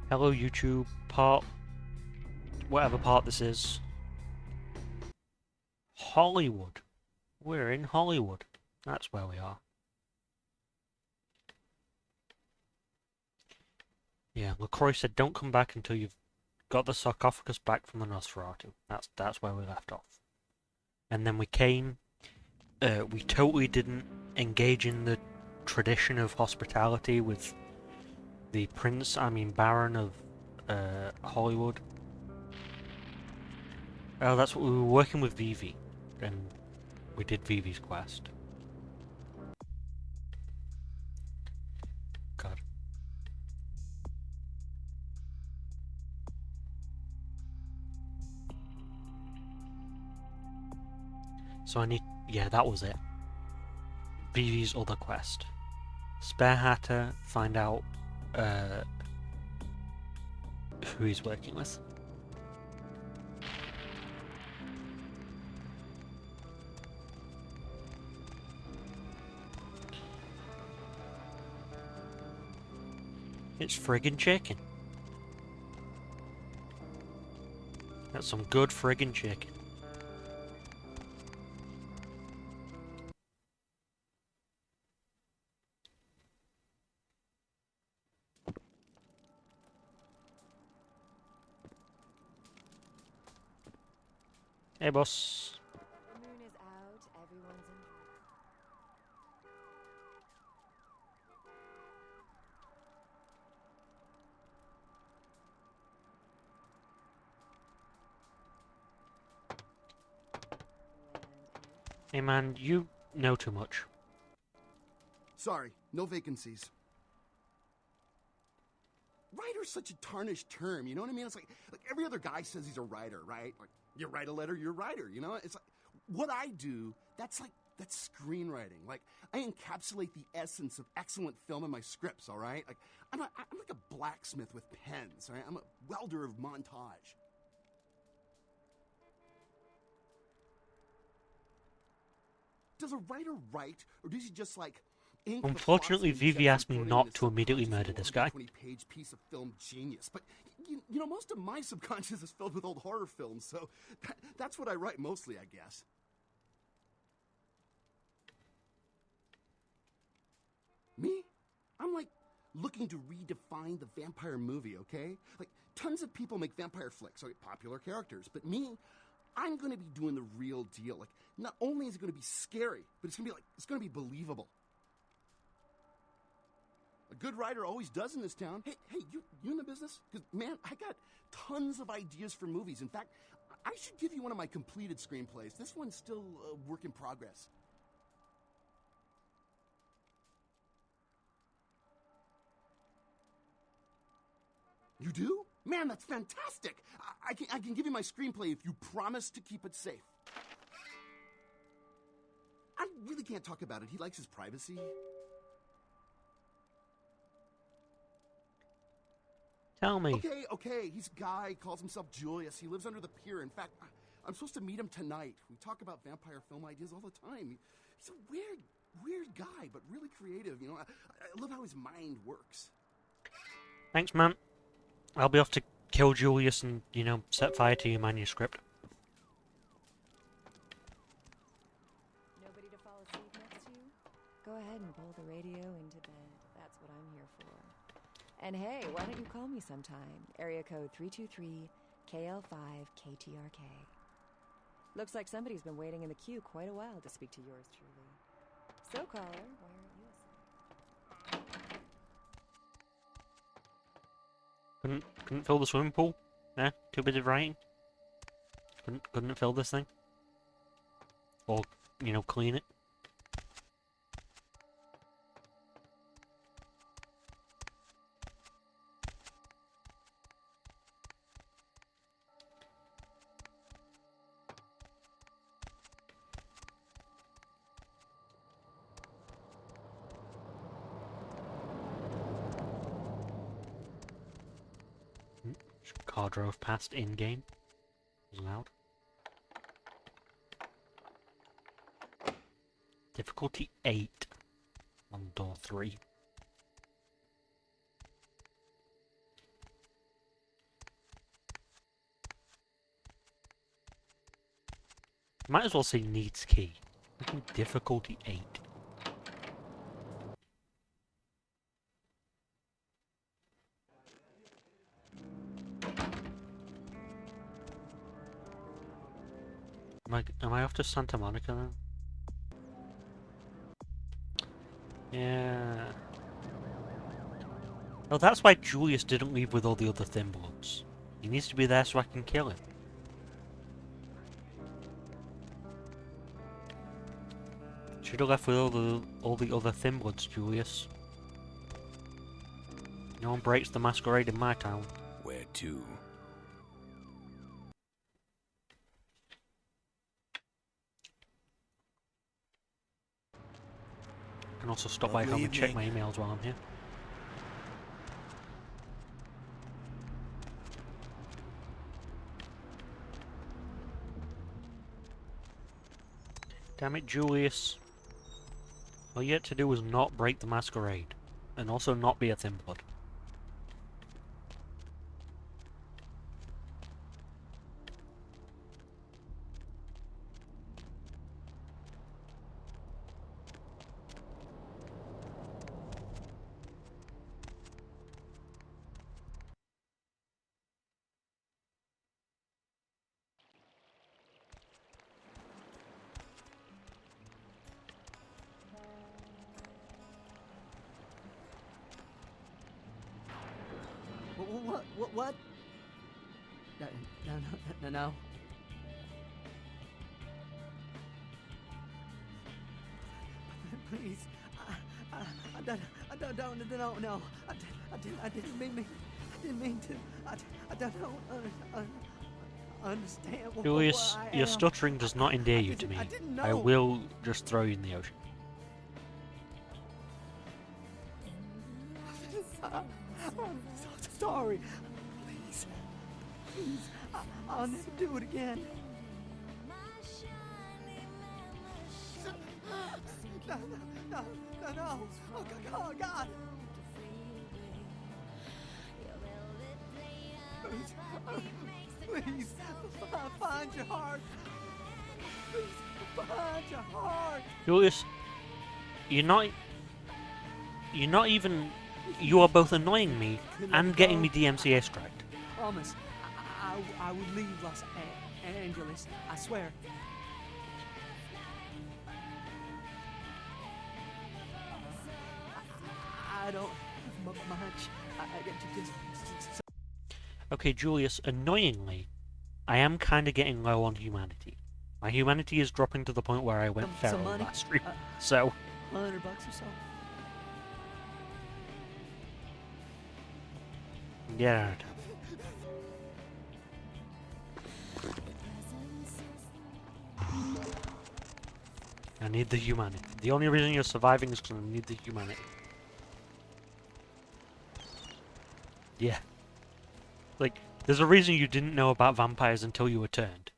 Hello YouTube, part... whatever part this is. Hollywood. We're in Hollywood. That's where we are. Yeah, Maqurade said don't come back until you've got the sarcophagus back from the Nosferatu. That's where we left off. And then we came... we totally didn't engage in the tradition of hospitality with the Baron of Hollywood. Oh, that's what we were working with Vivi, and we did Vivi's quest. God. So I need... yeah, that was it. Vivi's other quest. Spare Hatter, find out who he's working with. It's friggin' chicken. That's some good friggin' chicken. Hey, boss. The moon is out, everyone's in. Hey man, you know too much. Sorry, no vacancies. Writer's such a tarnished term, you know what I mean? It's like every other guy says he's a writer, right? Like, you write a letter, you're a writer, you know? It's like, what I do, that's screenwriting. Like, I encapsulate the essence of excellent film in my scripts, all right? Like, I'm like a blacksmith with pens, all right? I'm a welder of montage. Does a writer write, or does he just, like, ink the Unfortunately, plots and Vivi inject asked me them not into to immediately subconscious murder in a this guy. 120-page piece of film genius? But, you know, most of my subconscious is filled with old horror films, so that's what I write mostly, I guess. Me? I'm, like, looking to redefine the vampire movie, okay? Like, tons of people make vampire flicks, like popular characters, but me, I'm gonna be doing the real deal. Like, not only is it gonna be scary, but it's gonna be believable. A good writer always does in this town. Hey, you in the business? Because, man, I got tons of ideas for movies. In fact, I should give you one of my completed screenplays. This one's still a work in progress. You do? Man, that's fantastic. I can give you my screenplay if you promise to keep it safe. I really can't talk about it. He likes his privacy. Tell me. Okay. He's a guy, calls himself Julius. He lives under the pier. In fact, I'm supposed to meet him tonight. We talk about vampire film ideas all the time. He's a weird guy, but really creative. You know, I love how his mind works. Thanks, man. I'll be off to kill Julius and, you know, set fire to your manuscript. Nobody to fall asleep next to you? Go ahead and pull the radio into bed. That's what I'm here for. And hey, why don't you call me sometime? Area code 323-KL5-KTRK. Looks like somebody's been waiting in the queue quite a while to speak to yours truly. So, caller, why aren't you asleep? Couldn't fill the swimming pool? Yeah, too busy writing? Couldn't fill this thing? Or, you know, clean it? Car drove past in-game. Was loud. Difficulty 8 on door 3. Might as well say needs key. Difficulty 8. Am I off to Santa Monica now? Yeah. Oh, that's why Julius didn't leave with all the other Thin Bloods. He needs to be there so I can kill him. Should have left with all the other Thin Bloods, Julius. No one breaks the Masquerade in my town. Where to? I can also stop by Lovely home and check my evening. emails while I'm here. Damn it, Julius. All you had to do was not break the Masquerade. And also not be a Thin Blood. What? No. Please, I don't know. I didn't mean to. I don't know. Understand. Julius, your stuttering does not endear you to me. I didn't know. I will just throw you in the ocean. I'm so sorry. Please, I'll never do it again. No. Oh, God. Please, find your heart. Please, find your heart. Julius, you're not even... You are both annoying me and getting me DMCA striked. Promise, I will leave Los Angeles. I swear. I don't have much. I get to just. Okay, Julius, annoyingly, I am kind of getting low on humanity. My humanity is dropping to the point where I went Some feral money? last stream. So, $100 or so. yeah. I need the humanity. The only reason you're surviving is because I need the humanity. Yeah. Like, there's a reason you didn't know about vampires until you were turned.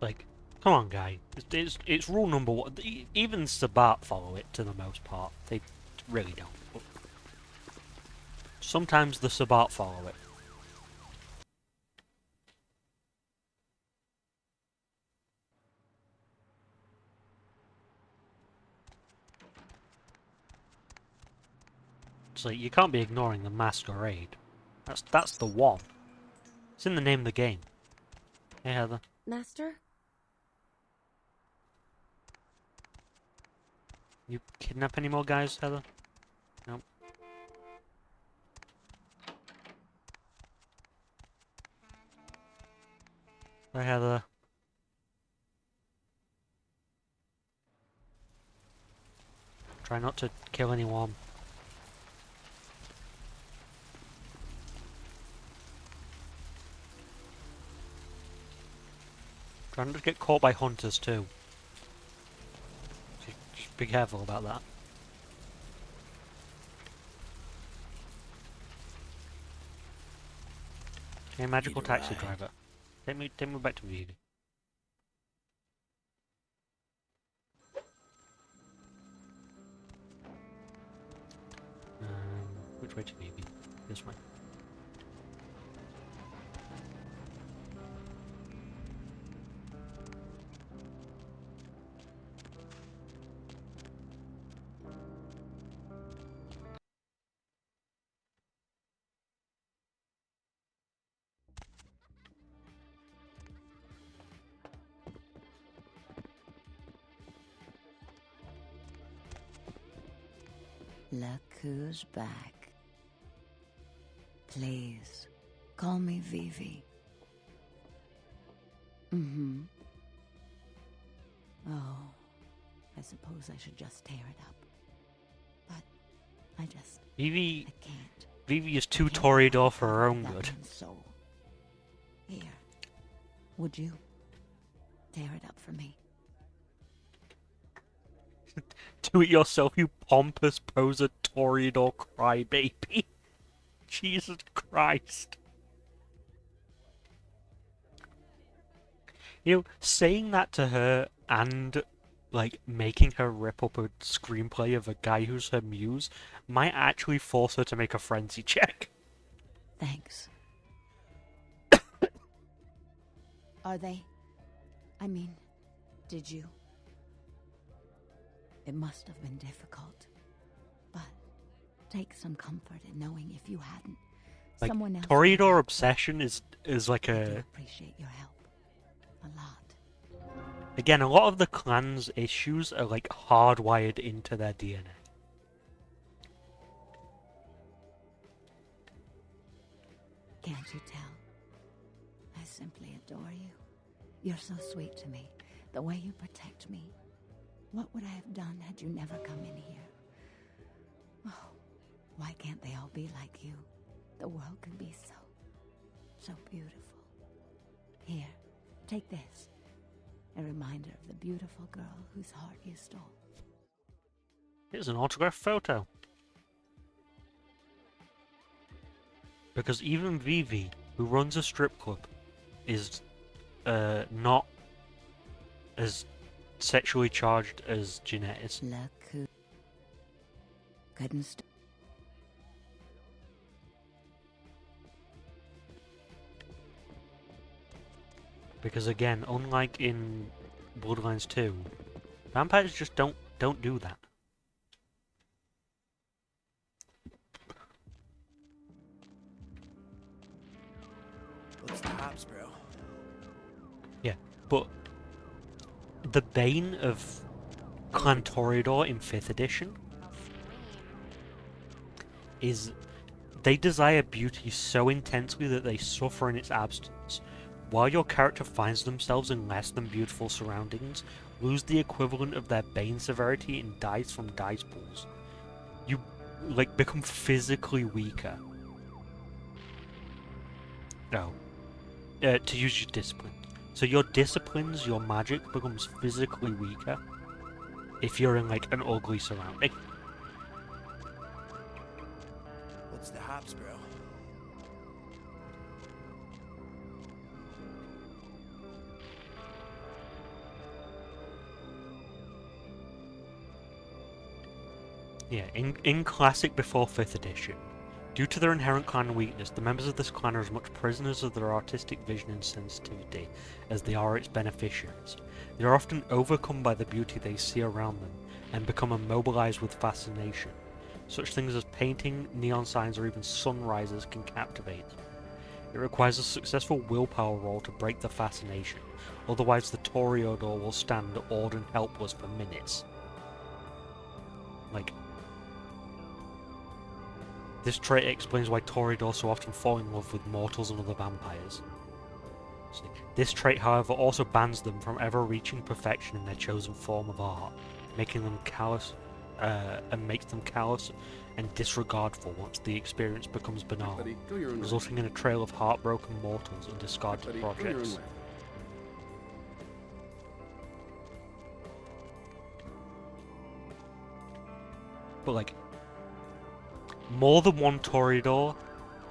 Like, come on, guy. It's rule number one. Even Sabat follow it to the most part. They really don't. But sometimes the Sabat follow it. It's like, you can't be ignoring the Masquerade. That's the one. It's in the name of the game. Hey, Heather. Master? You kidnap any more guys, Heather? Nope. Hi, Heather. Try not to kill anyone. Try not to get caught by hunters, too. Just Be careful about that. Hey, magical taxi driver. Take me back to Vivi. Which way to Vivi? This way. Look who's back. Please, call me Vivi. Mm-hmm. Oh, I suppose I should just tear it up. But Vivi I can't. Vivi is too Toreador for her own That good. man's soul. Here, would you tear it up for me? Do it yourself, you pompous poser Toreador crybaby. Jesus Christ. You know, saying that to her and, like, making her rip up a screenplay of a guy who's her muse might actually force her to make a frenzy check. Thanks. Are they? I mean, did you? It must have been difficult. But take some comfort in knowing if you hadn't, Like, someone else. Toreador obsession is like I do a... appreciate your help. A lot. Again, a lot of the clan's issues are, like, hardwired into their DNA. Can't you tell? I simply adore you. You're so sweet to me. The way you protect me. What would I have done had you never come in here? Oh, why can't they all be like you? The world could be so beautiful. Here, take this. A reminder of the beautiful girl whose heart you stole. Here's an autographed photo. Because even Vivi, who runs a strip club, is not as sexually charged as Jeanette is. Look who couldn't Because again, unlike in Bloodlines 2, vampires just don't do that. What's the hops, bro? Yeah, but the bane of Clan Toreador in 5th edition is they desire beauty so intensely that they suffer in its absence. While your character finds themselves in less than beautiful surroundings, lose the equivalent of their bane severity in dice from dice pools. You, like, become physically weaker. No. To use your discipline. So your disciplines, your magic, becomes physically weaker if you're in, like, an ugly surrounding. What's the hops, bro? Yeah, in Classic before 5th edition, due to their inherent clan weakness, the members of this clan are as much prisoners of their artistic vision and sensitivity as they are its beneficiaries. They are often overcome by the beauty they see around them and become immobilized with fascination. Such things as painting, neon signs, or even sunrises can captivate them. It requires a successful willpower roll to break the fascination, otherwise the Toreador will stand awed and helpless for minutes. Like, this trait explains why Toreador so often fall in love with mortals and other vampires. This trait, however, also bans them from ever reaching perfection in their chosen form of art, making them callous, and makes them callous and disregardful once the experience becomes banal, Buddy, go your own way. resulting in a trail of heartbroken mortals and discarded Buddy, go your own projects. way. But like, more than one Toreador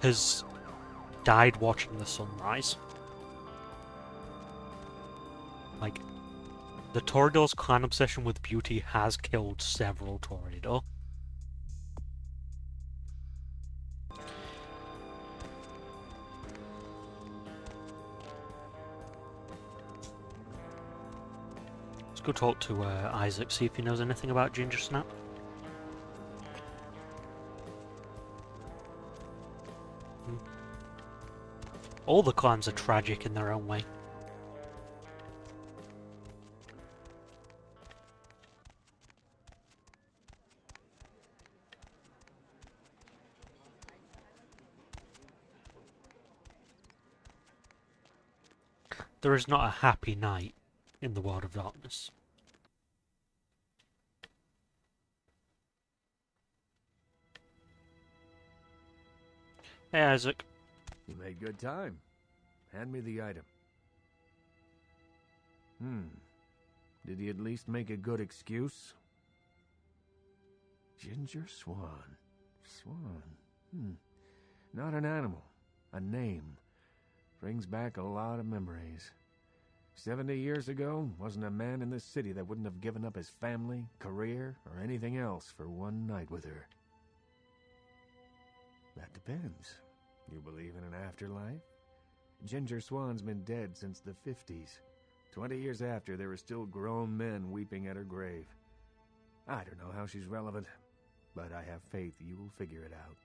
has died watching the sunrise. Like, the Toreador's clan obsession with beauty has killed several Toreador. Let's go talk to Isaac, see if he knows anything about Ginger Snap. All the clans are tragic in their own way. There is not a happy night in the world of darkness. Hey, Isaac. You made good time. Hand me the item. Did he at least make a good excuse? Ginger Swan. Swan. Not an animal. A name. Brings back a lot of memories. 70 years ago, wasn't a man in this city that wouldn't have given up his family, career, or anything else for one night with her. That depends. You believe in an afterlife? Ginger Swan's been dead since the 50s. 20 years after, there are still grown men weeping at her grave. I don't know how she's relevant, but I have faith you'll figure it out.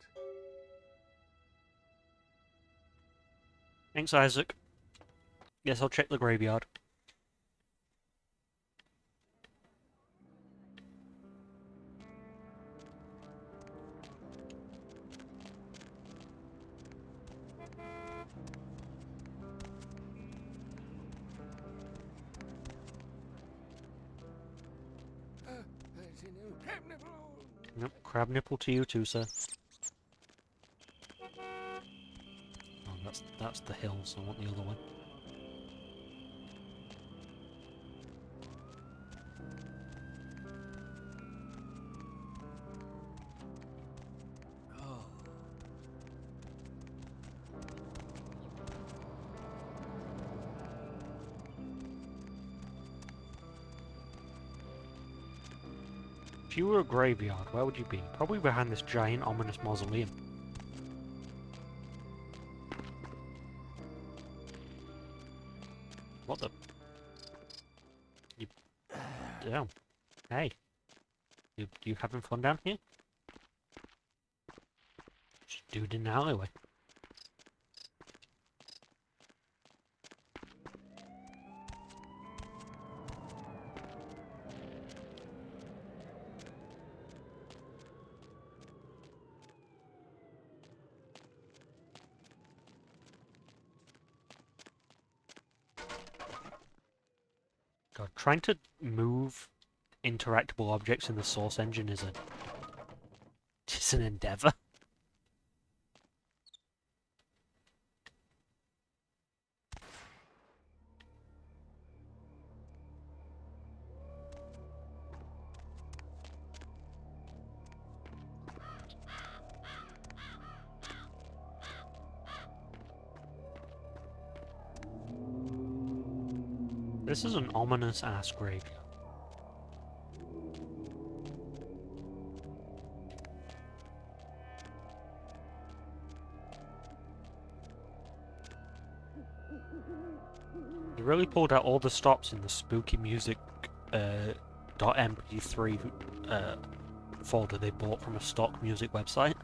Thanks, Isaac. Guess I'll check the graveyard. Nope, crab nipple to you too, sir. Oh, that's the hill, so I want the other one. If you were a graveyard, where would you be? Probably behind this giant, ominous mausoleum. What the? You... Damn. Hey. You having fun down here? Just dude in the alleyway. God, trying to move interactable objects in the Source engine is just an endeavor. This is an ominous-ass graveyard. They really pulled out all the stops in the spooky music .mp3 folder they bought from a stock music website.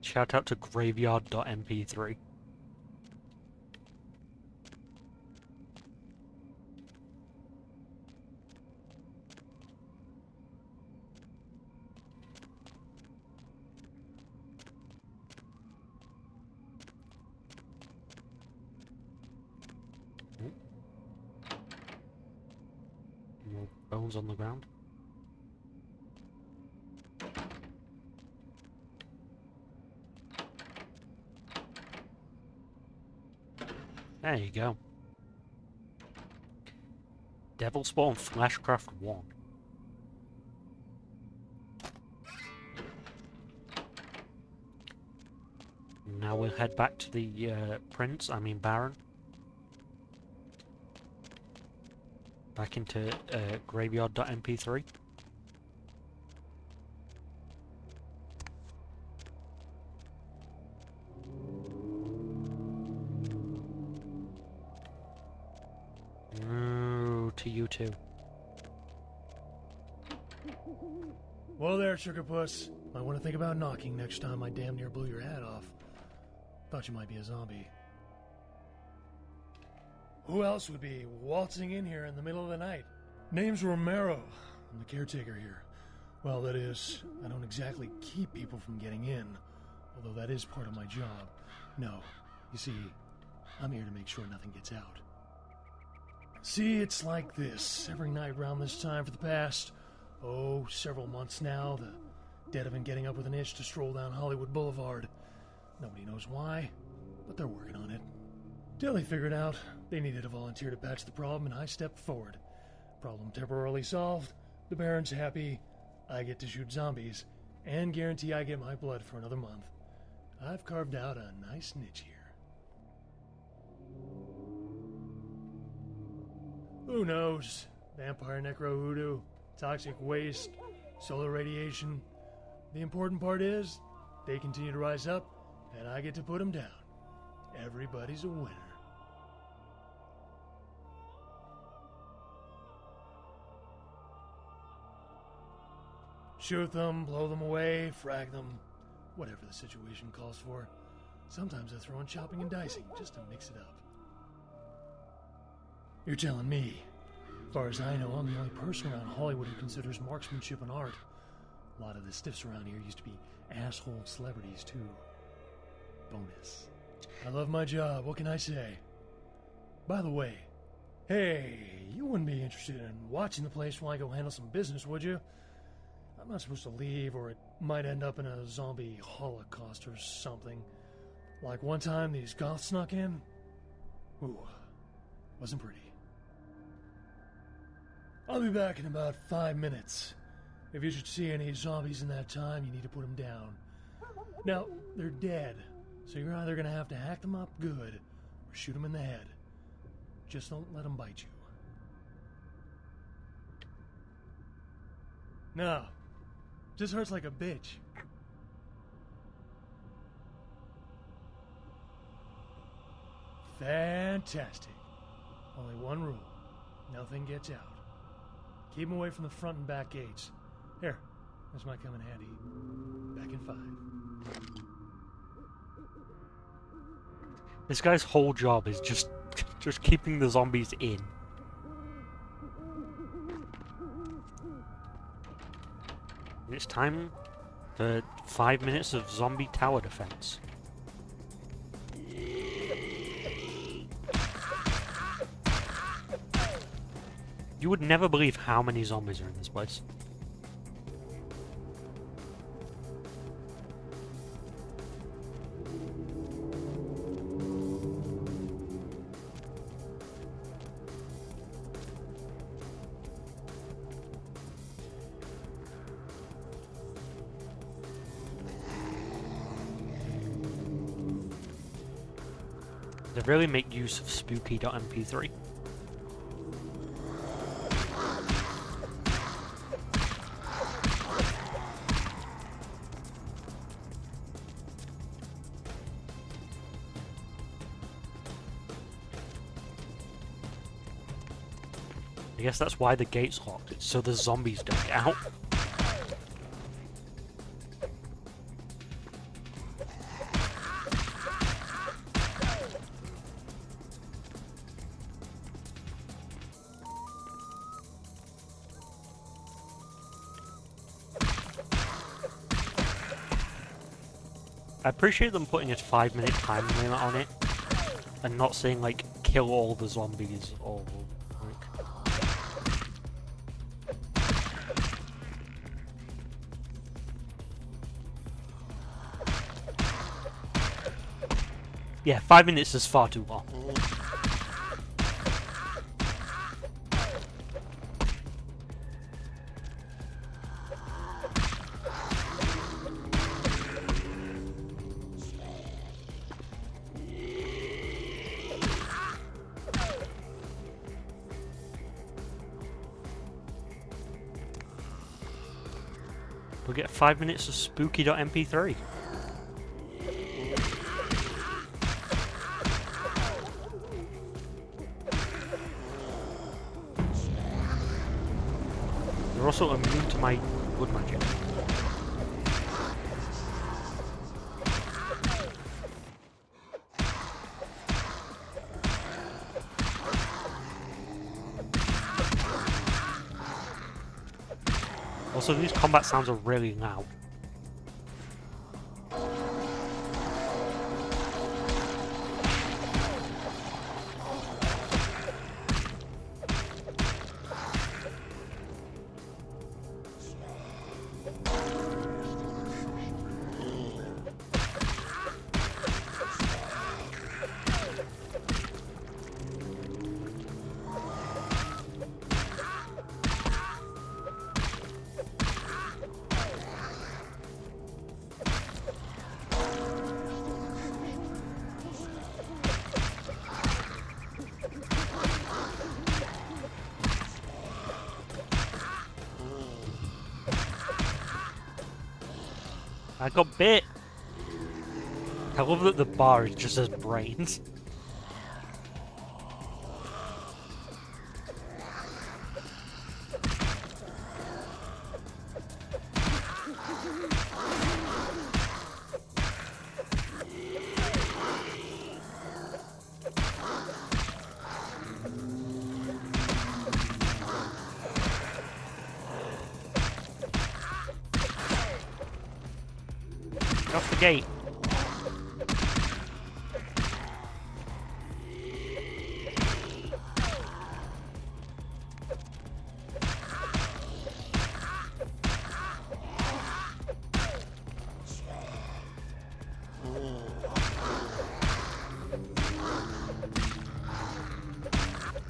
Shout out to graveyard.mp3. More bones on the ground. There you go. Devil Spawn Flashcraft 1. Now we'll head back to the Baron. Back into graveyard.mp3. To you too. Well there, Sugarpuss. Might want to think about knocking next time I damn near blew your hat off. Thought you might be a zombie. Who else would be waltzing in here in the middle of the night? Name's Romero. I'm the caretaker here. Well, that is, I don't exactly keep people from getting in, although that is part of my job. No, you see, I'm here to make sure nothing gets out. See, it's like this. Every night around this time for the past, several months now, the dead have been getting up with an itch to stroll down Hollywood Boulevard. Nobody knows why, but they're working on it. Till they figured out they needed a volunteer to patch the problem, and I stepped forward. Problem temporarily solved, the Baron's happy, I get to shoot zombies, and guarantee I get my blood for another month. I've carved out a nice niche here. Who knows? Vampire necro hoodoo, toxic waste, solar radiation. The important part is, they continue to rise up, and I get to put them down. Everybody's a winner. Shoot them, blow them away, frag them, whatever the situation calls for. Sometimes I throw in chopping and dicing, just to mix it up. You're telling me. As far as I know, I'm the only person around Hollywood who considers marksmanship an art. A lot of the stiffs around here used to be asshole celebrities, too. Bonus. I love my job, what can I say? By the way, hey, you wouldn't be interested in watching the place while I go handle some business, would you? I'm not supposed to leave, or it might end up in a zombie holocaust or something. Like one time these goths snuck in. Ooh, wasn't pretty. I'll be back in about 5 minutes. If you should see any zombies in that time, you need to put them down. Now, they're dead, so you're either going to have to hack them up good, or shoot them in the head. Just don't let them bite you. No, just hurts like a bitch. Fantastic. Only one rule. Nothing gets out. Keep them away from the front and back gates. Here, this might come in handy. Back in 5. This guy's whole job is just keeping the zombies in. It's time for 5 minutes of zombie tower defense. You would never believe how many zombies are in this place. They really make use of spooky.mp3. I guess that's why the gate's locked. It's so the zombies don't get out. I appreciate them putting a 5-minute time limit on it, and not saying like kill all the zombies or like. Yeah, 5 minutes is far too long. We'll get 5 minutes of spooky.mp3. They're also immune to my wood magic. Also, these combat sounds are really loud. I got bit! I love that the bar is just as brains. Off the gate.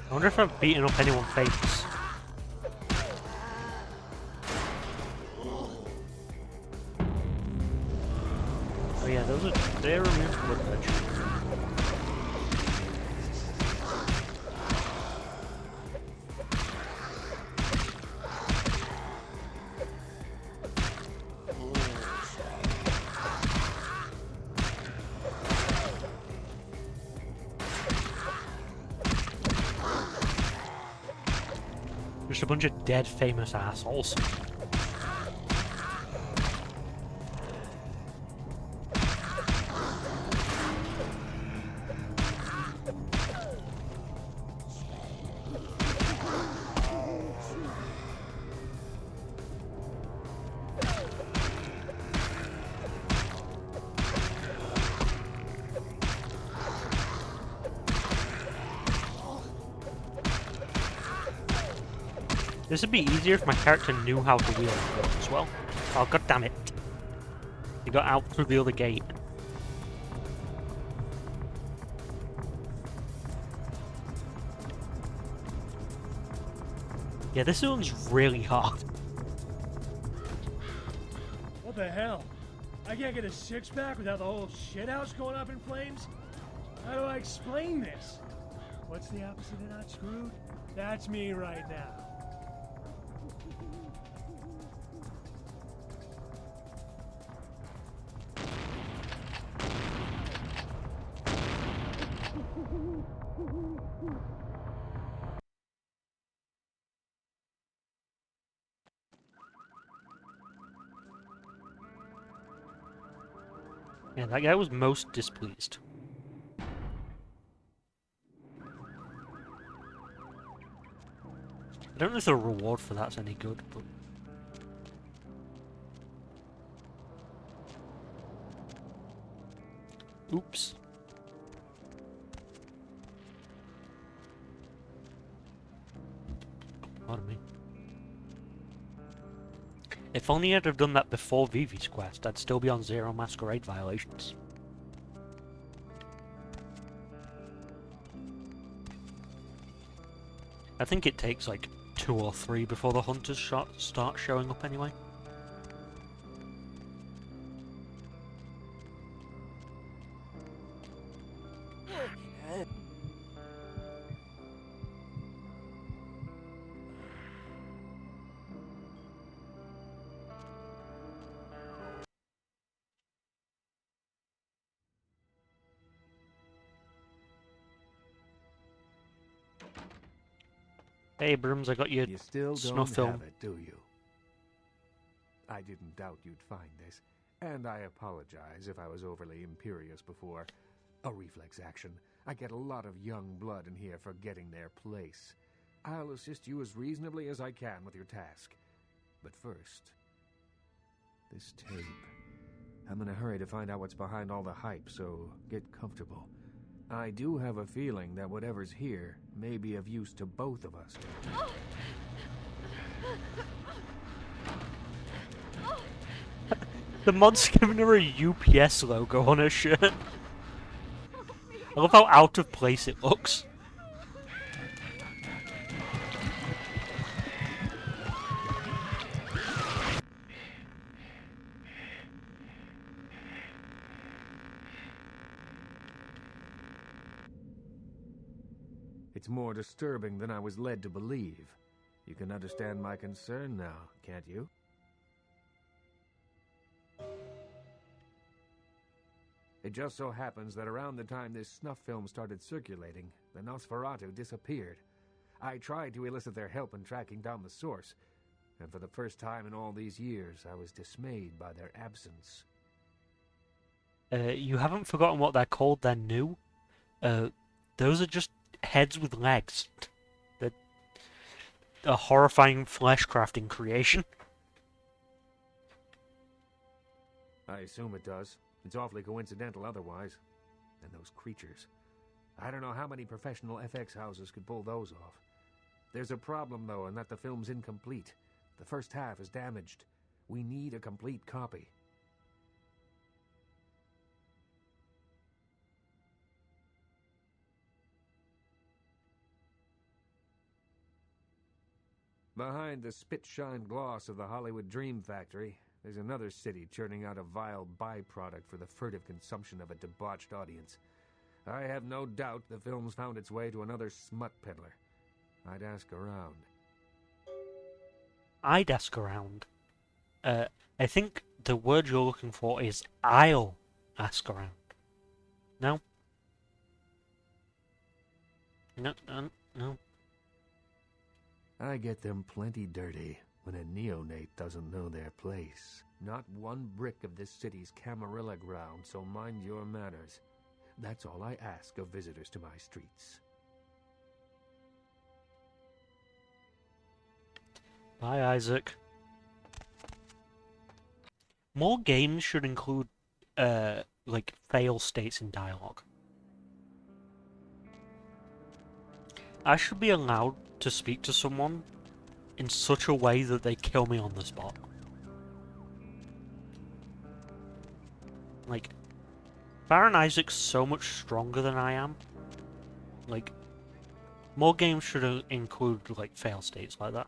I wonder if I've beaten up anyone famous. Oh yeah, they're immune to wood magic. Just a bunch of dead famous assholes. This would be easier if my character knew how to wield the gun as well. Oh, god damn it. He got out through the other gate. Yeah, this one's really hard. What the hell? I can't get a six-pack without the whole shithouse going up in flames? How do I explain this? What's the opposite of not screwed? That's me right now. Yeah, that guy was most displeased. I don't know if the reward for that's any good, but... Oops. Pardon me. If only I'd have done that before Vivi's quest, I'd still be on 0 Masquerade violations. I think it takes like 2 or 3 before the hunters start showing up anyway. Hey, Abrams, I got your You still snuff don't film. have it, do you? I didn't doubt you'd find this, and I apologize if I was overly imperious before. A reflex action. I get a lot of young blood in here forgetting their place. I'll assist you as reasonably as I can with your task. But first, this tape. I'm in a hurry to find out what's behind all the hype, so get comfortable. I do have a feeling that whatever's here may be of use to both of us. The mod's giving her a UPS logo on her shirt. I love how out of place it looks. It's more disturbing than I was led to believe. You can understand my concern now, can't you? It just so happens that around the time this snuff film started circulating, the Nosferatu disappeared. I tried to elicit their help in tracking down the source, and for the first time in all these years, I was dismayed by their absence. You haven't forgotten what they're called, they're new. Those are just heads with legs. They're a horrifying flesh-crafting creation. I assume it does. It's awfully coincidental otherwise. And those creatures. I don't know how many professional FX houses could pull those off. There's a problem, though, in that the film's incomplete. The first half is damaged. We need a complete copy. Behind the spit-shine gloss of the Hollywood Dream Factory, there's another city churning out a vile byproduct for the furtive consumption of a debauched audience. I have no doubt the film's found its way to another smut peddler. I'd ask around. I'd ask around. I think the word you're looking for is I'll ask around. No? No. I get them plenty dirty when a neonate doesn't know their place. Not one brick of this city's Camarilla ground, so mind your manners. That's all I ask of visitors to my streets. Bye, Isaac. More games should include, like, fail states in dialogue. I should be allowed to speak to someone in such a way that they kill me on the spot. Like, Baron Isaac's so much stronger than I am. Like, more games should include, like, fail states like that.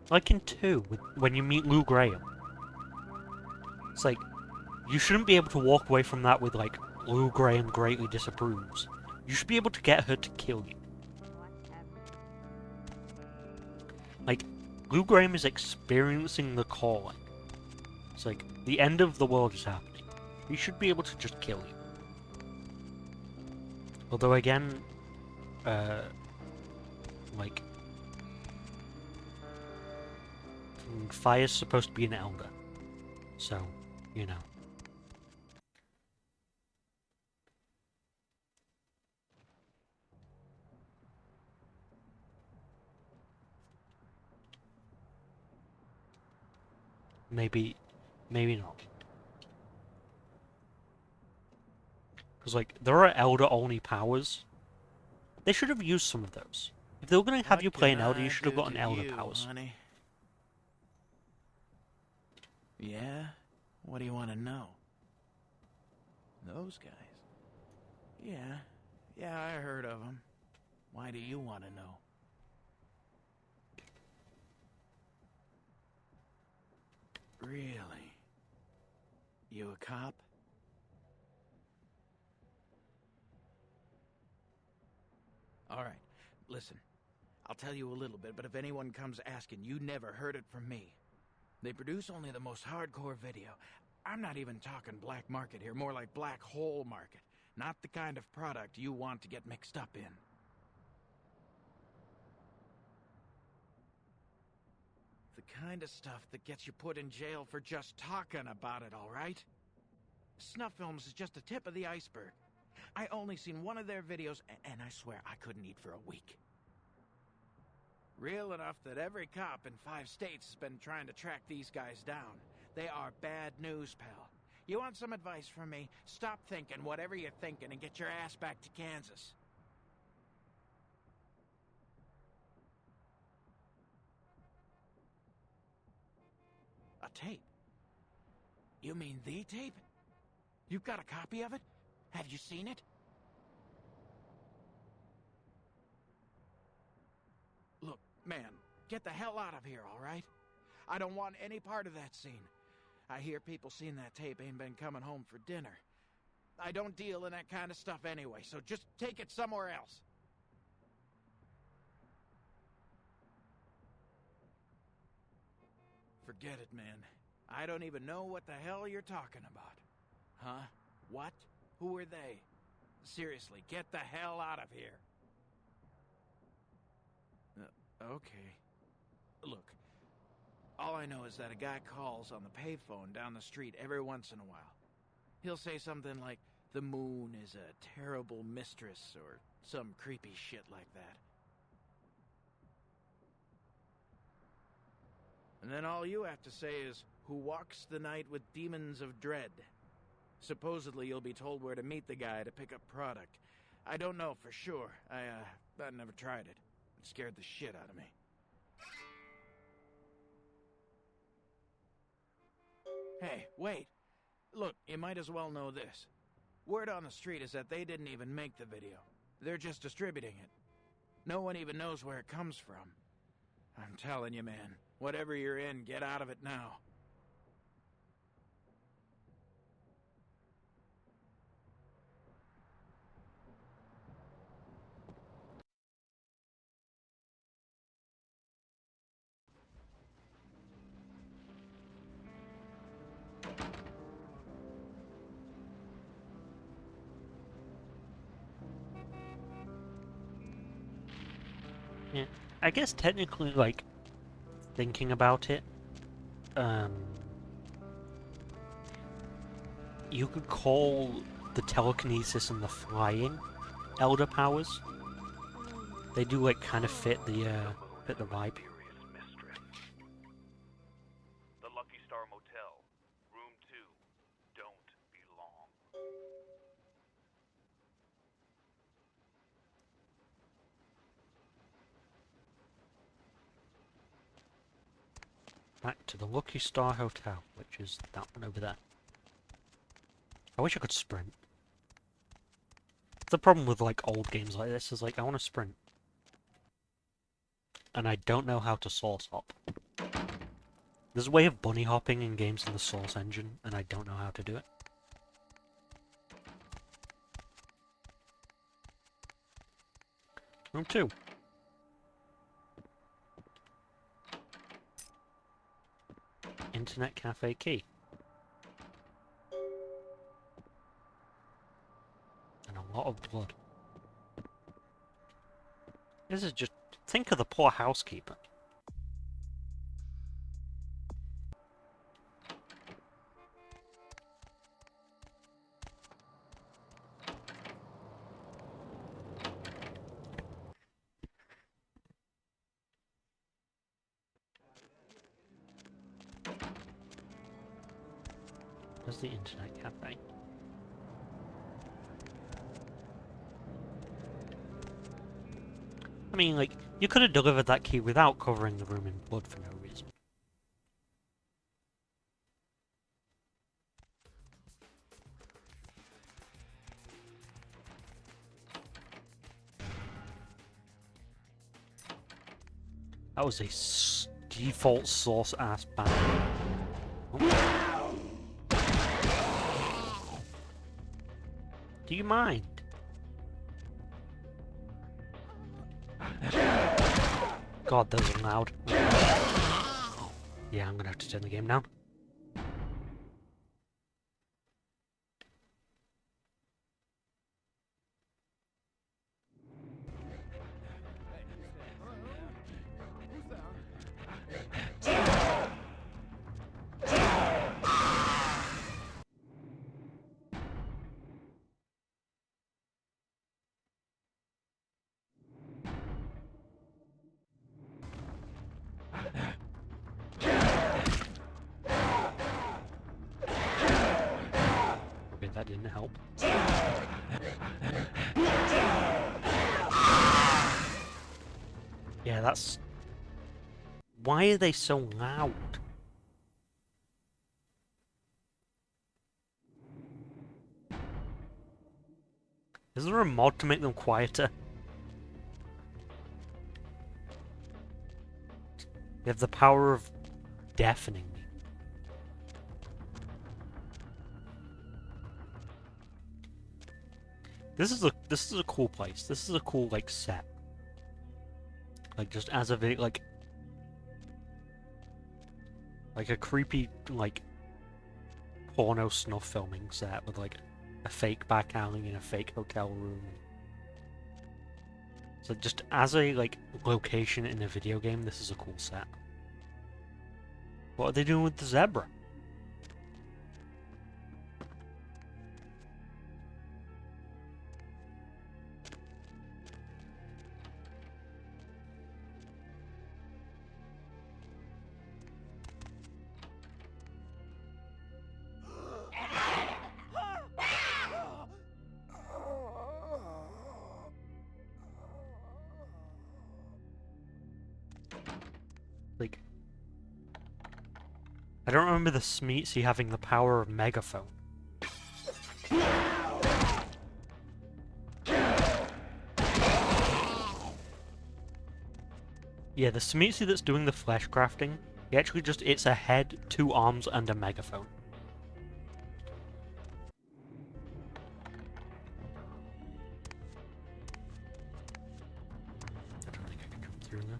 Like in 2, when you meet Lou Graham. It's like, you shouldn't be able to walk away from that with, like, Lou Graham greatly disapproves. You should be able to get her to kill you. Like, Lou Graham is experiencing the calling. It's like, the end of the world is happening. He should be able to just kill you. Although again, like, Fire's supposed to be an elder. So, you know. Maybe not. Because, like, there are elder-only powers. They should have used some of those. If they were going to have you play an elder, you should have gotten elder powers. Honey? Yeah? What do you want to know? Those guys? Yeah, I heard of them. Why do you want to know? Really? You a cop? All right, listen. I'll tell you a little bit, but if anyone comes asking, you never heard it from me. They produce only the most hardcore video. I'm not even talking black market here, more like black hole market. Not the kind of product you want to get mixed up in. The kind of stuff that gets you put in jail for just talking about it, all right? Snuff films is just the tip of the iceberg. I only seen one of their videos, and I swear I couldn't eat for a week. Real enough that every cop in 5 states has been trying to track these guys down. They are bad news, pal. You want some advice from me? Stop thinking whatever you're thinking and get your ass back to Kansas. A tape? You mean the tape? You've got a copy of it? Have you seen it? Look, man, get the hell out of here, all right? I don't want any part of that scene. I hear people seeing that tape ain't been coming home for dinner. I don't deal in that kind of stuff anyway, so just take it somewhere else. Forget it, man. I don't even know what the hell you're talking about. Huh? What? Who are they? Seriously, get the hell out of here. Okay. Look, all I know is that a guy calls on the payphone down the street every once in a while. He'll say something like, the moon is a terrible mistress, or some creepy shit like that. And then all you have to say is, who walks the night with demons of dread. Supposedly you'll be told where to meet the guy to pick up product. I don't know for sure. I never tried it. It scared the shit out of me. Hey, wait. Look, you might as well know this. Word on the street is that they didn't even make the video. They're just distributing it. No one even knows where it comes from. I'm telling you, man, whatever you're in, get out of it now. Yeah, I guess technically, like, thinking about it, you could call the telekinesis and the flying elder powers. They do, like, kind of fit the vibe. The Lucky Star Motel, room 2. Don't be long. Back to the Lucky Star Hotel, which is that one over there. I wish I could sprint. The problem with, like, old games like this is, like, I want to sprint. And I don't know how to source hop. There's a way of bunny hopping in games in the Source engine, and I don't know how to do it. Room 2. Internet cafe key. And a lot of blood. This is just... Think of the poor housekeeper. Where's the internet cafe? I mean, like, you could have delivered that key without covering the room in blood for no reason. That was a default source ass ban. Oh. Do you mind? God, those are loud. Yeah, I'm gonna have to turn the game down. Okay, that didn't help. Yeah, that's... Why are they so loud? Is there a mod to make them quieter? They have the power of deafening me. This is a cool place. This is a cool like set. Like just as a video, like a creepy like porno snuff filming set with like a fake back alley and a fake hotel room. So just as a like location in a video game, this is a cool set. What are they doing with the zebra? Like, I don't remember the Smeetsy having the power of megaphone. Yeah, the Smeetsy that's doing the flesh crafting, he actually just, it's a head, 2 arms, and a megaphone. I don't think I can come through there.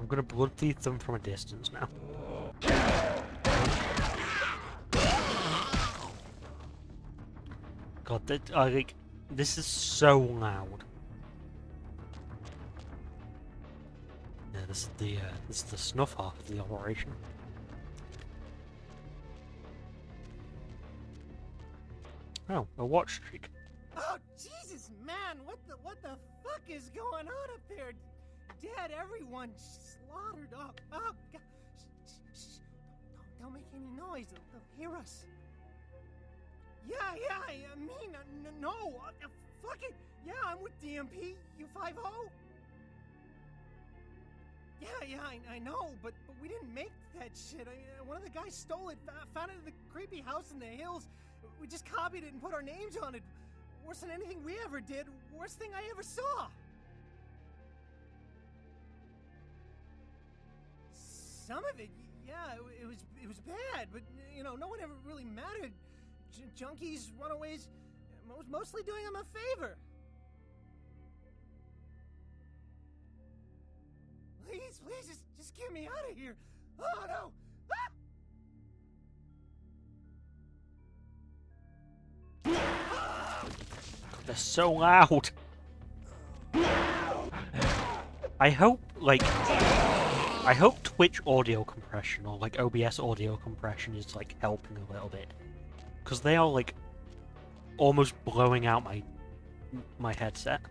I'm gonna blood thief them from a distance now. God, that like this is so loud. Yeah, this is the snuff half of the operation. Oh, a watch streak. Oh, Jesus, man, what the fuck is going on up there? Dead, everyone slaughtered up. Oh, God. Shh. Don't make any noise. They'll hear us. Yeah, I mean, no. Fuck it. Yeah, I'm with DMP. You 5-0? Yeah, I know, but we didn't make that shit. One of the guys stole it, found it in the creepy house in the hills. We just copied it and put our names on it. Worse than anything we ever did. Worst thing I ever saw. Some of it, yeah, it was bad, but you know, no one ever really mattered. Junkies, runaways, mostly doing them a favor. Please, just get me out of here. Oh no! Ah! They're so loud. I hope Twitch audio compression or like OBS audio compression is like helping a little bit, because they are like almost blowing out my headset.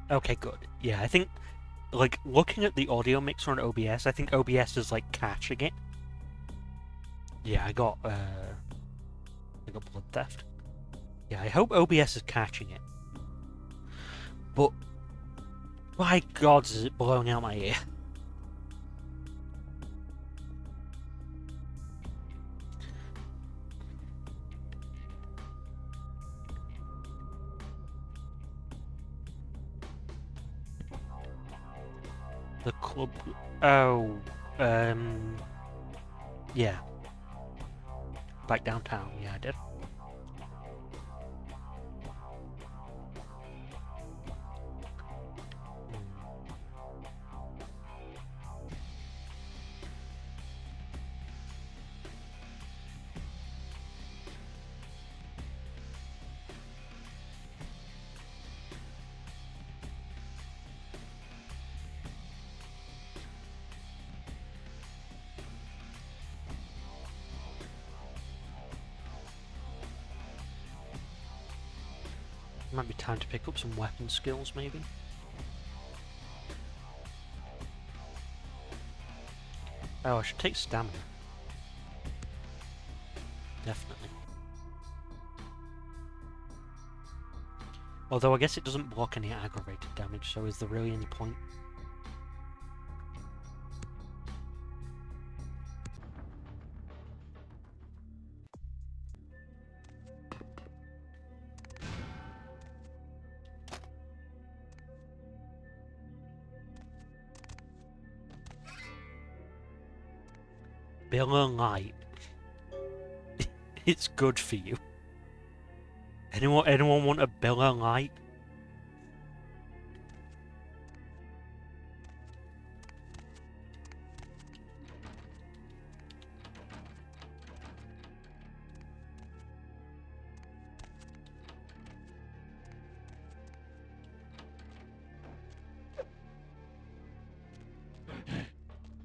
Okay, good. Yeah, I think, like, looking at the audio mixer on OBS, I think OBS is, like, catching it. Yeah, I got blood theft. Yeah, I hope OBS is catching it. But, my God, is it blowing out my ear. The club... Oh, yeah. Back downtown, yeah, I did. Might be time to pick up some weapon skills, maybe. Oh, I should take stamina. Definitely. Although I guess it doesn't block any aggravated damage, so is there really any point? Bill and Light. It's good for you. Anyone want a Bill and Light?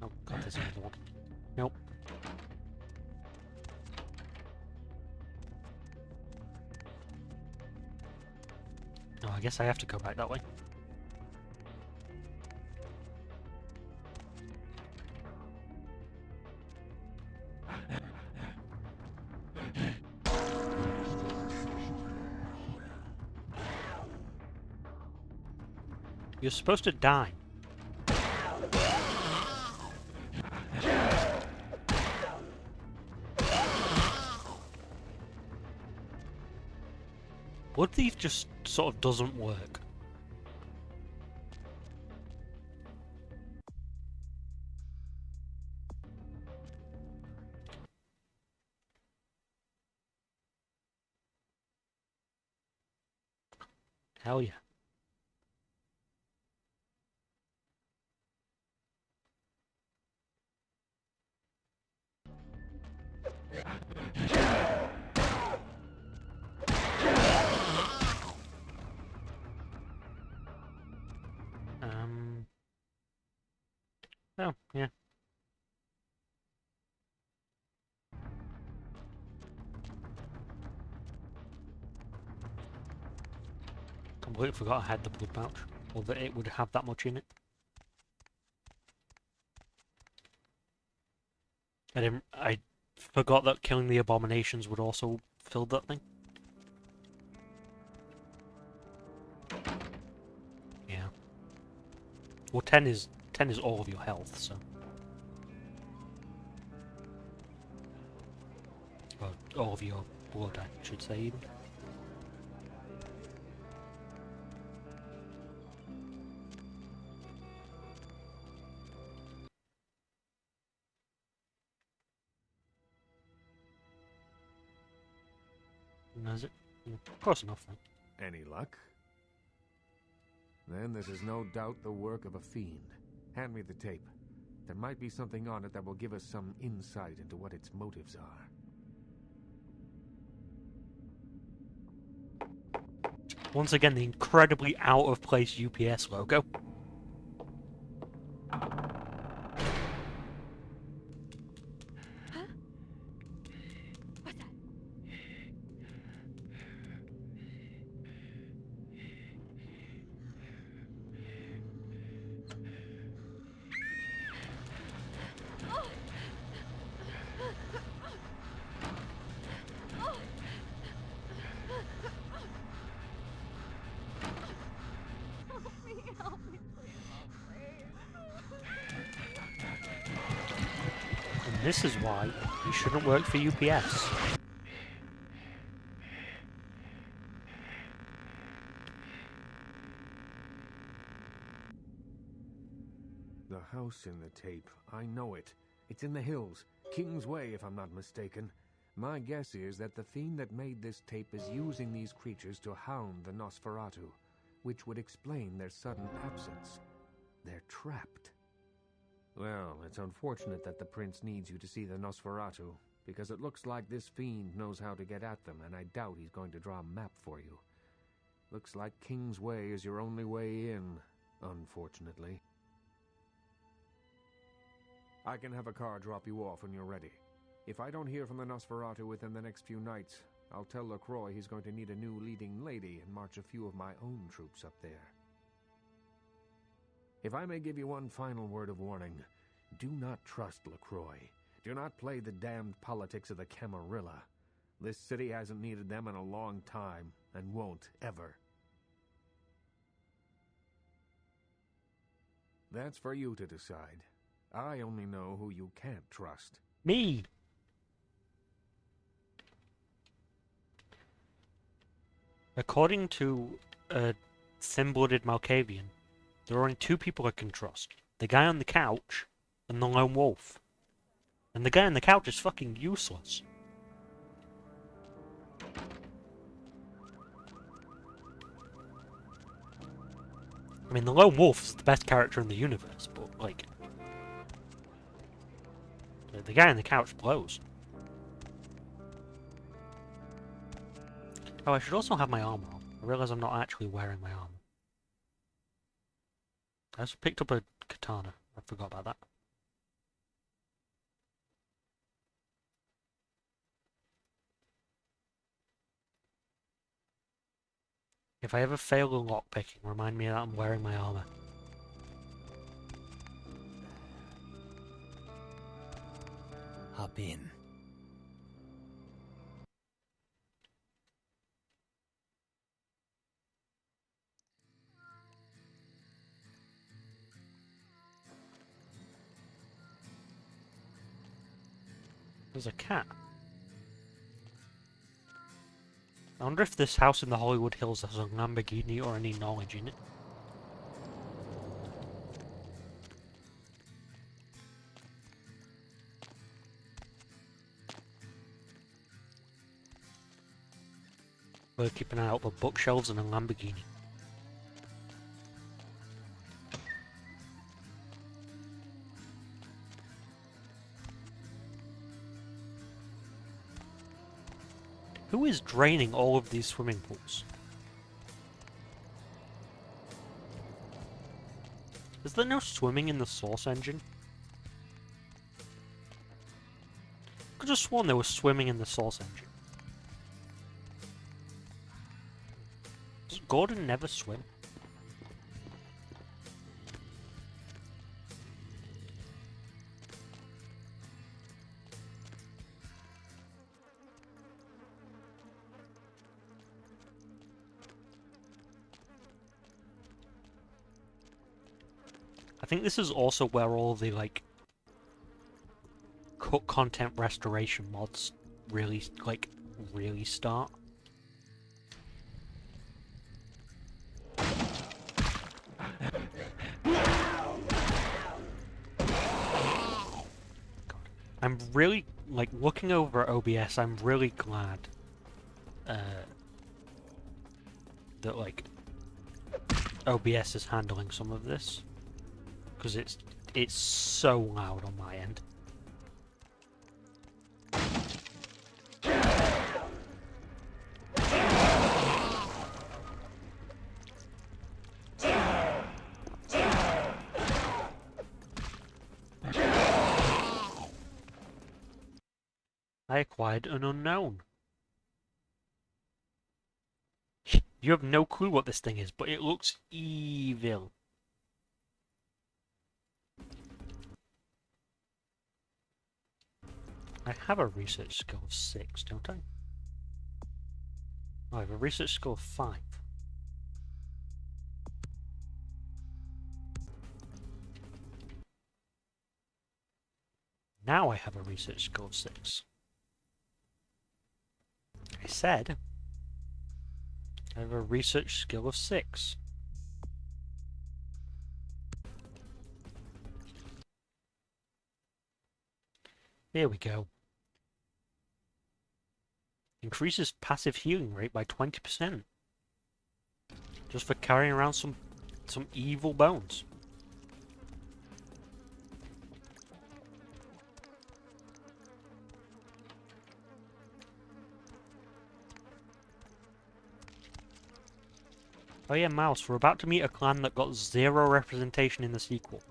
Oh god, there's another one. Nope. Oh, I guess I have to go back that way. You're supposed to die. Blood Thief just sort of doesn't work. Hell yeah. Oh, yeah. Completely forgot I had the blood pouch, or that it would have that much in it. I forgot that killing the abominations would also fill that thing. Yeah. Well, 10 is all of your health, so. Or all of your blood, I should say, even. Is it? Close enough, then. Any luck? Then this is no doubt the work of a fiend. Hand me the tape. There might be something on it that will give us some insight into what its motives are. Once again, the incredibly out-of-place UPS logo. This is why you shouldn't work for UPS. The house in the tape, I know it. It's in the hills. King's Way, if I'm not mistaken. My guess is that the fiend that made this tape is using these creatures to hound the Nosferatu, which would explain their sudden absence. They're trapped. Well, it's unfortunate that the prince needs you to see the Nosferatu, because it looks like this fiend knows how to get at them, and I doubt he's going to draw a map for you. Looks like King's Way is your only way in, unfortunately. I can have a car drop you off when you're ready. If I don't hear from the Nosferatu within the next few nights, I'll tell LaCroix he's going to need a new leading lady and march a few of my own troops up there. If I may give you one final word of warning, do not trust LaCroix. Do not play the damned politics of the Camarilla. This city hasn't needed them in a long time, and won't ever. That's for you to decide. I only know who you can't trust. Me! According to a thin-blooded Malkavian, there are only two people I can trust. The guy on the couch and the lone wolf. And the guy on the couch is fucking useless. I mean, the lone wolf is the best character in the universe, but, like... the guy on the couch blows. Oh, I should also have my armor on. I realize I'm not actually wearing my armor. I also picked up a katana. I forgot about that. If I ever fail a lockpicking, remind me that I'm wearing my armor. Hop in. There's a cat. I wonder if this house in the Hollywood Hills has a Lamborghini or any knowledge in it. We'll keep an eye out for bookshelves and a Lamborghini. Who is draining all of these swimming pools? Is there no swimming in the Source engine? I could have sworn there was swimming in the Source engine. Does Gordon never swim? I think this is also where all the, like, cut content restoration mods really, like, really start. God. I'm really, like, looking over at OBS, I'm really glad that, like, OBS is handling some of this. Because it's so loud on my end. I acquired an unknown. You have no clue what this thing is, but it looks evil. I have a research skill of 6, don't I? Oh, I have a research skill of 5. Now I have a research skill of 6. I said I have a research skill of 6. Here we go. Increases passive healing rate by 20%. Just for carrying around some evil bones. Oh yeah, Mouse, we're about to meet a clan that got 0 representation in the sequel.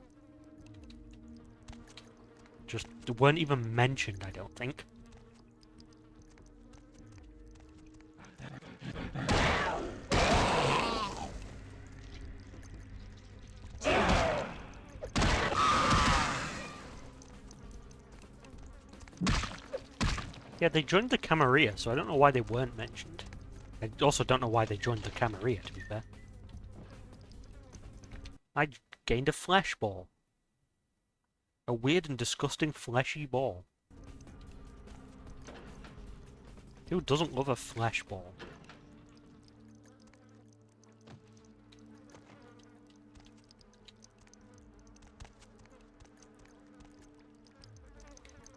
Just weren't even mentioned, I don't think. Yeah, they joined the Camarilla, so I don't know why they weren't mentioned. I also don't know why they joined the Camarilla, to be fair. I gained a flesh ball. A weird and disgusting fleshy ball. Who doesn't love a flesh ball?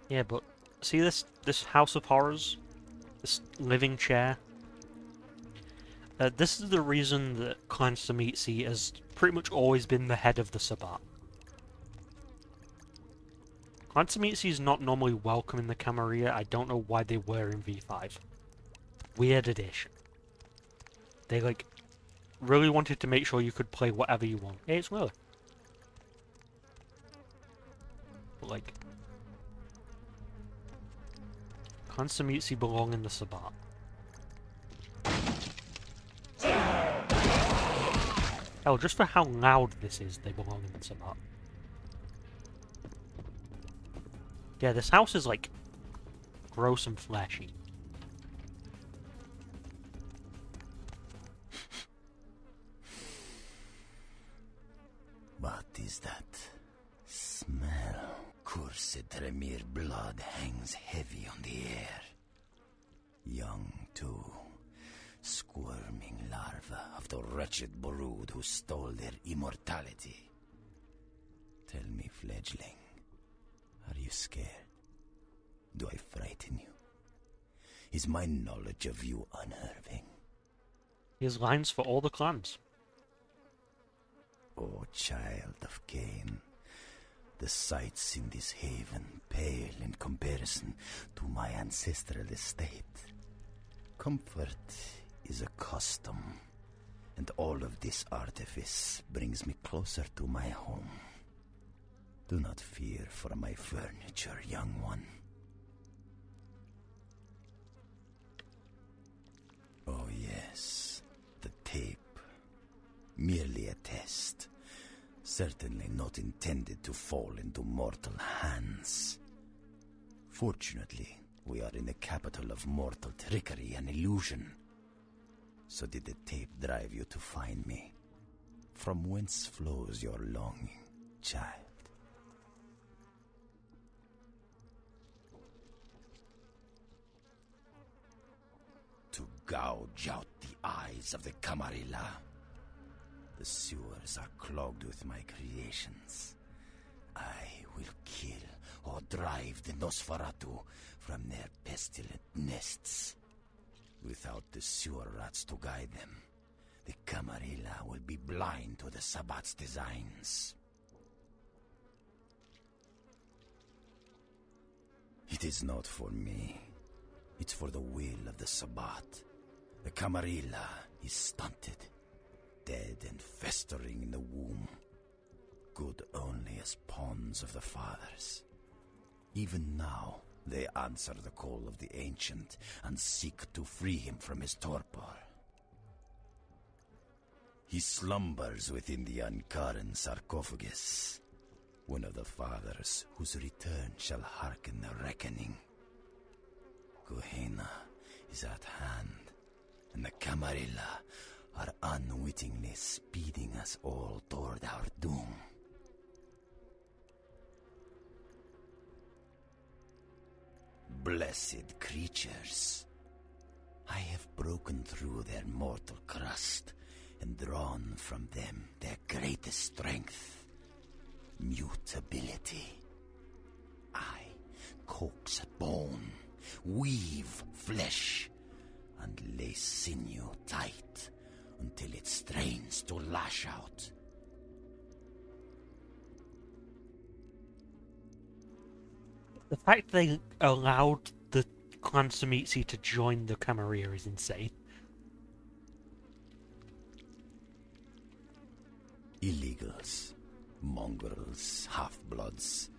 Yeah, but see this House of Horrors? This living chair? This is the reason that Clan Samitsi has pretty much always been the head of the Sabbat. Clan Samitsi is not normally welcome in the Camarilla. I don't know why they were in V5. Weird addition. They, like, really wanted to make sure you could play whatever you want. Hey, it's Lily. But, like, Clan Samitsi belong in the Sabbat. Hell, just for how loud this is, they belong in the Sabbat. Yeah, this house is, like, gross and flashy. What is that smell? Cursed Tremere blood hangs heavy on the air. Young, too. Squirming larva of the wretched brood who stole their immortality. Tell me, fledgling, are you scared? Do I frighten you? Is my knowledge of you unnerving? He has lines for all the clans. O child of Cain, the sights in this haven pale in comparison to my ancestral estate. Comfort is a custom, and all of this artifice brings me closer to my home. Do not fear for my furniture, young one. Oh yes, the tape. Merely a test. Certainly not intended to fall into mortal hands. Fortunately, we are in the capital of mortal trickery and illusion. So did the tape drive you to find me? From whence flows your longing, child? To gouge out the eyes of the Camarilla. The sewers are clogged with my creations. I will kill or drive the Nosferatu from their pestilent nests. Without the sewer rats to guide them, the Camarilla will be blind to the Sabbat's designs. It is not for me. It's for the will of the Sabbat. The Camarilla is stunted, dead and festering in the womb. Good only as pawns of the fathers. Even now, they answer the call of the Ancient and seek to free him from his torpor. He slumbers within the Ankaran sarcophagus, one of the fathers whose return shall hearken the reckoning. Gehenna is at hand, and the Camarilla are unwittingly speeding us all toward our doom. Blessed creatures, I have broken through their mortal crust and drawn from them their greatest strength, mutability. I coax bone, weave flesh, and lay sinew tight until it strains to lash out. The fact they allowed the Clan Samitsi to join the Camarilla is insane. Illegals, mongrels, half-bloods,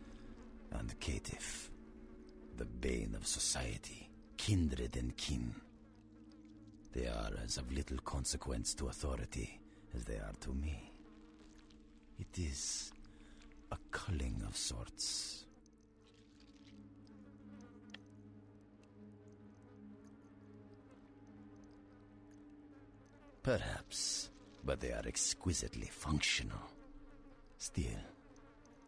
and caitiff. The bane of society, kindred and kin. They are as of little consequence to authority as they are to me. It is a culling of sorts. Perhaps, but they are exquisitely functional. Still,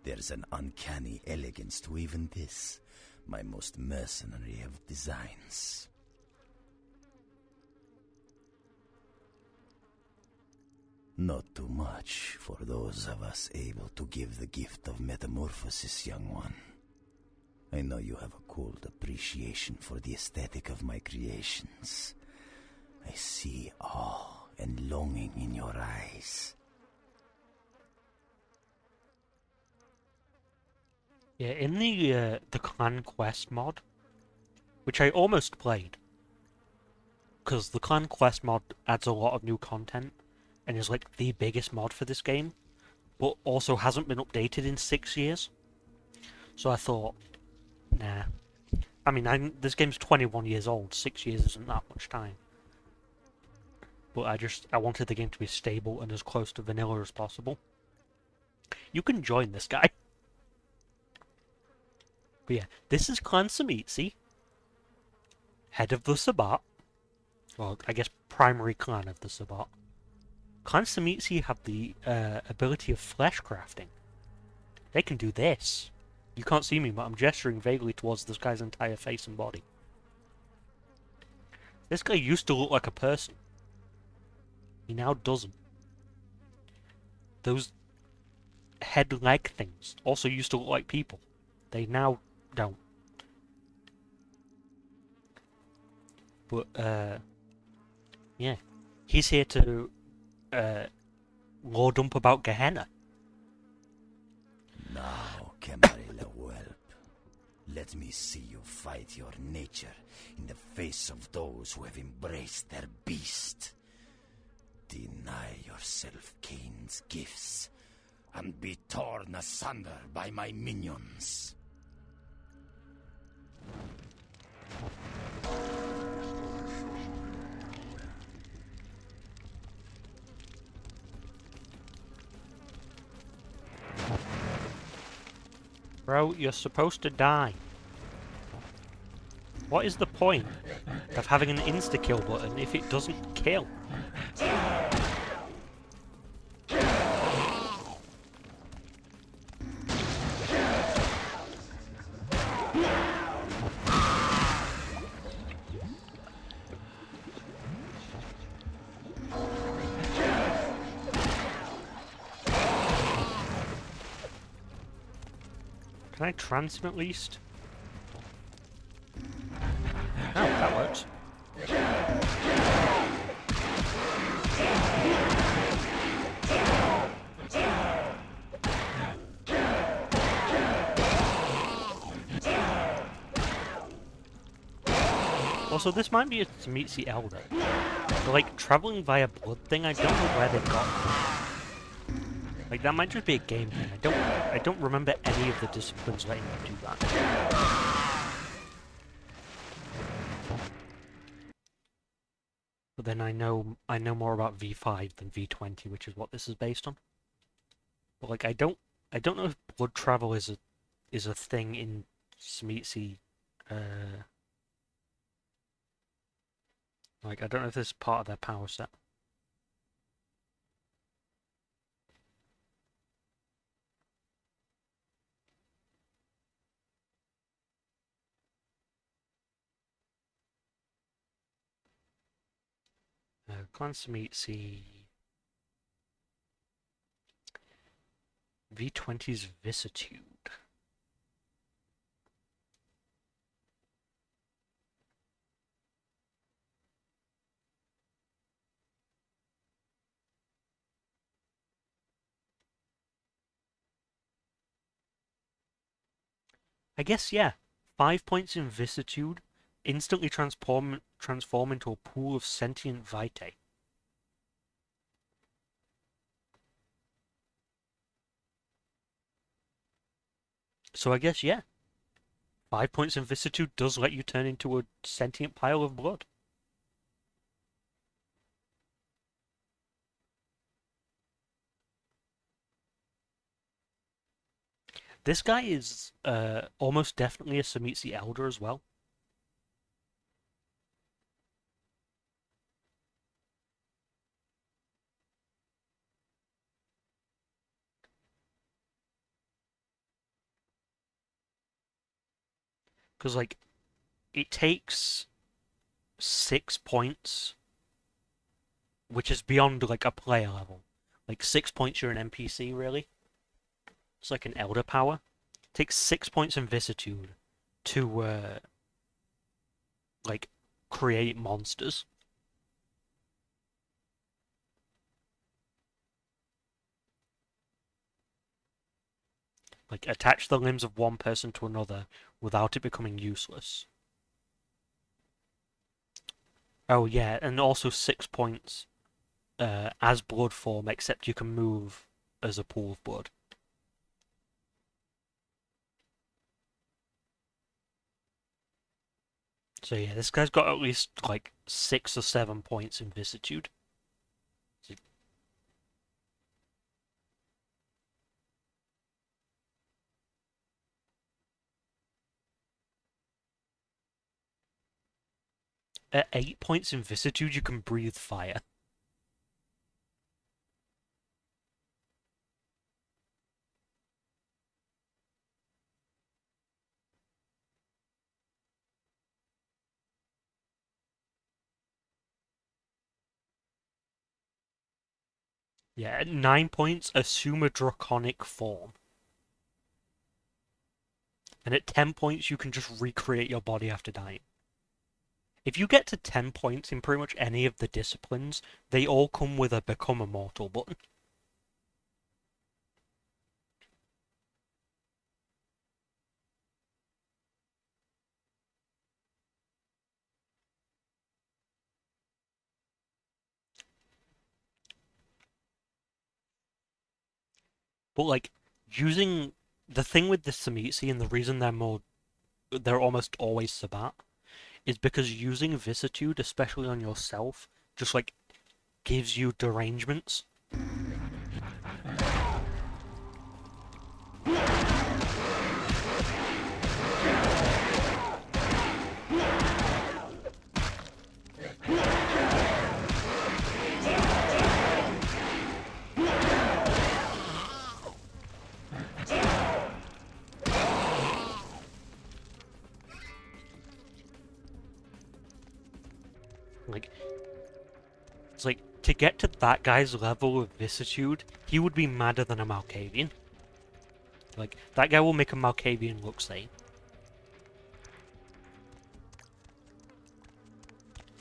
there's an uncanny elegance to even this, my most mercenary of designs. Not too much for those of us able to give the gift of metamorphosis, young one. I know you have a cold appreciation for the aesthetic of my creations. I see awe and longing in your eyes. Yeah, in the Clan Quest mod, which I almost played, because the Clan Quest mod adds a lot of new content, and is like the biggest mod for this game, but also hasn't been updated in 6 years. So I thought, nah. I mean, this game's 21 years old, 6 years isn't that much time. But I wanted the game to be stable and as close to vanilla as possible. You can join this guy. But yeah, this is Clan Samitsi, head of the Sabbat. Well, I guess primary clan of the Sabbat. Clan Samitsi have the ability of flesh crafting. They can do this. You can't see me, but I'm gesturing vaguely towards this guy's entire face and body. This guy used to look like a person. He now doesn't. Those head-leg things also used to look like people. They now don't. But, yeah. He's here to, lore dump about Gehenna. Now, Camarilla whelp, let me see you fight your nature in the face of those who have embraced their beast. Deny yourself Cain's gifts, and be torn asunder by my minions. Bro, you're supposed to die. What is the point of having an insta-kill button if it doesn't kill? Can I trans him at least? Oh, that works. Also, this might be a Tzimitzi Elder. But, like, traveling via blood thing, I don't know where they've got from. Like, that might just be a game thing. I don't remember any of the disciplines letting them do that. But then I know more about V5 than V20, which is what this is based on. But like I don't know if blood travel is a thing in Tzimitzi. Like I don't know if this is part of their power set. Clan Tzimitzi. V20's Vicissitude. I guess, yeah. 5 points in Vicissitude. Instantly transform into a pool of sentient vitae. So I guess, yeah. 5 points in Vicissitude does let you turn into a sentient pile of blood. This guy is almost definitely a Tzimitzi Elder as well. Because, like, it takes 6 points, which is beyond, like, a player level. Like, 6 points, you're an NPC, really. It's like an elder power. It takes 6 points in vicissitude to, like, create monsters. Like, attach the limbs of one person to another without it becoming useless. Oh yeah, and also 6 points as blood form, except you can move as a pool of blood. So yeah, this guy's got at least like 6 or 7 points in vicissitude. So, 8 points in vicissitude, you can breathe fire. Yeah, at 9 points, assume a draconic form. And at 10 points, you can just recreate your body after dying. If you get to 10 points in pretty much any of the disciplines, they all come with a become immortal button. But like, using the thing with the Samitsi and the reason they're almost always Sabat, is because using vicissitude, especially on yourself, just like gives you derangements. Like, it's like, to get to that guy's level of vicissitude, he would be madder than a Malkavian. Like, that guy will make a Malkavian look sane.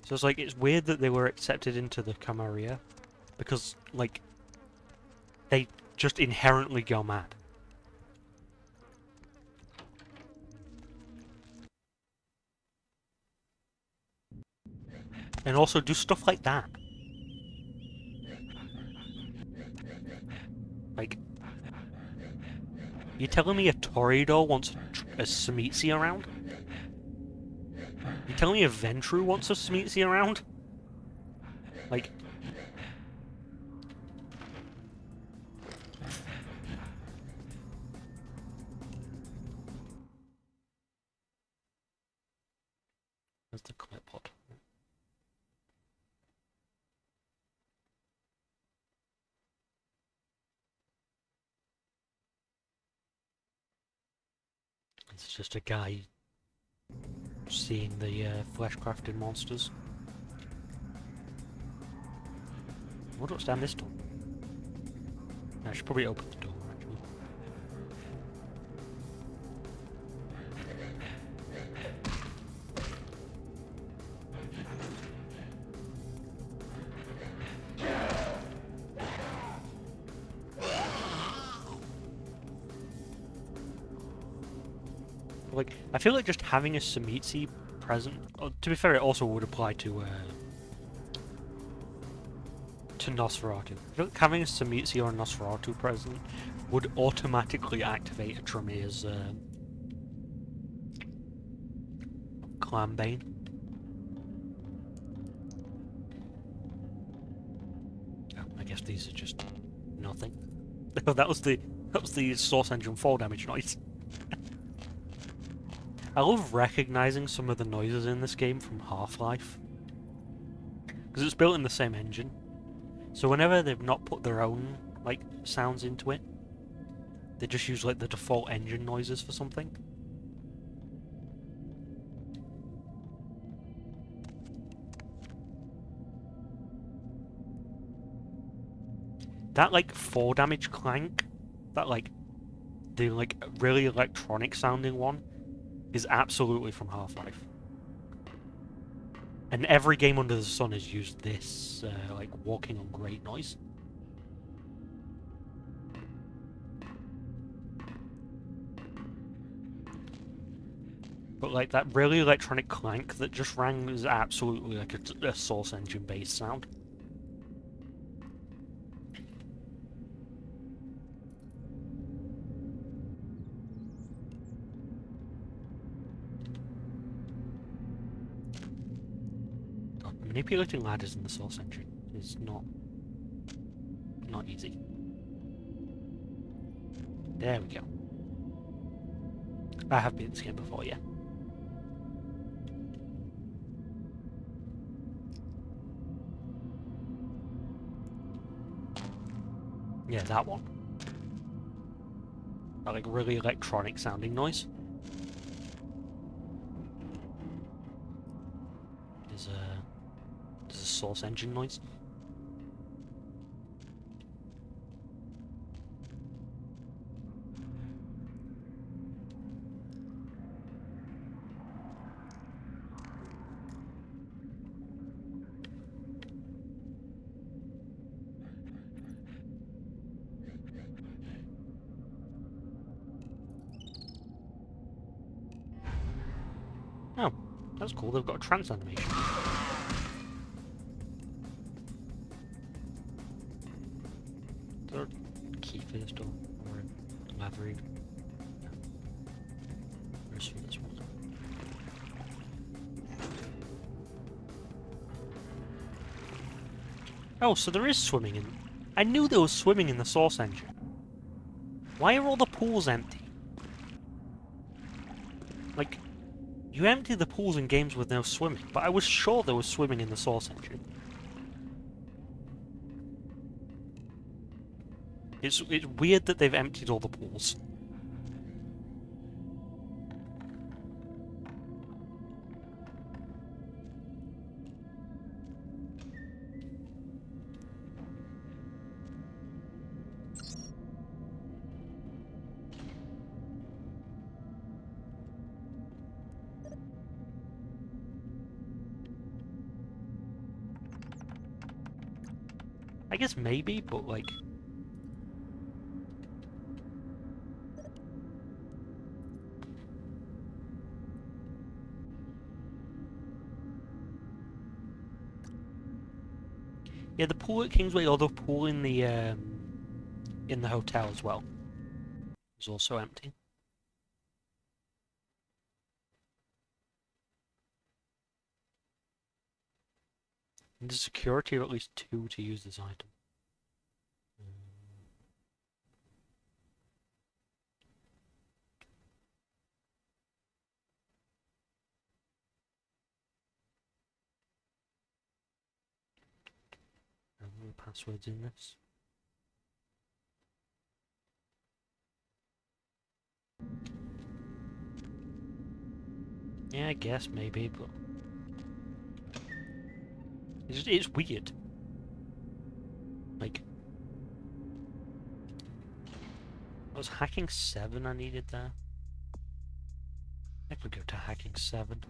So it's like, it's weird that they were accepted into the Camarilla, because, like, they just inherently go mad. And also do stuff like that. Like, you're telling me a Toreador wants a Samitsi around? You're telling me a Ventru wants a Samitsi around? Like... Where's the clipboard? It's just a guy seeing the flesh-crafted monsters. What what's down this door? I should probably open the door, actually. Like, I feel like just having a Samitsi present... to be fair, it also would apply to Nosferatu. I feel like having a Samitsi or a Nosferatu present would automatically activate a Tremir's Clan Bane. Oh, I guess these are just nothing. that was the Source Engine fall damage noise. I love recognizing some of the noises in this game from Half-Life, because it's built in the same engine. So whenever they've not put their own like sounds into it, they just use like the default engine noises for something. that like 4 damage clank, that like the like really electronic sounding one, is absolutely from Half-Life. And every game under the sun has used this like walking on grate noise. But like that really electronic clank that just rang is absolutely like a Source Engine based sound. God, manipulating ladders in the Source Engine is not easy. There we go. I have beat this game before, yeah. Yeah, that one. That like really electronic sounding noise. There's a Source Engine noise. Oh, that's cool. They've got a trance animation. Is there a key for this door? Or a lever even? No. Where's for this one? Oh, so there is swimming in... I knew there was swimming in the Source Engine. Why are all the pools empty? Like, you empty the pools in games with no swimming, but I was sure there was swimming in the Source Engine. It's weird that they've emptied all the pools. I guess maybe, but like... Yeah, the pool at Kingsway, or the pool in the hotel as well, is also empty. And there's security of at least 2 to use this item. No passwords in this. Yeah, I guess maybe, but it's weird. Like, was hacking 7 I needed there? I could go to hacking 7.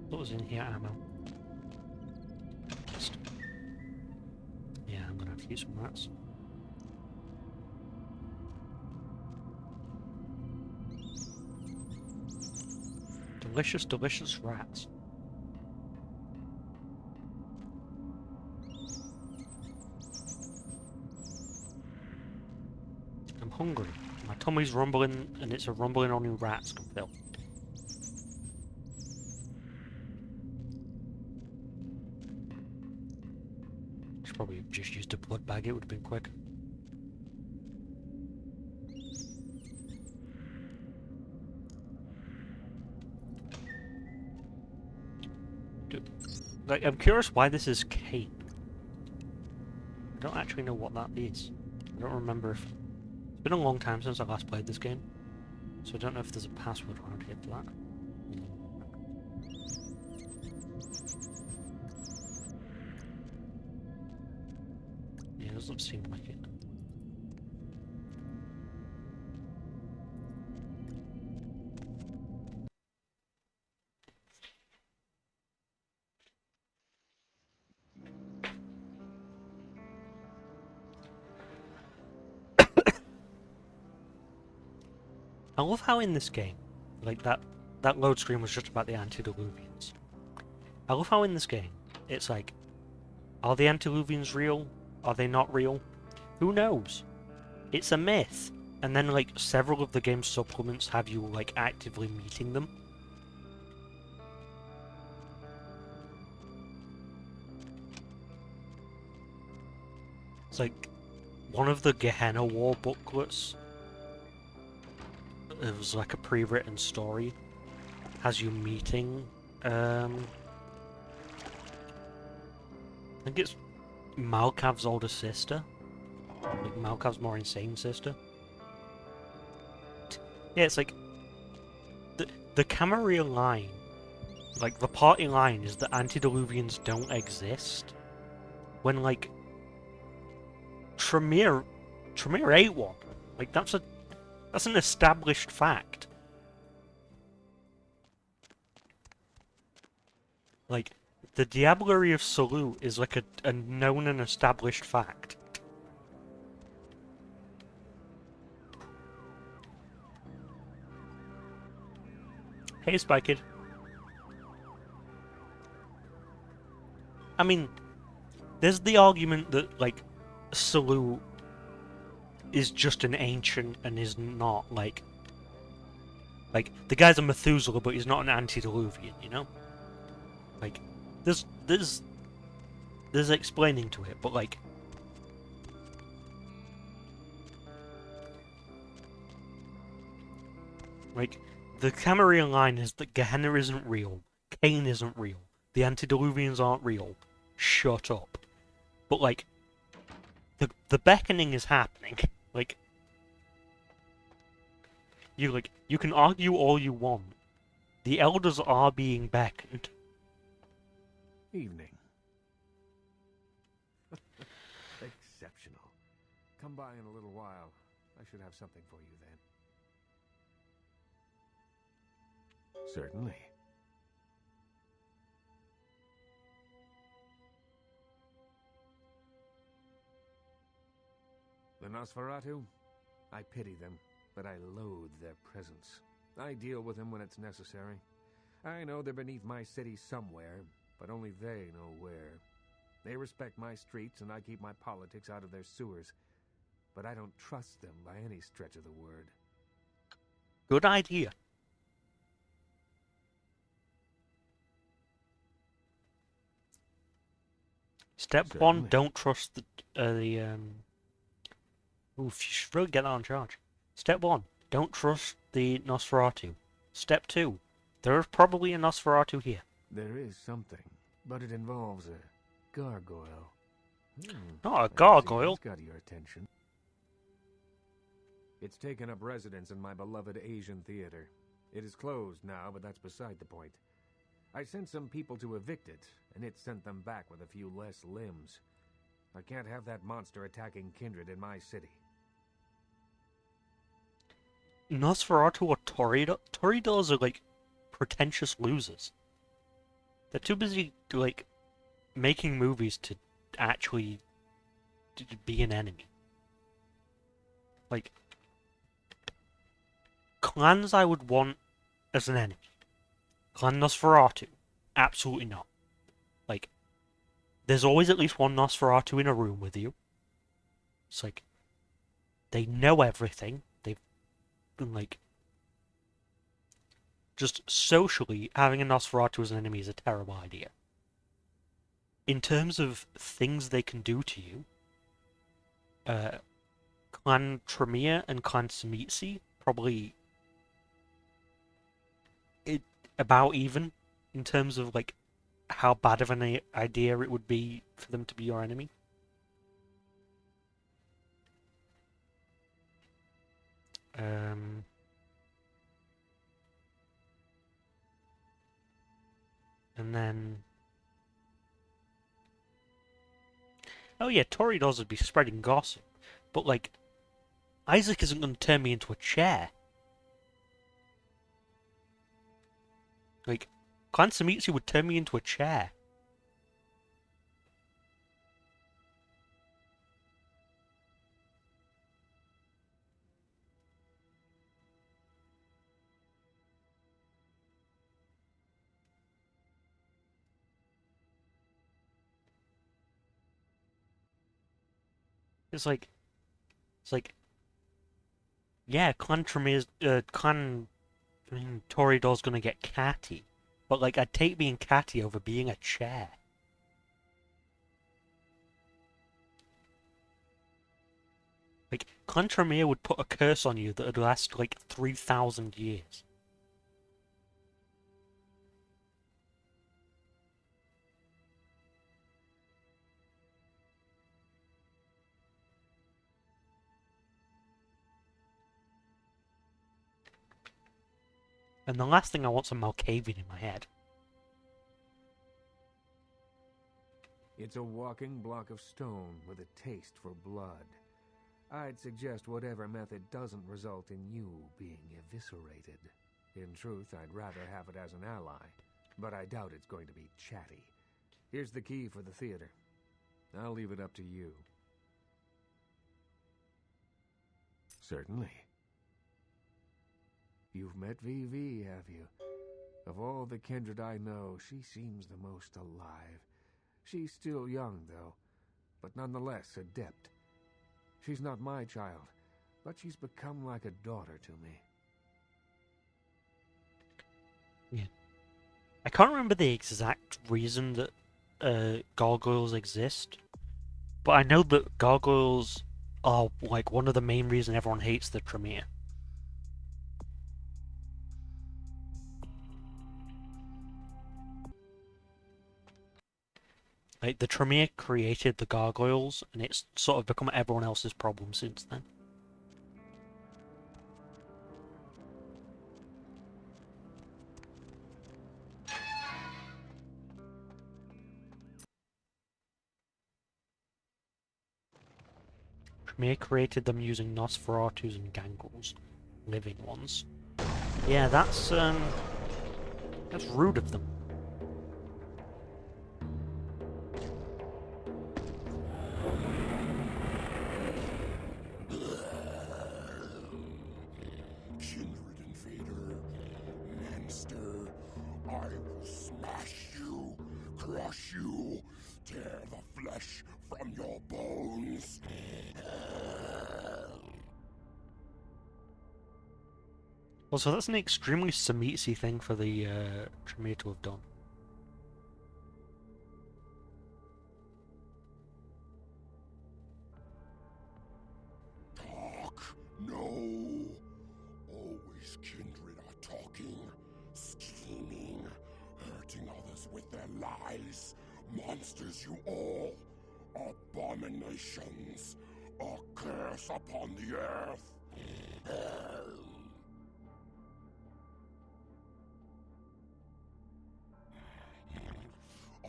What was in here? Ammo. Yeah, I'm gonna have to use some rats. Delicious, delicious rats. I'm hungry. My tummy's rumbling, and it's a rumbling only rats can fill. Should probably have just used a blood bag, it would have been quick. Like, I'm curious why this is Kate. I don't actually know what that is. I don't remember if It's been a long time since I last played this game, so I don't know if there's a password around here for that. Yeah, it doesn't seem like it. I love how in this game, like that load screen was just about the antediluvians. I love how in this game, it's like, are the antediluvians real? Are they not real? Who knows? It's a myth. And then like several of the game's supplements have you like actively meeting them. It's like one of the Gehenna War booklets. It was like a pre-written story. Has you meeting I think it's Malkav's older sister. Like Malkav's more insane sister. Yeah, it's like the Camarilla line, like the party line is that antediluvians don't exist. When like Tremere ate one. Like that's an established fact. Like the Diablerie of Salute is like a known and established fact. Hey, Spy Kid. I mean, there's the argument that, like, Salute is just an ancient and is not, like, the guy's a Methuselah, but he's not an antediluvian, you know? Like, there's explaining to it, but, like, the Camarilla line is that Gehenna isn't real, Cain isn't real, the antediluvians aren't real. Shut up. But like, the beckoning is happening. Like, you can argue all you want. The elders are being beckoned. Evening. Exceptional. Come by in a little while. I should have something for you then. Certainly. The Nosferatu? I pity them, but I loathe their presence. I deal with them when it's necessary. I know they're beneath my city somewhere, but only they know where. They respect my streets, and I keep my politics out of their sewers. But I don't trust them by any stretch of the word. Good idea. Step Certainly. 1, don't trust the Oof, you should really get that on charge. Step 1, don't trust the Nosferatu. Step 2, there is probably a Nosferatu here. There is something, but it involves a gargoyle. Not a gargoyle. It's got your attention. It's taken up residence in my beloved Asian theater. It is closed now, but that's beside the point. I sent some people to evict it, and it sent them back with a few less limbs. I can't have that monster attacking kindred in my city. Nosferatu or Toreadors are like pretentious losers. They're too busy like making movies to actually be an enemy. Like, clans I would want as an enemy. Clan Nosferatu, absolutely not. Like, there's always at least one Nosferatu in a room with you. It's like, they know everything. They've been like, just socially, having a Nosferatu as an enemy is a terrible idea. In terms of things they can do to you, Clan Tremere and Clan Semitsi probably about even in terms of like how bad of an idea it would be for them to be your enemy. Um, and then... Oh yeah, Toreadors would be spreading gossip. But, like, Isaac isn't going to turn me into a chair. Like, Clan Samitsu would turn me into a chair. It's like, yeah, Clan Tremere's, Toreador's gonna get catty. But, like, I'd take being catty over being a chair. Like, Clan Tremere would put a curse on you that would last, like, 3,000 years. And the last thing I want's a Malkavian in my head. It's a walking block of stone with a taste for blood. I'd suggest whatever method doesn't result in you being eviscerated. In truth, I'd rather have it as an ally, but I doubt it's going to be chatty. Here's the key for the theater. I'll leave it up to you. Certainly. You've met VV, have you? Of all the kindred I know, she seems the most alive. She's still young, though, but nonetheless adept. She's not my child, but she's become like a daughter to me. Yeah. I can't remember the exact reason that gargoyles exist, but I know that gargoyles are, like, one of the main reasons everyone hates the Tremere. Like, the Tremere created the gargoyles, and it's sort of become everyone else's problem since then. Tremere created them using Nosferatus and Gangrels, living ones. Yeah, that's rude of them. Kindred invader, monster, I will smash you, crush you, tear the flesh from your bones. Also, that's an extremely Samitsi thing for the Tremere to have done. Talk, no. Always kindred are talking, scheming, hurting others with their lies. Monsters you all, abominations, a curse upon the earth.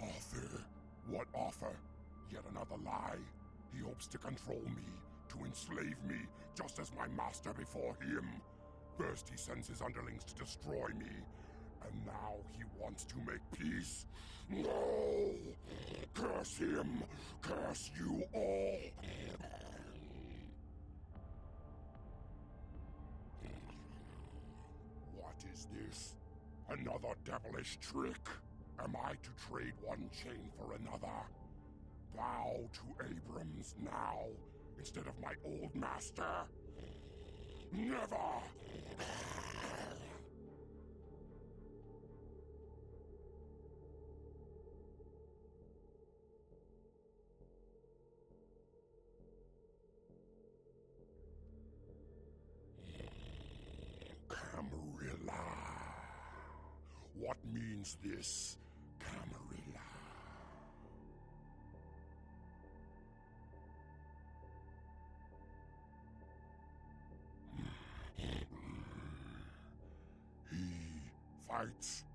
Arthur, what offer? Yet another lie. He hopes to control me, to enslave me, just as my master before him. First he sends his underlings to destroy me, and now he wants to make peace. No! Curse him! Curse you all! What is this? Another devilish trick? Am I to trade one chain for another? Bow to Abrams now, instead of my old master? Never! Camarilla. What means this, Camarilla? fights.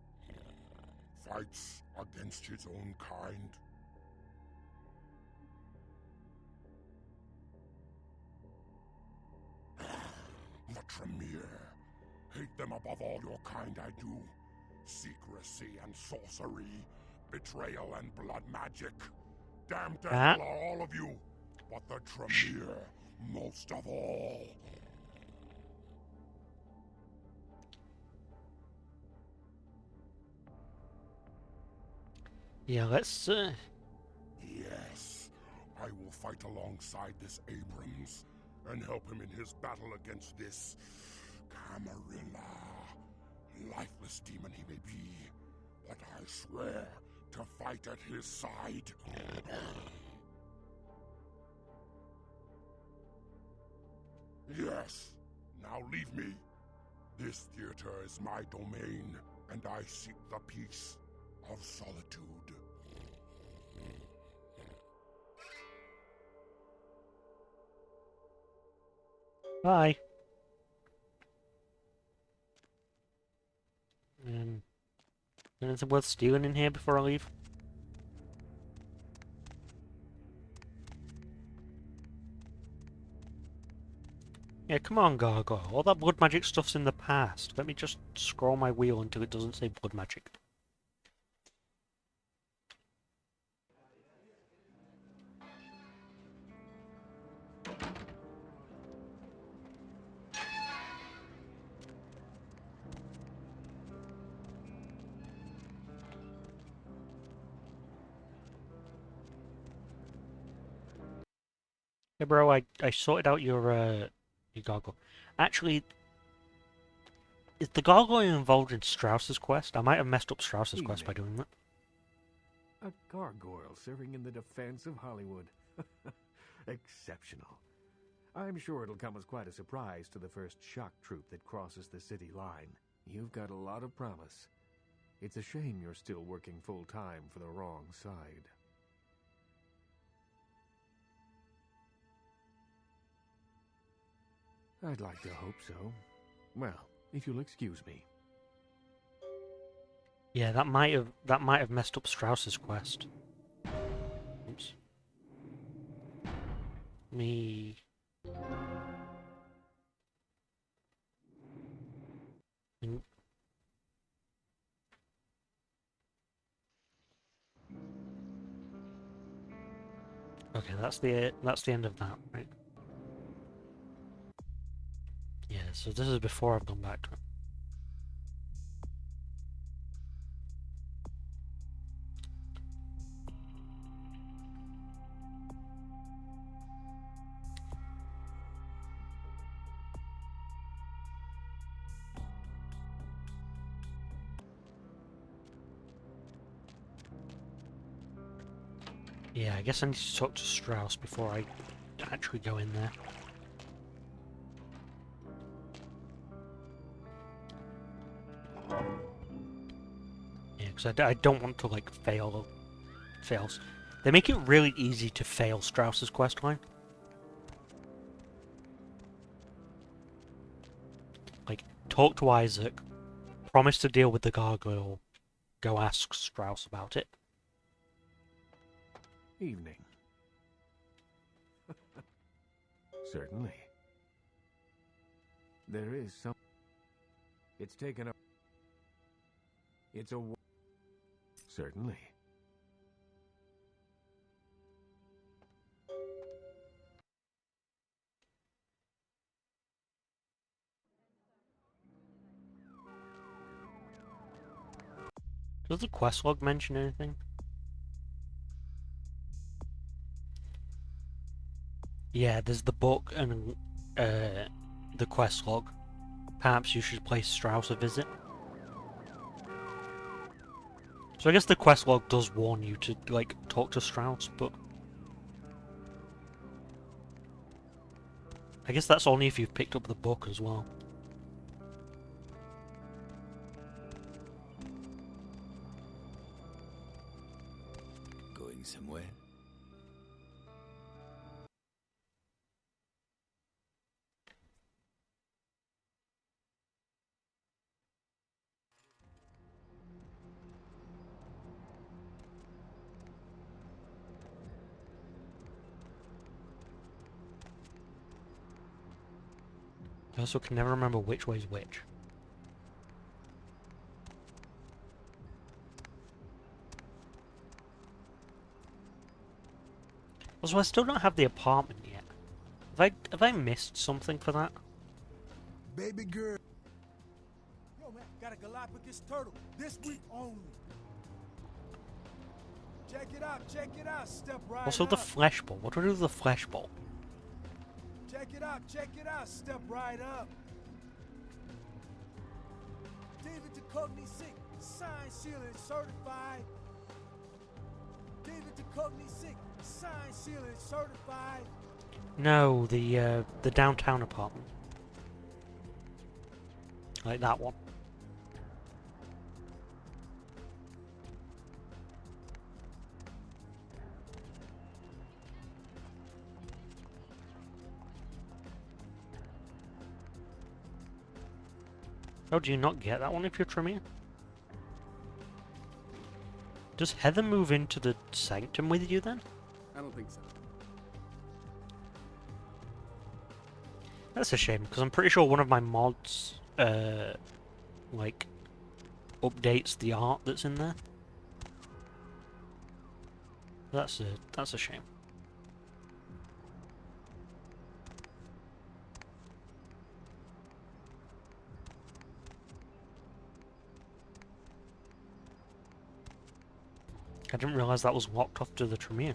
Fights against his own kind. The Tremere. Hate them above all your kind I do. Secrecy and sorcery. Betrayal and blood magic. Damned to hell are all of you. But the Tremere, most of all. Yeah, let's, Yes, I will fight alongside this Abrams and help him in his battle against this Camarilla. Lifeless demon he may be, but I swear to fight at his side. Yes, now leave me. This theater is my domain, and I seek the peace of solitude. bye. Anything worth stealing in here before I leave? Yeah, come on, Gargoyle. All that blood magic stuff's in the past. Let me just scroll my wheel until it doesn't say blood magic. Hey bro, I sorted out your gargoyle. Actually, is the gargoyle involved in Strauss's quest? I might have messed up Strauss's quest by doing that. A gargoyle serving in the defense of Hollywood. Exceptional. I'm sure it'll come as quite a surprise to the first shock troop that crosses the city line. You've got a lot of promise. It's a shame you're still working full-time for the wrong side. I'd like to hope so. Well, if you'll excuse me. Yeah, that might have messed up Strauss's quest. Oops. Me. Okay, that's the end of that, right? Yeah, so this is before I've gone back to it. Yeah, I guess I need to talk to Strauss before I actually go in there. Yeah, because I don't want to, like, fails. They make it really easy to fail Strauss's questline. Like, talk to Isaac, promise to deal with the gargoyle, go ask Strauss about it. Evening. Certainly. There is some... It's taken up... It's a... Certainly. Does the quest log mention anything? Yeah, there's the book and the quest log. Perhaps you should pay Strauss a visit. So I guess the quest log does warn you to, like, talk to Strauss, but I guess that's only if you've picked up the book as well. Going somewhere? also can never remember which way's which. Also, I still don't have the apartment yet. Have I missed something for that? Baby girl. Yo, man, got a Galapagos turtle. This week only. Check it out, step right Also, up. the flesh ball. What do I do with the flesh ball? Check it out, step right up. David Duchovny sick, signed, sealed, and certified. David Duchovny sick, signed, sealed, and certified. No, the downtown apartment. Like that one. Oh, do you not get that one if you're Tremere? Does Heather move into the sanctum with you then? I don't think so. That's a shame, because I'm pretty sure one of my mods, like, updates the art that's in there. That's a shame. I didn't realise that was locked off to the Tremere.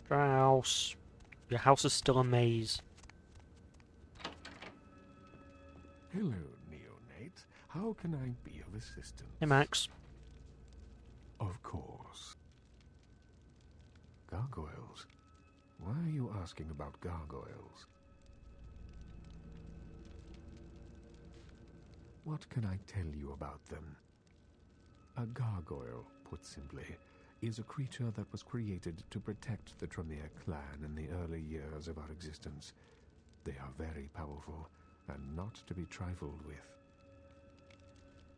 House. Your house is still a maze. Hello, neonate. How can I be of assistance? Hey, Max. Of course. Gargoyles? Why are you asking about gargoyles? What can I tell you about them? A gargoyle, put simply, is a creature that was created to protect the Tremere clan in the early years of our existence. They are very powerful, and not to be trifled with.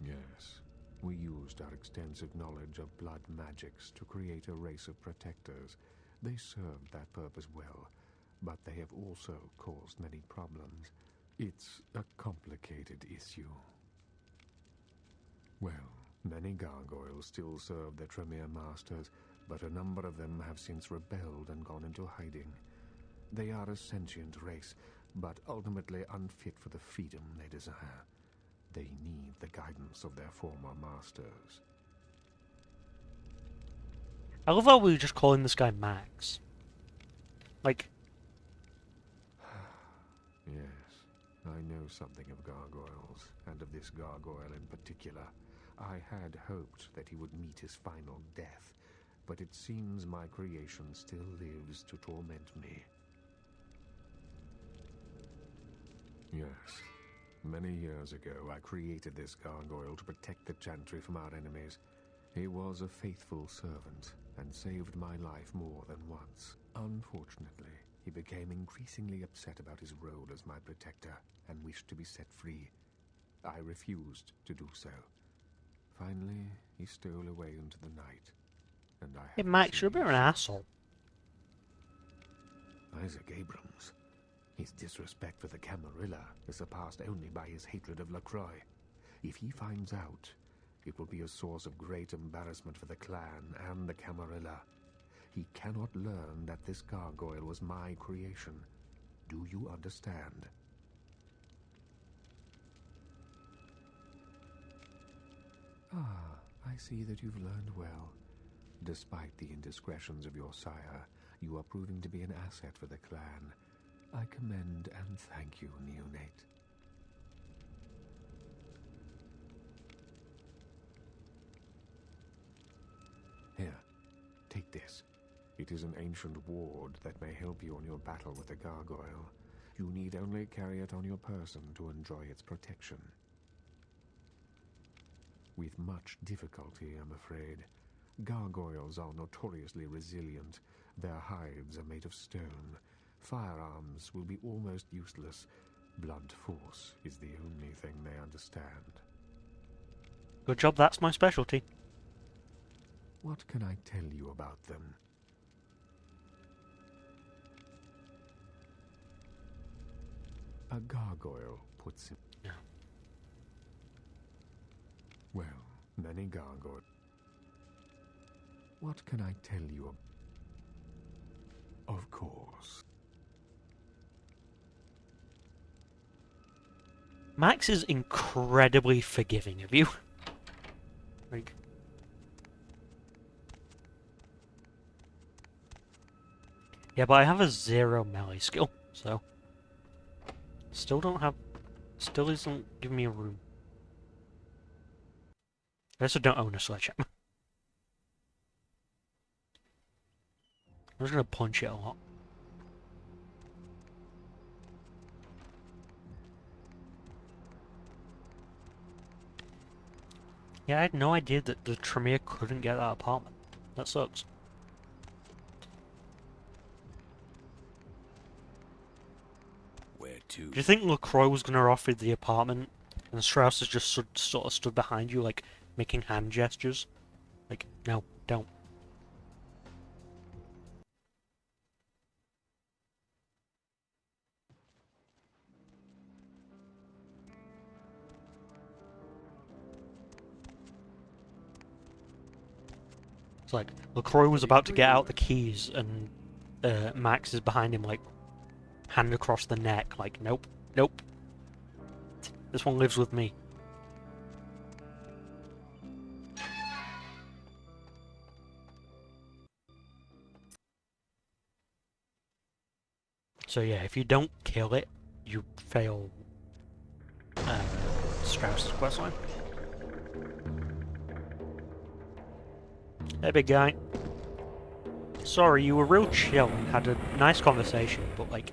Yes, we used our extensive knowledge of blood magics to create a race of protectors. They served that purpose well, but they have also caused many problems. It's a complicated issue. Well, many gargoyles still serve their Tremere masters, but a number of them have since rebelled and gone into hiding. They are a sentient race, but ultimately unfit for the freedom they desire. They need the guidance of their former masters. I love how we were just calling this guy Max. Like... Yes, I know something of gargoyles, and of this gargoyle in particular. I had hoped that he would meet his final death, but it seems my creation still lives to torment me. Yes. Many years ago, I created this gargoyle to protect the Chantry from our enemies. He was a faithful servant, and saved my life more than once. Unfortunately, he became increasingly upset about his role as my protector, and wished to be set free. I refused to do so. Finally, he stole away into the night, and I Hey Max, you're a bit of an asshole. Isaac Abrams. His disrespect for the Camarilla is surpassed only by his hatred of LaCroix. If he finds out, it will be a source of great embarrassment for the clan and the Camarilla. He cannot learn that this gargoyle was my creation. Do you understand? Ah, I see that you've learned well. Despite the indiscretions of your sire, you are proving to be an asset for the clan. I commend and thank you, neonate. Here, take this. It is an ancient ward that may help you on your battle with the gargoyle. You need only carry it on your person to enjoy its protection. With much difficulty, I'm afraid. Gargoyles are notoriously resilient. Their hides are made of stone. Firearms will be almost useless, Blunt force is the only thing they understand. Good job, that's my specialty. What can I tell you about them? A gargoyle puts him... Yeah. Well, many gargoyles. What can I tell you? Of course. Max is incredibly forgiving of you. Like... Yeah, but I have a 0 melee skill, so... Still don't have... Still isn't giving me a room. I also don't own a sledgehammer. I'm just gonna punch it a lot. Yeah, I had no idea that the Tremere couldn't get that apartment. That sucks. Where to? Do you think LaCroix was gonna offer the apartment, and Strauss has just sort of stood behind you, like, making hand gestures? Like, no, don't. It's like, LaCroix was about to get out the keys, and Max is behind him, like, hand across the neck, like, nope, nope. This one lives with me. So yeah, if you don't kill it, you fail Strauss's questline. Hey, big guy. Sorry, you were real chill and had a nice conversation, but like...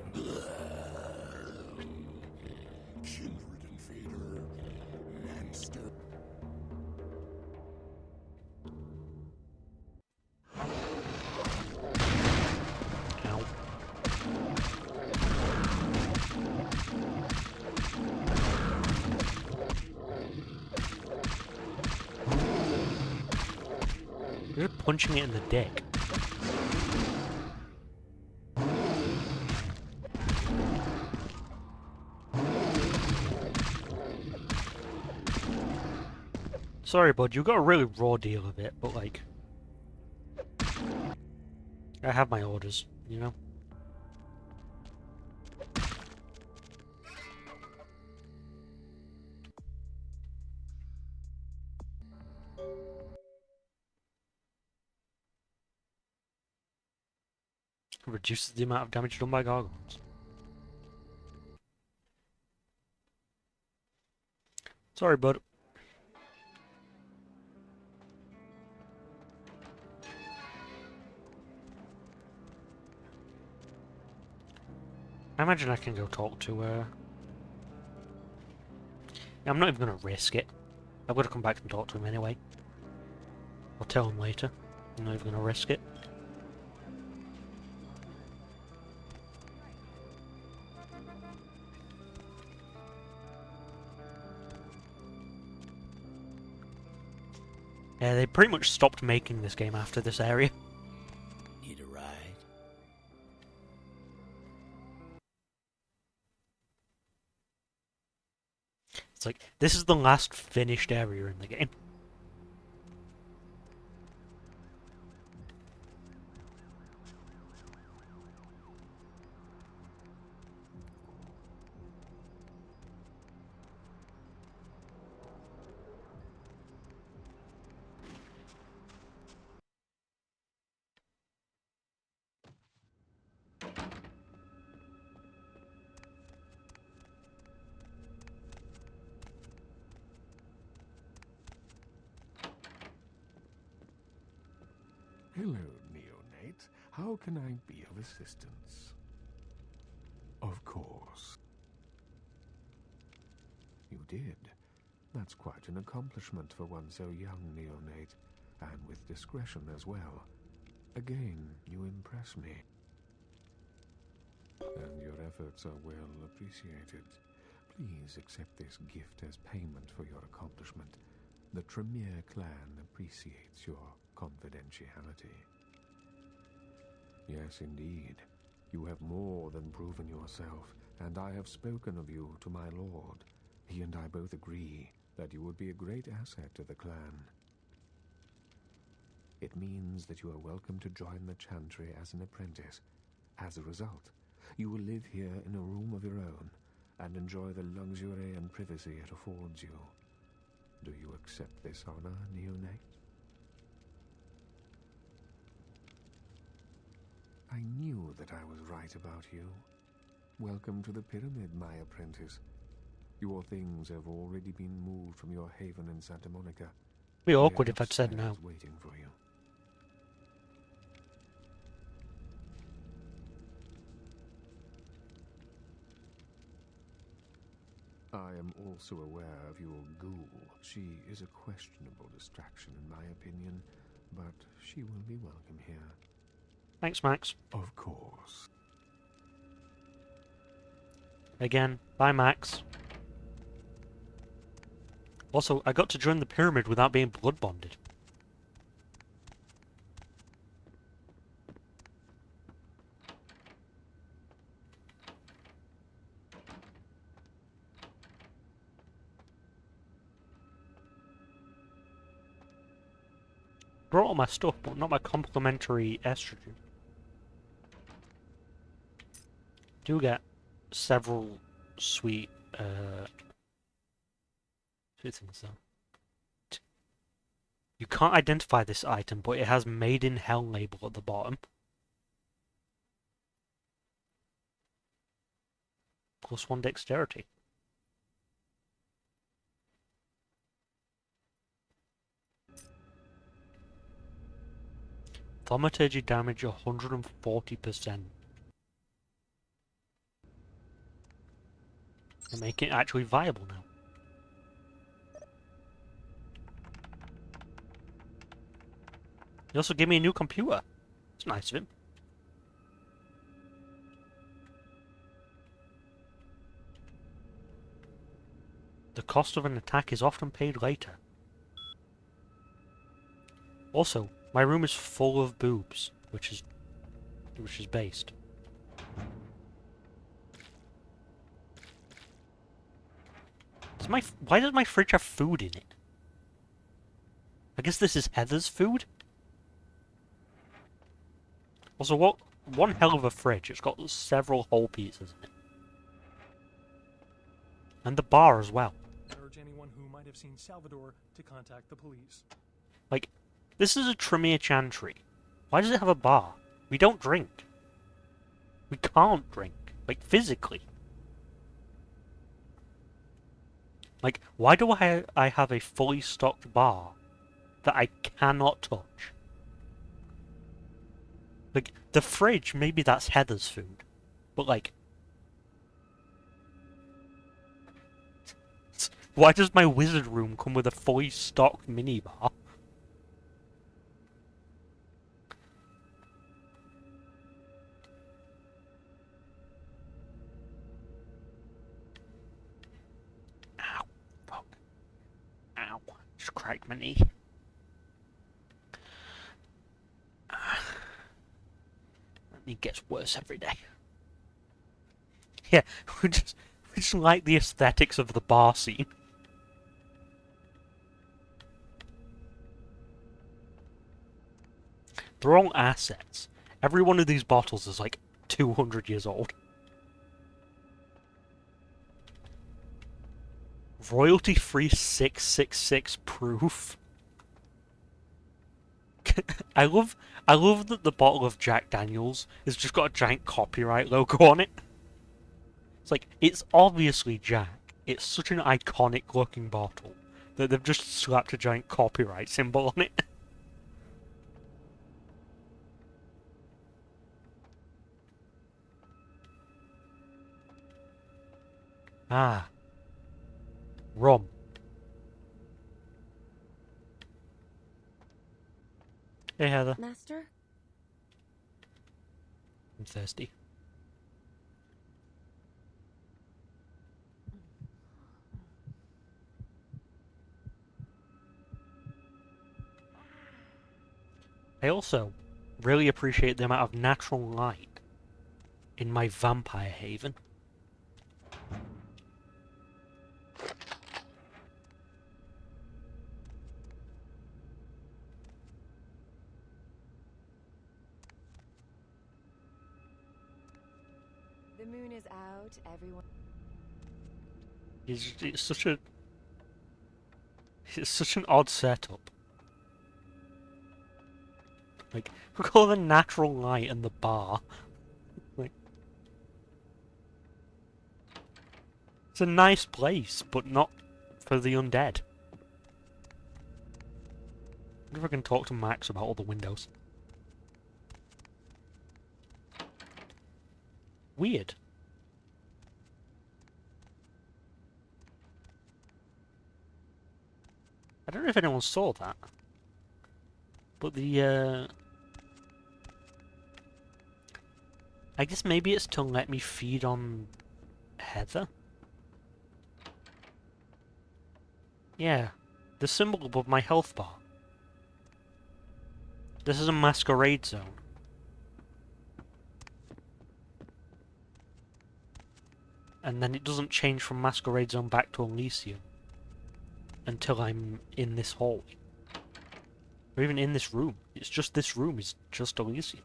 Ow. You're just punching it in the dick. Sorry, bud, you got a really raw deal of it, but like... I have my orders, you know? Reduces the amount of damage done by gargoyles. Sorry, bud. I imagine I can go talk to her. I'm not even going to risk it. I've got to come back and talk to him anyway. I'll tell him later. I'm not even going to risk it. Yeah, they pretty much stopped making this game after this area. Need a ride? It's like, this is the last finished area in the game. Hello, neonate. How can I be of assistance? Of course. You did. That's quite an accomplishment for one so young, neonate, and with discretion as well. Again, you impress me. And your efforts are well appreciated. Please accept this gift as payment for your accomplishment. The Tremere clan appreciates your confidentiality. Yes, indeed. You have more than proven yourself, and I have spoken of you to my lord. He and I both agree that you would be a great asset to the clan. It means that you are welcome to join the Chantry as an apprentice. As a result, you will live here in a room of your own and enjoy the luxury and privacy it affords you. Do you accept this honor, neonate? I knew that I was right about you. Welcome to the pyramid, my apprentice. Your things have already been moved from your haven in Santa Monica. It'd be awkward They're if I'd said no. upstairs waiting for you. I am also aware of your ghoul. She is a questionable distraction in my opinion, but she will be welcome here. Thanks, Max. Of course. Again, bye, Max. Also, I got to join the pyramid without being blood bonded. Brought all my stuff, but not my complimentary estrogen. Do get several sweet things though. You can't identify this item, but it has Made in Hell label at the bottom. +1 dexterity. Thaumaturgy damage 140%. And make it actually viable now. He also gave me a new computer. It's nice of him. The cost of an attack is often paid later. Also, my room is full of boobs, which is based. Why does my fridge have food in it? I guess this is Heather's food? Also, one hell of a fridge. It's got several whole pizzas in it. And the bar as well. I urge anyone who might have seen Salvador to contact the police. Like, this is a Tremere Chantry. Why does it have a bar? We don't drink. We can't drink. Like, physically. Like, why do I have a fully stocked bar that I cannot touch? Like, the fridge, maybe that's Heather's food. But, like... Why does my wizard room come with a fully stocked minibar? Ow. Fuck. Ow. Just cracked my knee. It gets worse every day. Yeah, we just like the aesthetics of the bar scene. They're all assets. Every one of these bottles is like 200 years old. Royalty-free 666 proof. I love that the bottle of Jack Daniels has just got a giant copyright logo on it. It's like, it's obviously Jack. It's such an iconic looking bottle that they've just slapped a giant copyright symbol on it. Ah. Rum. Hey, Heather. Master? I'm thirsty. I also really appreciate the amount of natural light in my vampire haven. The moon is out, everyone. It's such an odd setup. Like, look at all the natural light and the bar. Like, it's a nice place, but not for the undead. I wonder if I can talk to Max about all the windows. Weird. I don't know if anyone saw that. But I guess maybe it's to let me feed on Heather? Yeah. The symbol above my health bar. This is a Masquerade zone. And then it doesn't change from Masquerade zone back to Elysium until I'm in this hall. Or even in this room. It's just this room is just Elysium.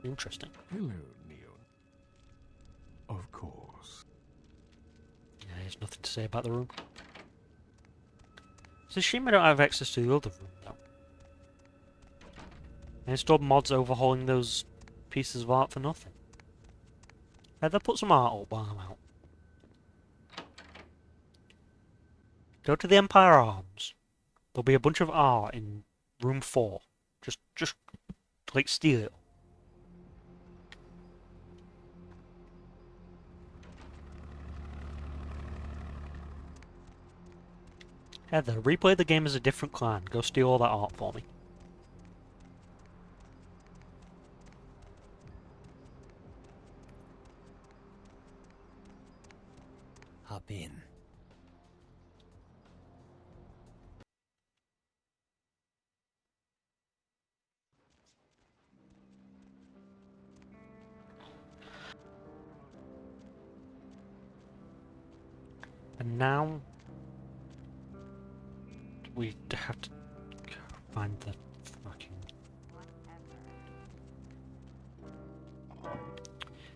Interesting. Hello, Neon. Of course. Yeah, there's nothing to say about the room. It's a shame I don't have access to the other room, though. I installed mods overhauling those pieces of art for nothing. Heather, put some art up while I'm out. Go to the Empire Arms. There'll be a bunch of art in room 4. Just like steal it. Heather, replay the game as a different clan. Go steal all that art for me. Hop in. And now we have to find the fucking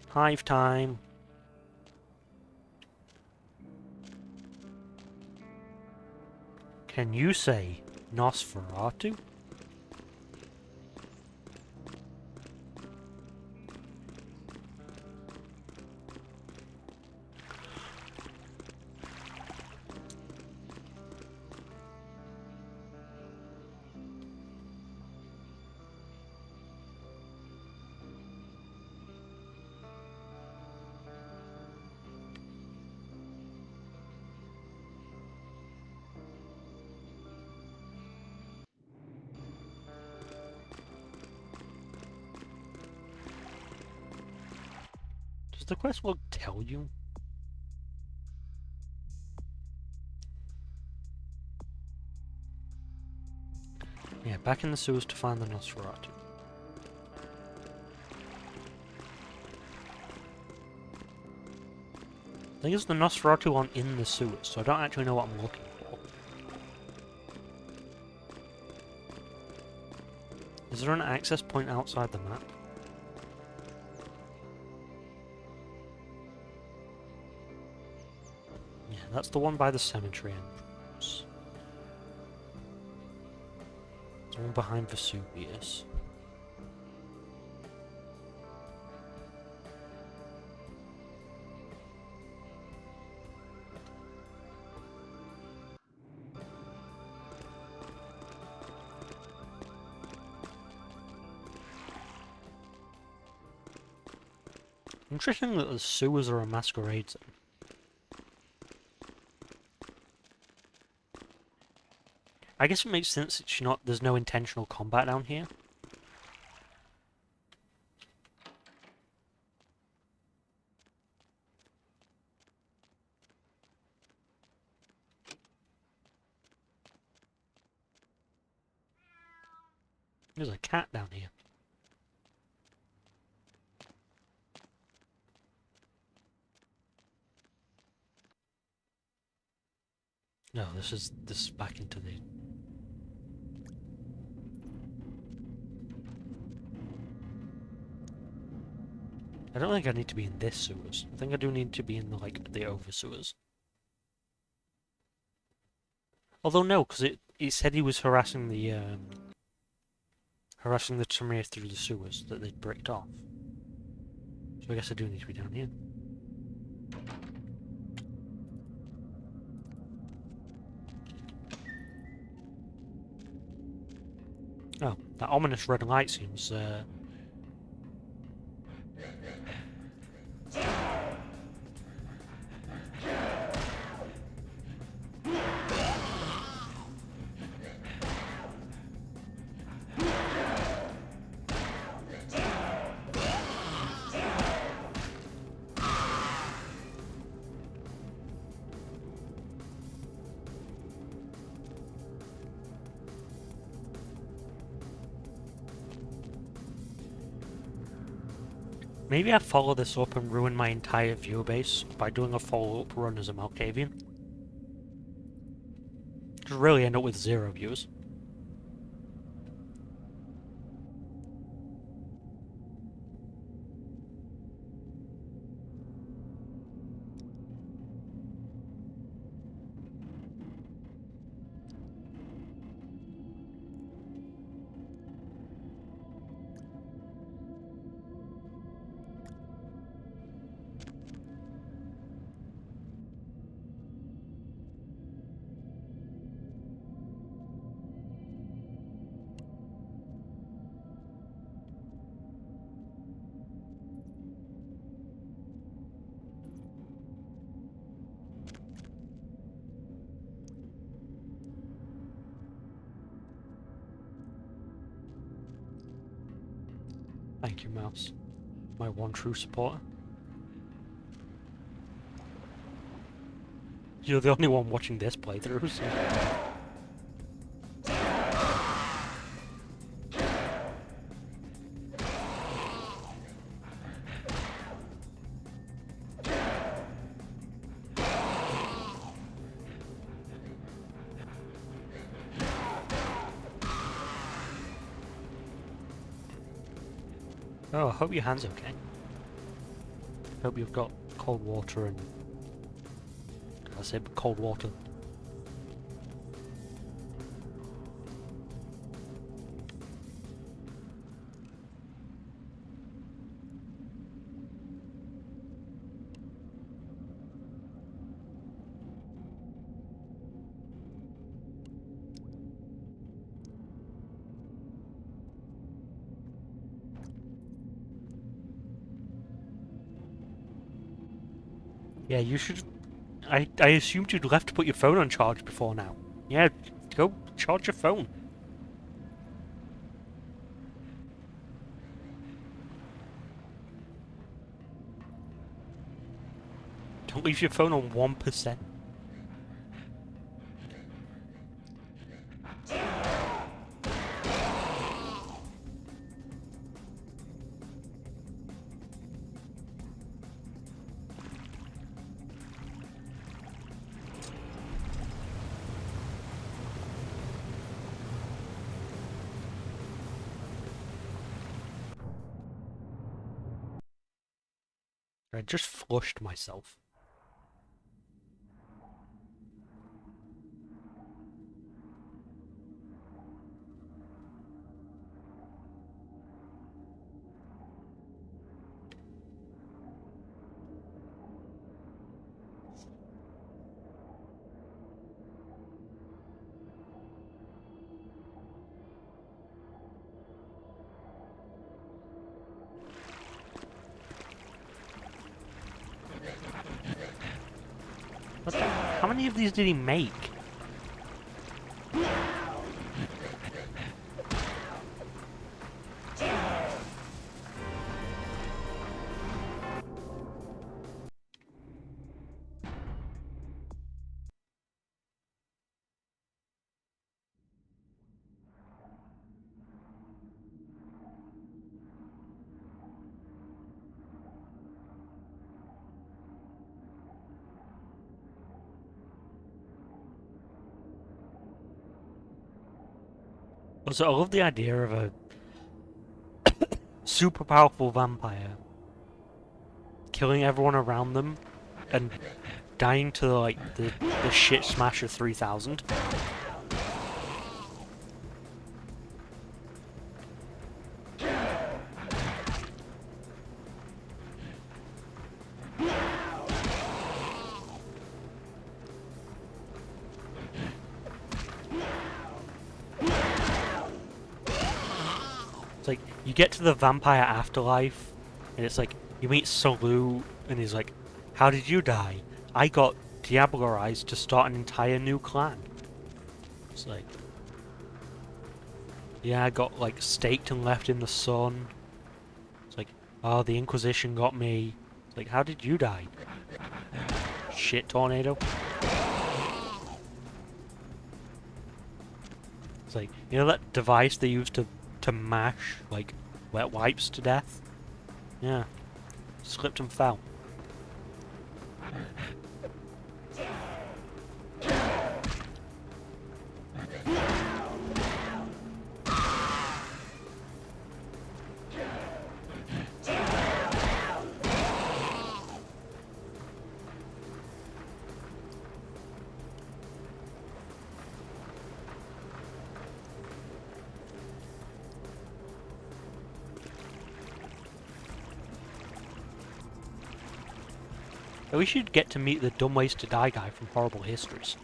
hive time. Can you say Nosferatu? Does the quest log tell you? Yeah, back in the sewers to find the Nosferatu. I think it's the Nosferatu one in the sewers, so I don't actually know what I'm looking for. Is there an access point outside the map? Yeah, that's the one by the cemetery entrance. The one behind Vesuvius. Interesting that the sewers are a masquerade zone. I guess it makes sense that there's no intentional combat down here. There's a cat down here. No, this is back into the... I don't think I need to be in this sewers. I think I do need to be in the, like, the over sewers. Although no, because it said he was harassing the Tremere through the sewers that they'd bricked off. So I guess I do need to be down here. Oh, that ominous red light seems maybe I follow this up and ruin my entire viewer base by doing a follow-up run as a Malkavian. Just really end up with 0 viewers. Thank you, Mouse. My one true supporter. You're the only one watching this playthrough, so... Oh, I hope your hand's okay. Hope you've got cold water and... I said cold water. Yeah, you should... I assumed you'd left to put your phone on charge before now. Yeah, go charge your phone. Don't leave your phone on 1%. I just flushed myself. What the... How many of these did he make? Also, I love the idea of a super powerful vampire killing everyone around them and dying to like the shit smasher 3000. It's like you get to the vampire afterlife and it's like you meet Salute and he's like, how did you die? I got diablerized to start an entire new clan. It's like, yeah, I got like staked and left in the sun. It's like, oh, the Inquisition got me. It's like, how did you die? Shit tornado. It's like, you know that device they used to mash like wet wipes to death? Yeah. Slipped and fell. We should get to meet the Dumb Ways to Die guy from Horrible Histories.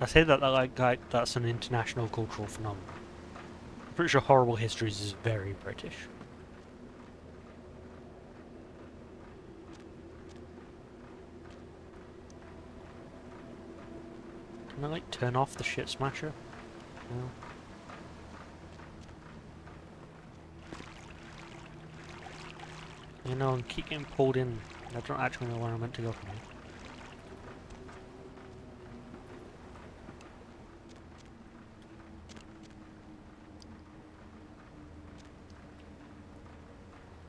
I say that like guy, that's an international cultural phenomenon. I'm pretty sure Horrible Histories is very British. Can I like turn off the shit smasher? No. You know, and keep getting pulled in. I don't actually know where I'm meant to go from here.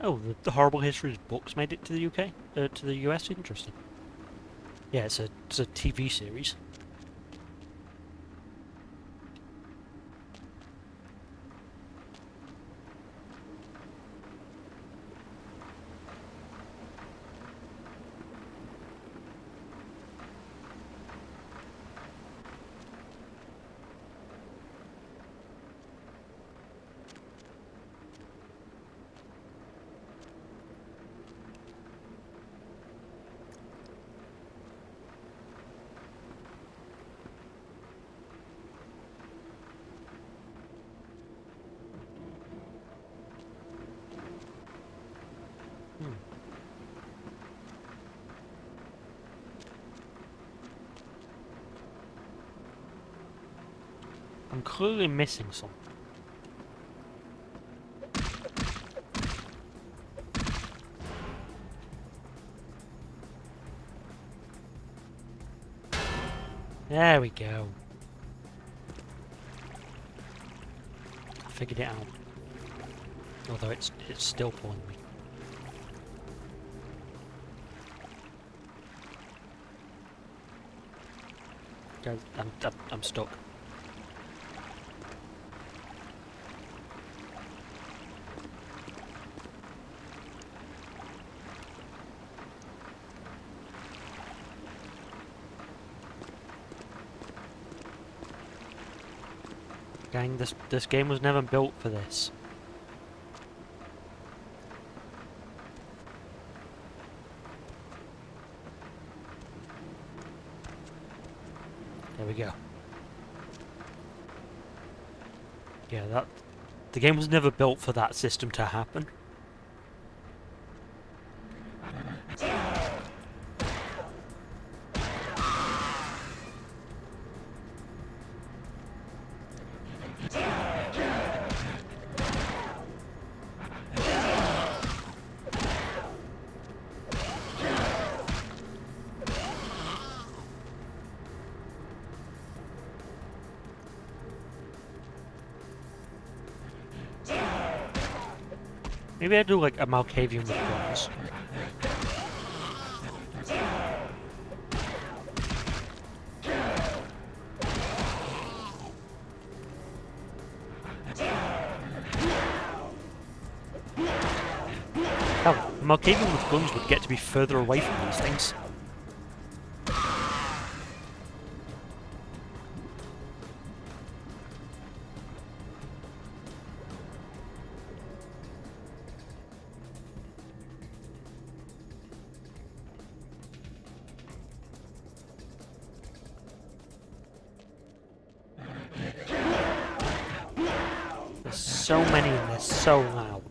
Oh, the Horrible Histories books made it to the UK? To the US? Interesting. Yeah, it's a TV series. I'm clearly missing something. There we go. I figured it out. Although it's still pulling me. Guys, I'm stuck. Gang, this game was never built for this. There we go. Yeah, the game was never built for that system to happen. Maybe I do like a Malkavian with guns. The Malkavian with guns would get to be further away from these things. There's so many and they're so loud.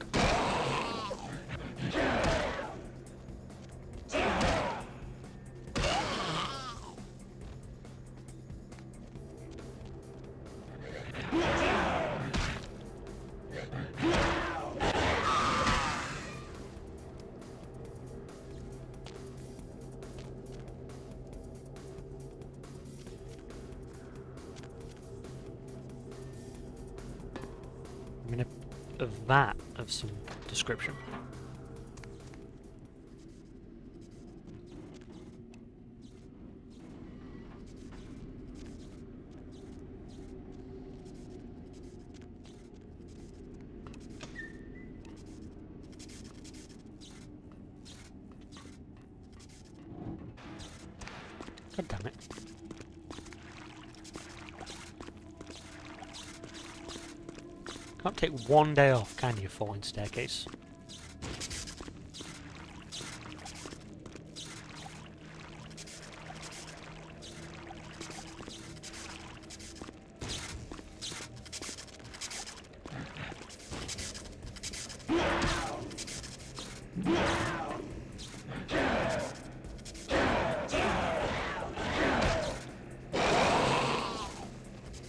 I mean, of that of some description. God damn it. Can't take one day off, can you, falling staircase?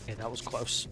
Okay, that was close.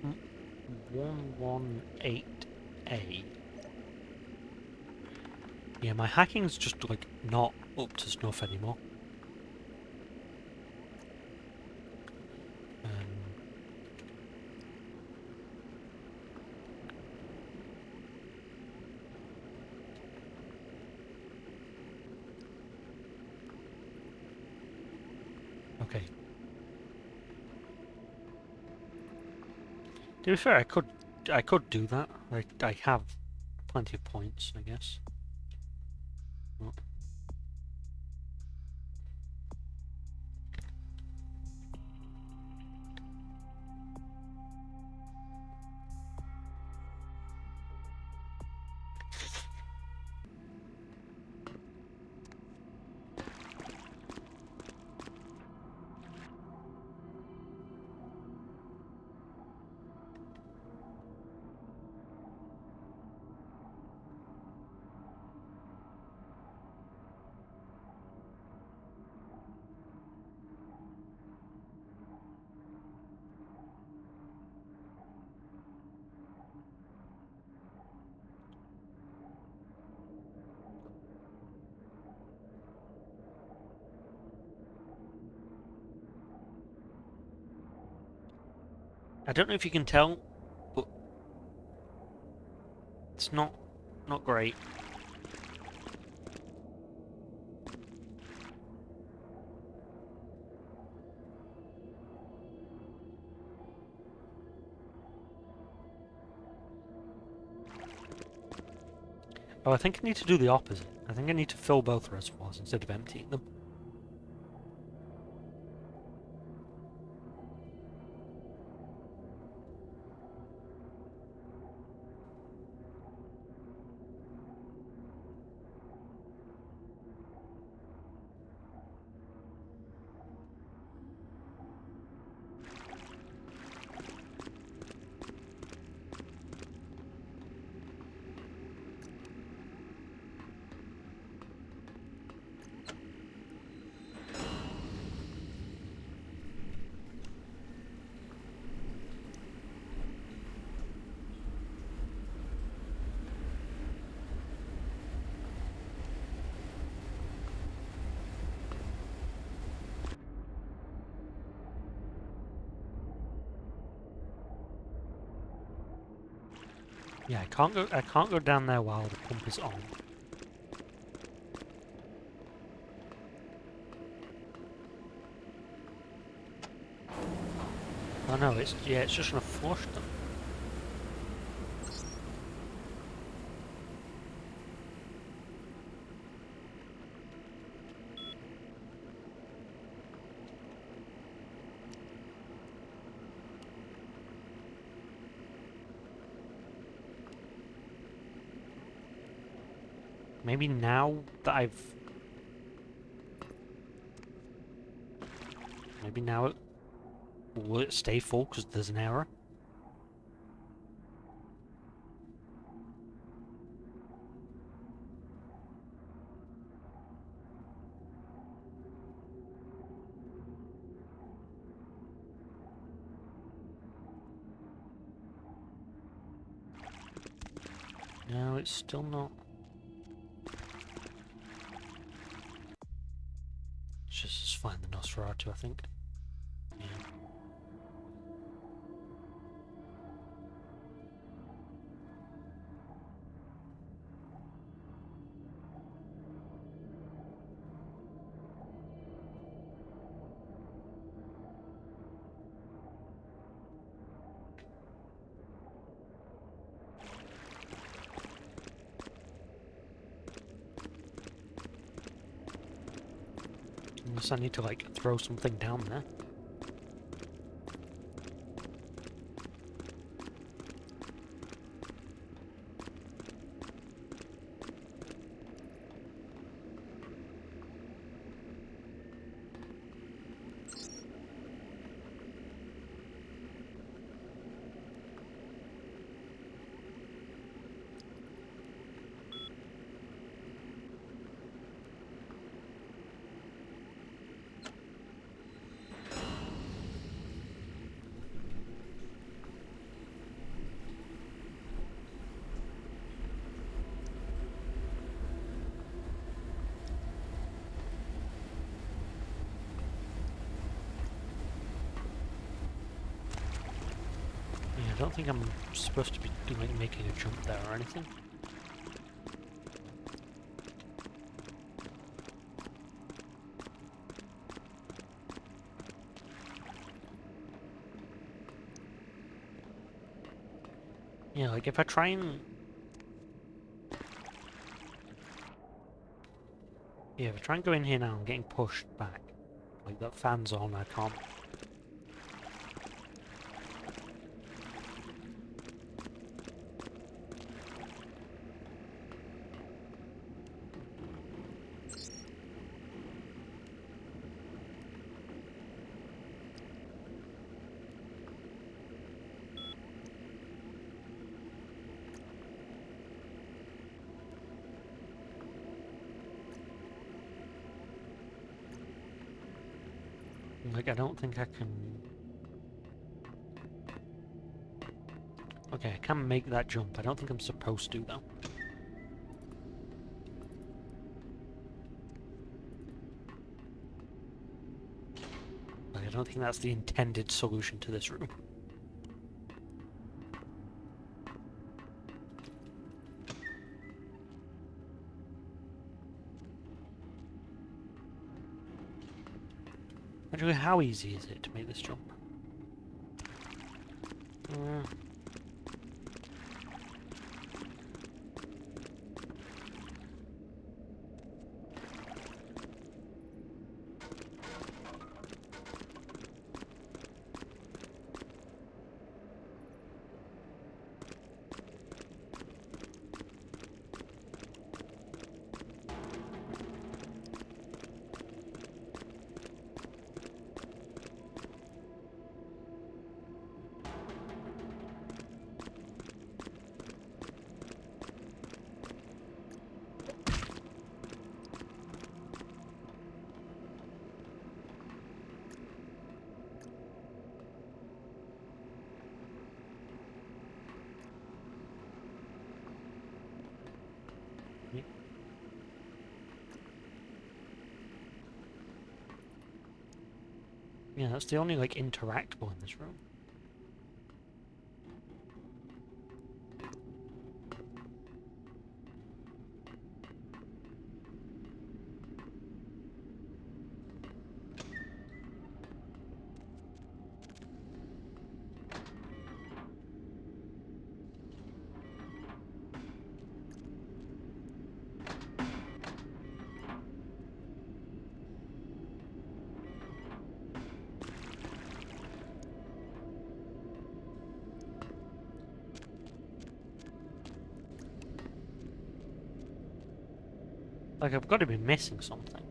Mm, 118A. Yeah, my hacking's just like not up to snuff anymore. Okay. To be fair, I could do that. I have plenty of points, I guess. Oh. I don't know if you can tell, but it's not great. Oh, I think I need to do the opposite. I think I need to fill both reservoirs instead of emptying them. Yeah, I can't go down there while the pump is on. Oh no, it's just gonna flush them. Maybe now that maybe now will it stay full because there's an error? No, it's still not. It's just as fine the Nosferatu, I think. Yeah. Unless I need to like throw something down there. I don't think I'm supposed to be like making a jump there or anything. Yeah, like if I try and... Yeah, if I try and go in here now, I'm getting pushed back. Like that fan's on, I can't... Like, I don't think I can... Okay, I can make that jump. I don't think I'm supposed to, though. Like, I don't think that's the intended solution to this room. Actually, how easy is it to make this jump? Yeah. Yeah, that's the only like interactable in this room. Like, I've got to be missing something.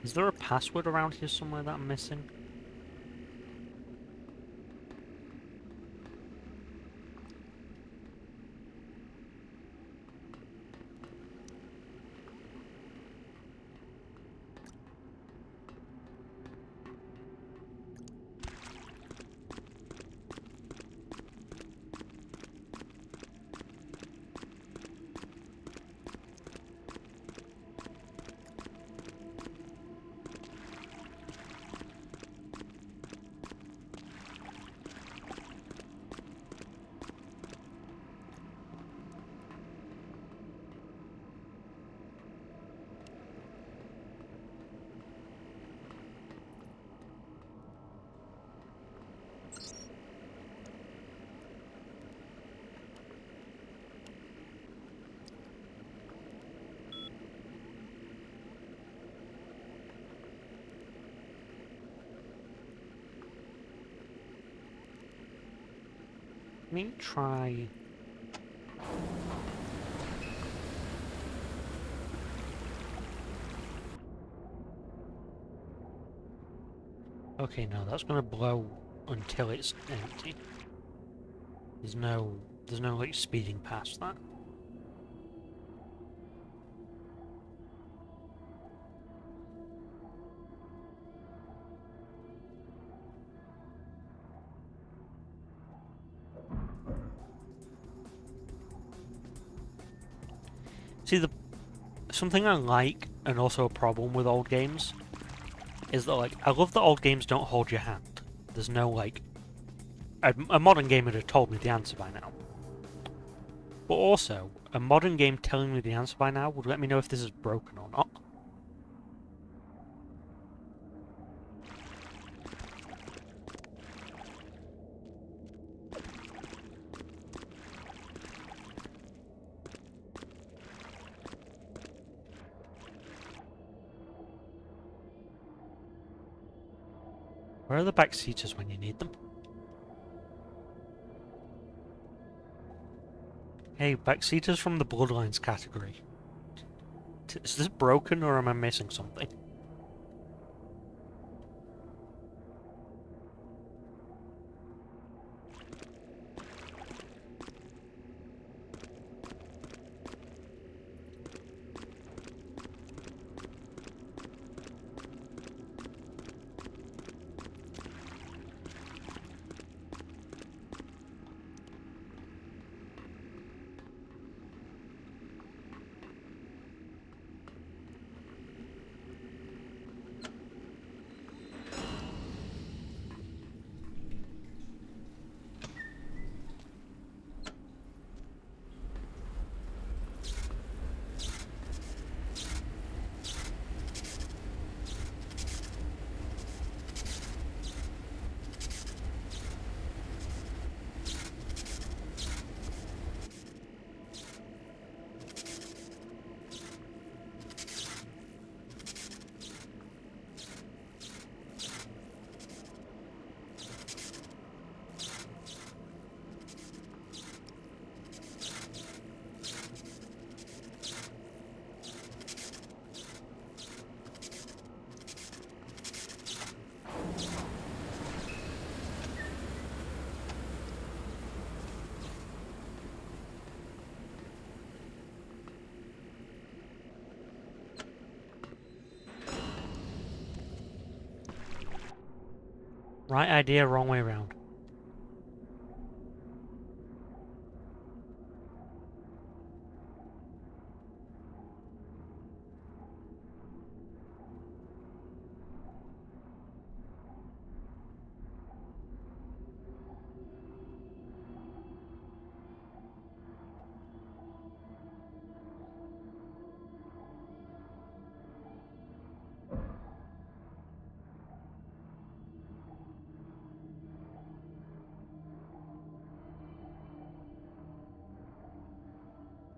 Is there a password around here somewhere that I'm missing? Let me try... Okay, no, that's gonna blow until it's empty. There's no like speeding past that. See, something I like, and also a problem with old games, is that, like, I love that old games don't hold your hand. There's no, like... A modern game would have told me the answer by now. But also, a modern game telling me the answer by now would let me know if this is broken or not. Where are the backseaters when you need them? Hey, backseaters from the Bloodlines category. Is this broken or am I missing something? Right idea, wrong way around.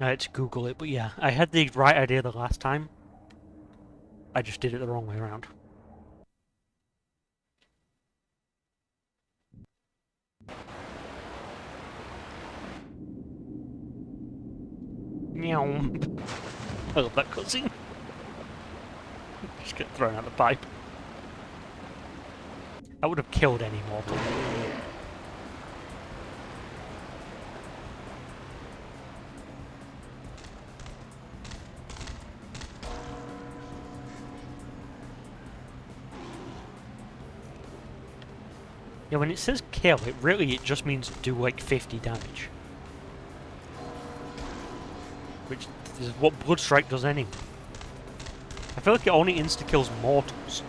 I had to Google it, but yeah, I had the right idea the last time. I just did it the wrong way around. Meow. I love that cutscene. Just get thrown out the pipe. I would have killed any mortal. Yeah, when it says kill, it just means do like 50 damage. Which is what Bloodstrike does anyway. I feel like it only insta-kills mortals.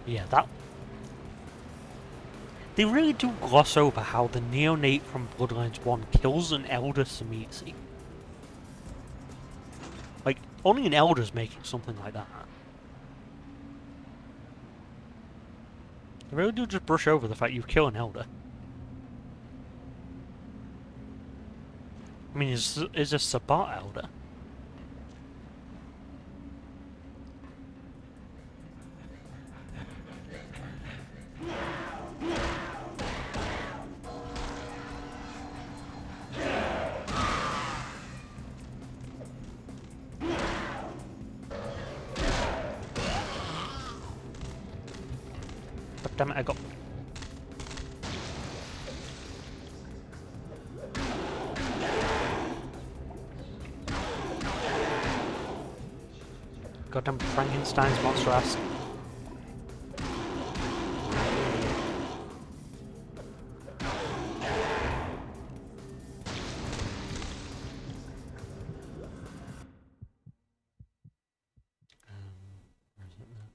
Yeah, that... They really do gloss over how the neonate from Bloodlines 1 kills an Elder Samisi. Like, only an Elder's making something like that. They really do just brush over the fact you kill an Elder. I mean, is a Sabat Elder? God damn it, I got... Goddamn Frankenstein's monster ass. Where is it now?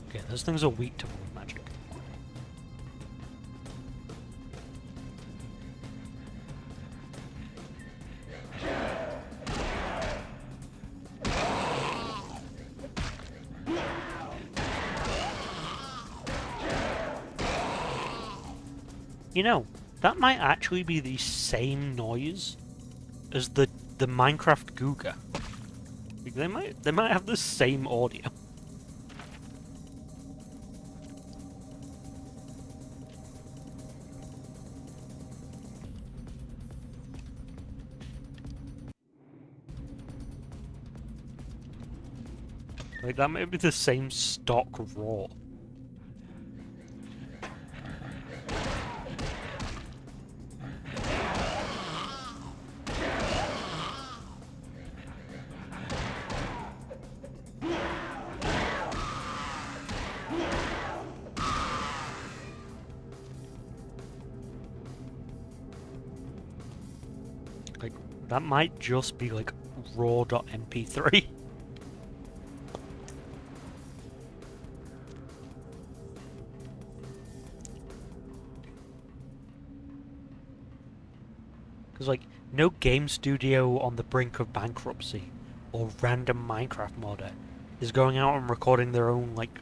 Okay, those things are weak to void magic. You know, that might actually be the same noise as the Minecraft Googa. Like, they might have the same audio. Like, that might be the same stock roar. Like, that might just be like raw.mp3. Because, like, no game studio on the brink of bankruptcy or random Minecraft modder is going out and recording their own, like,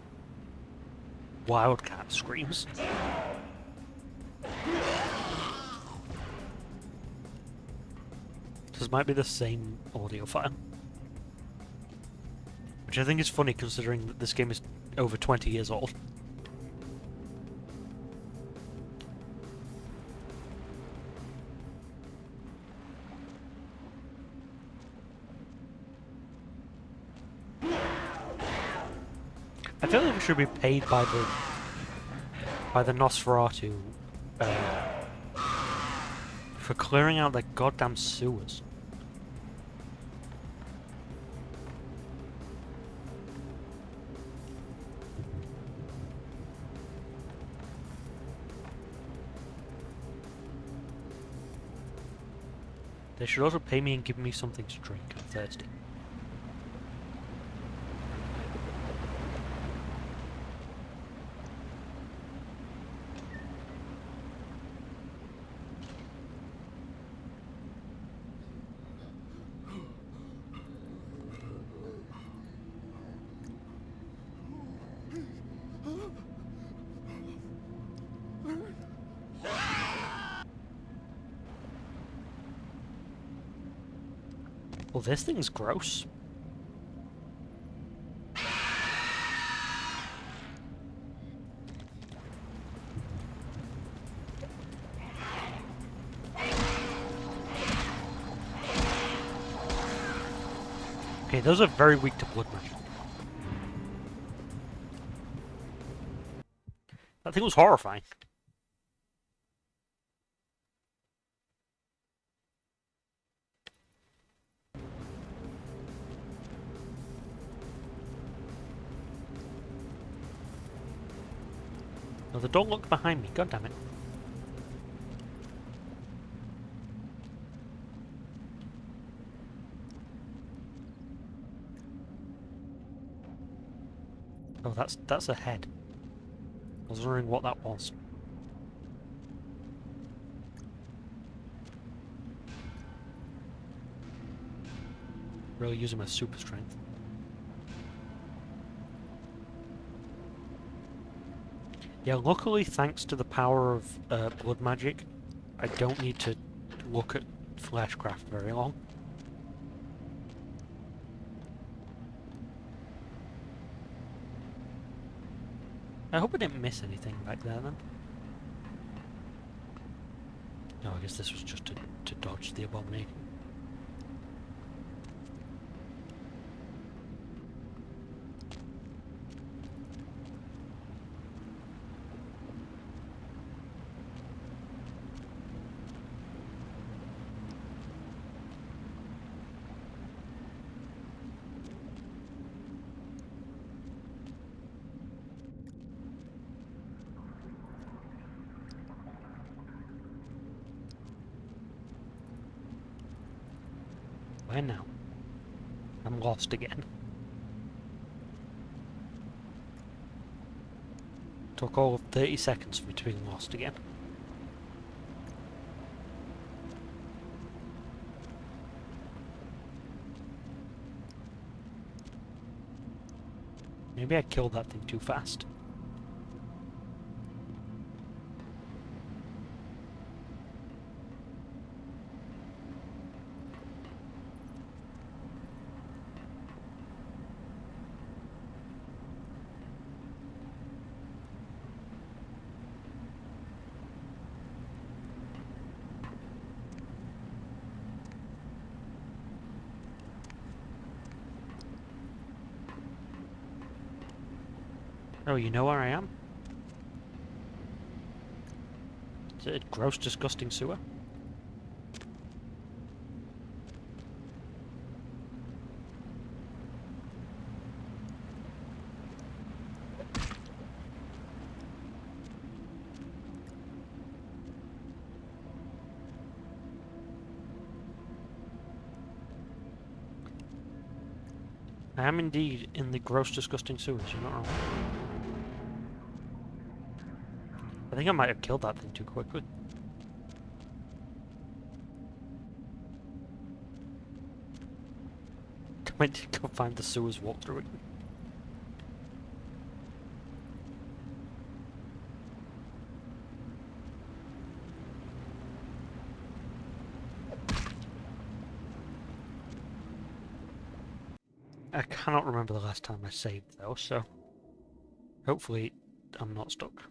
wildcat screams. This might be the same audio file. Which I think is funny considering that this game is over 20 years old. I feel like we should be paid by the... by the Nosferatu for clearing out their goddamn sewers. They should also pay me and give me something to drink. I'm thirsty. Well, this thing's gross. Okay, those are very weak to blood magic. That thing was horrifying. No, don't look behind me, god damn it. Oh, that's a head. I was wondering what that was. Really using my super strength. Yeah, luckily, thanks to the power of blood magic, I don't need to look at fleshcraft very long. I hope I didn't miss anything back there then. No, I guess this was just to dodge the abomination. Where now? I'm lost again. Took all of 30 seconds for me to be lost again. Maybe I killed that thing too fast. Oh, you know where I am? Is it a gross, disgusting sewer? I am indeed in the gross, disgusting sewers, you're not wrong. I think I might have killed that thing too quickly. I might need to go find the sewers, walk through it. I cannot remember the last time I saved though, so hopefully I'm not stuck.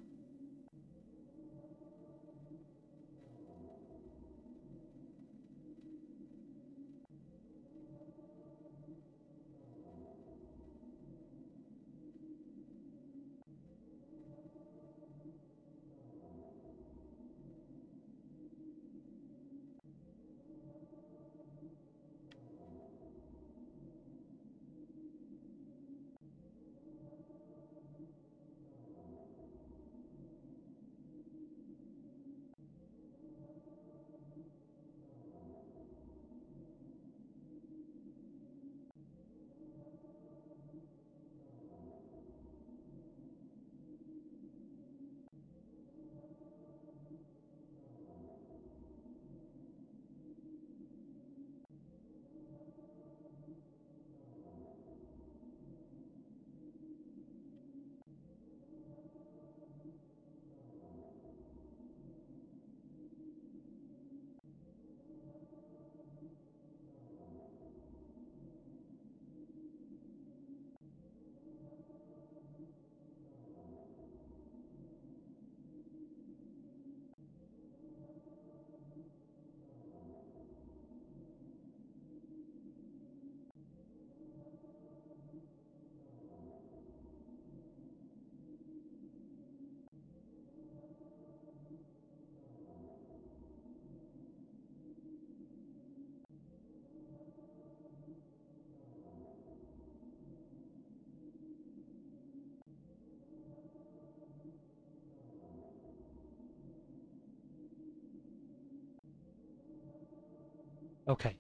Okay.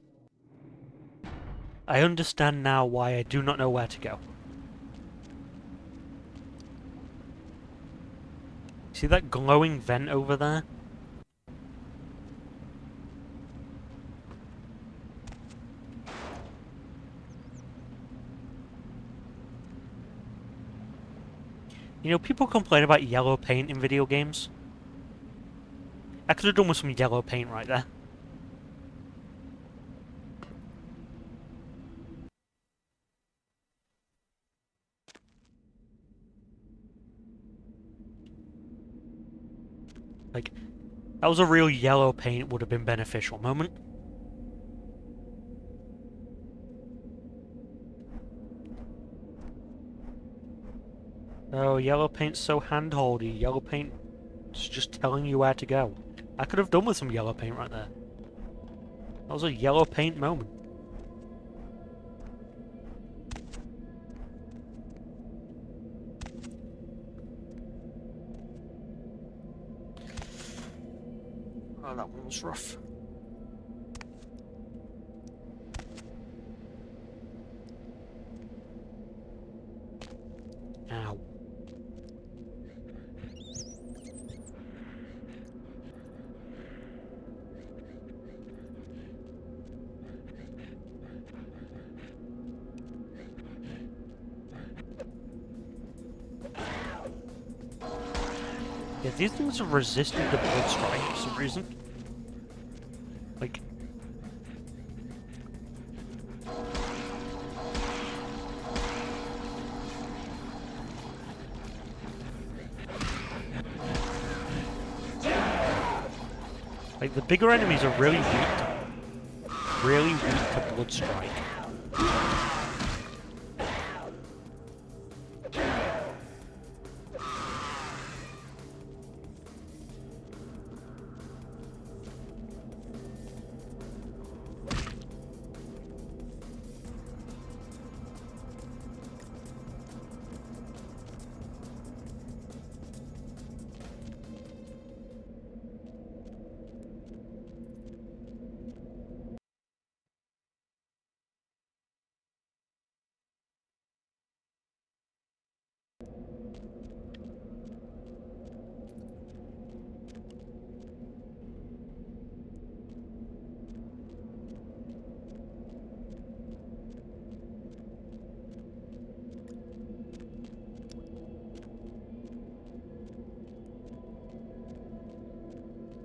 I understand now why I do not know where to go. See that glowing vent over there? You know, people complain about yellow paint in video games. I could have done with some yellow paint right there. Like, that was a real yellow paint would have been beneficial moment. Oh, yellow paint's so handholdy. Yellow paint is just telling you where to go. I could have done with some yellow paint right there. That was a yellow paint moment. Oh, that one was rough. Ow. Yeah, these things have resisted the blood strike for some reason. Like... Like, the bigger enemies are really weak to blood strike.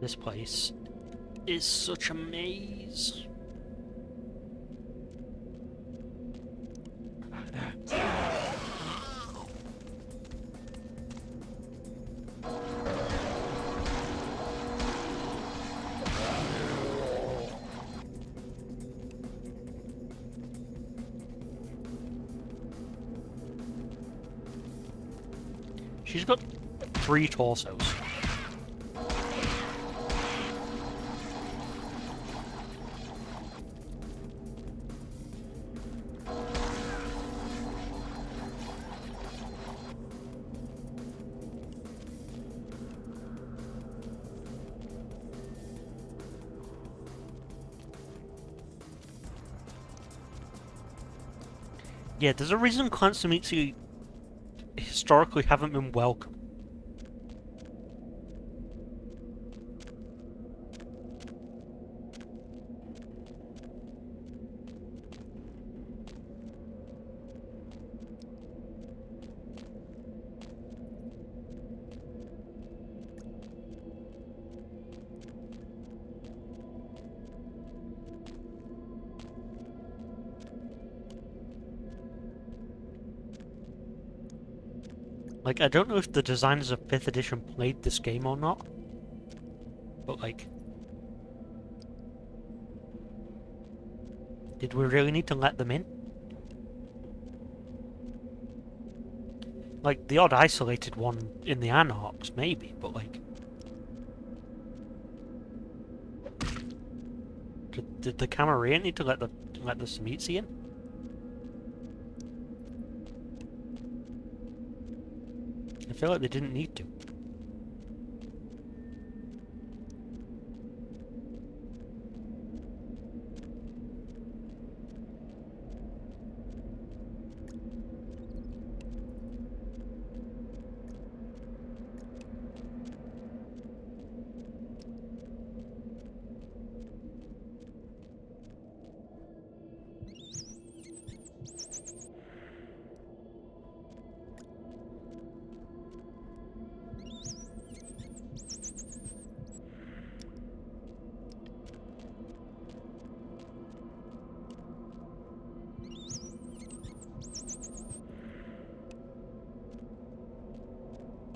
This place is such a maze. She's got 3 torsos. Yeah, there's a reason Clancy historically haven't been welcome. Like, I don't know if the designers of 5th edition played this game or not, but like... Did we really need to let them in? Like, the odd isolated one in the Anarchs, maybe, but like... Did the Camarilla need to let the Samitsi in? I feel like they didn't need to.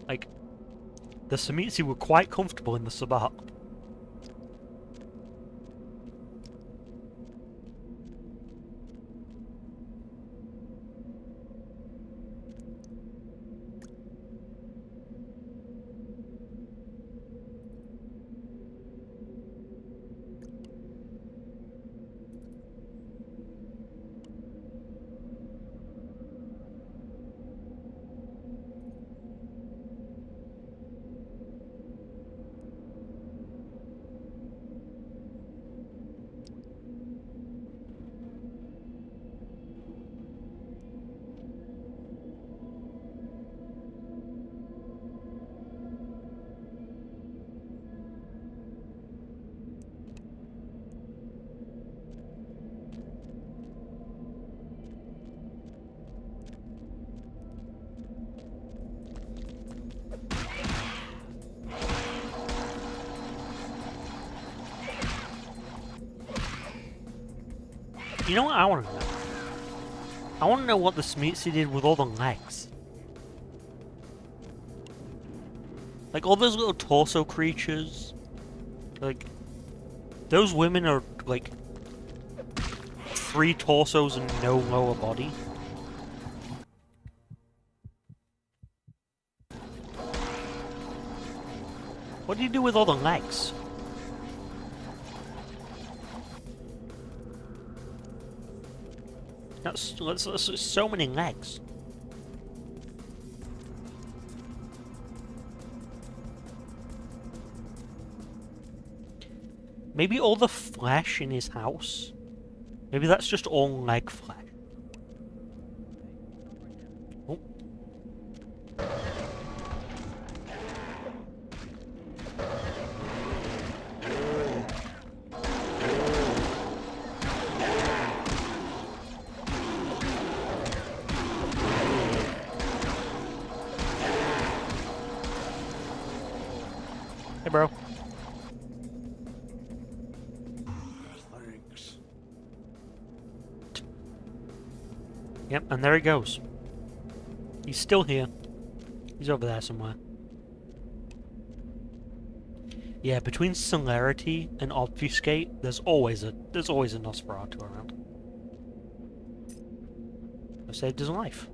Like, the Samitsi were quite comfortable in the Sabbat. You know what I want to know? I want to know what the Samitsi did with all the legs. Like, all those little torso creatures. Like, those women are, like, 3 torsos and no lower body. What do you do with all the legs? That's so many legs. Maybe all the flesh in his house? Maybe that's just all leg flesh. Oh. Hey, bro. Thanks. Yep, and there he goes. He's still here. He's over there somewhere. Yeah, between Celerity and Obfuscate, there's always a Nosferatu around. I saved his life.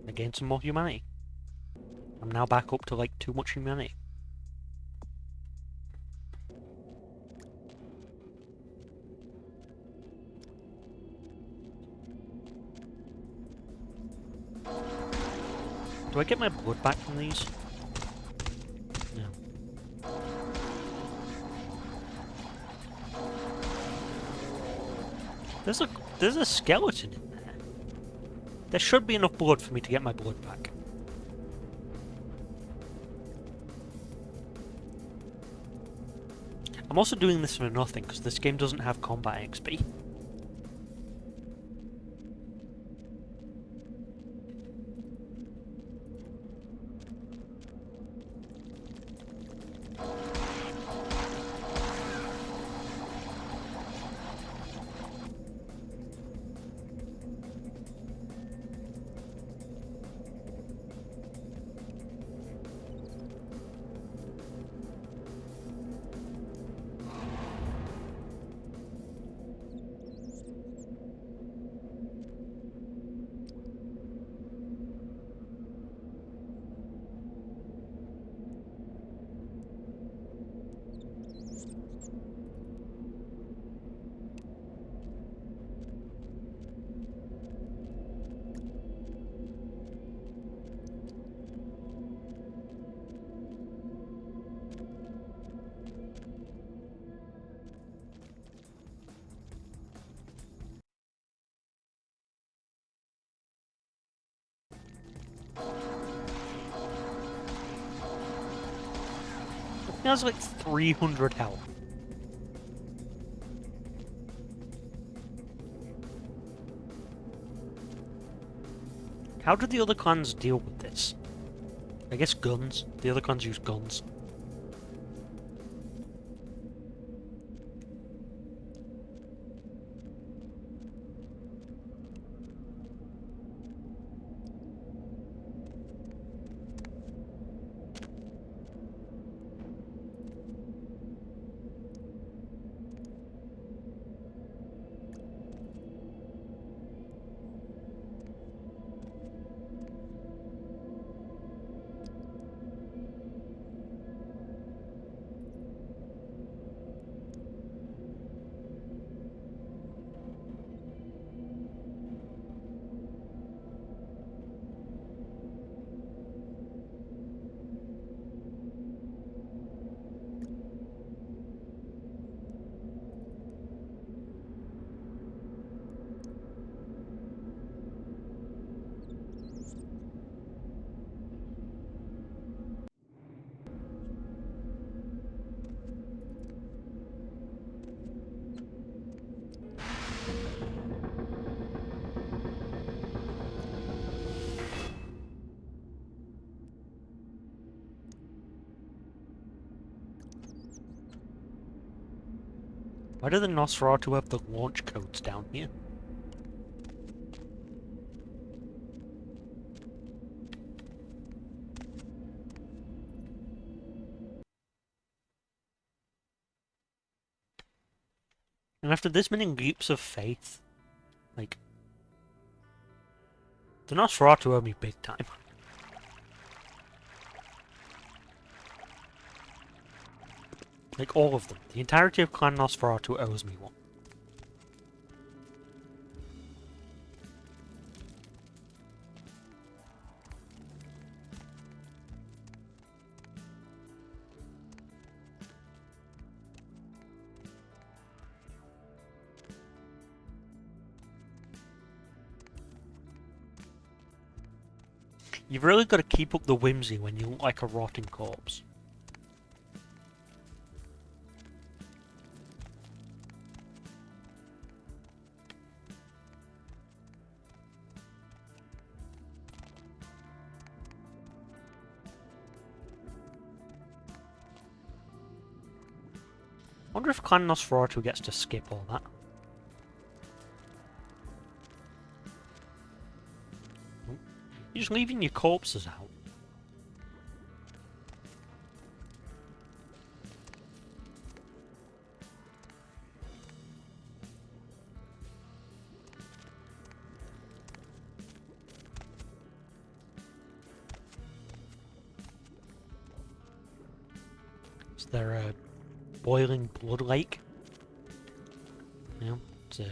I gained some more humanity. I'm now back up to, like, too much humanity. Do I get my blood back from these? No. There's a skeleton in there. There should be enough blood for me to get my blood back. I'm also doing this for nothing, because this game doesn't have combat XP. He has like 300 health. How do the other clans deal with this? I guess guns. The other clans use guns. Why do the Nosferatu have the launch codes down here? And after this many leaps of faith, like, the Nosferatu owe me big time. Like, all of them. The entirety of Clan Nosferatu owes me one. You've really got to keep up the whimsy when you look like a rotting corpse. I wonder if Clan Nosferatu gets to skip all that. You're just leaving your corpses out. Is there a boiling blood lake? No, it's a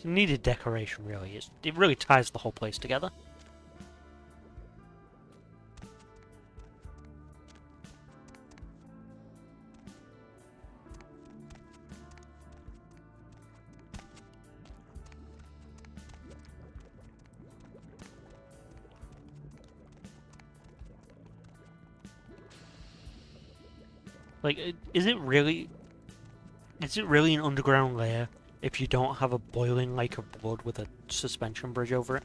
needed decoration, really. It really ties the whole place together. Like, is it really an underground lair if you don't have a boiling lake of blood with a suspension bridge over it?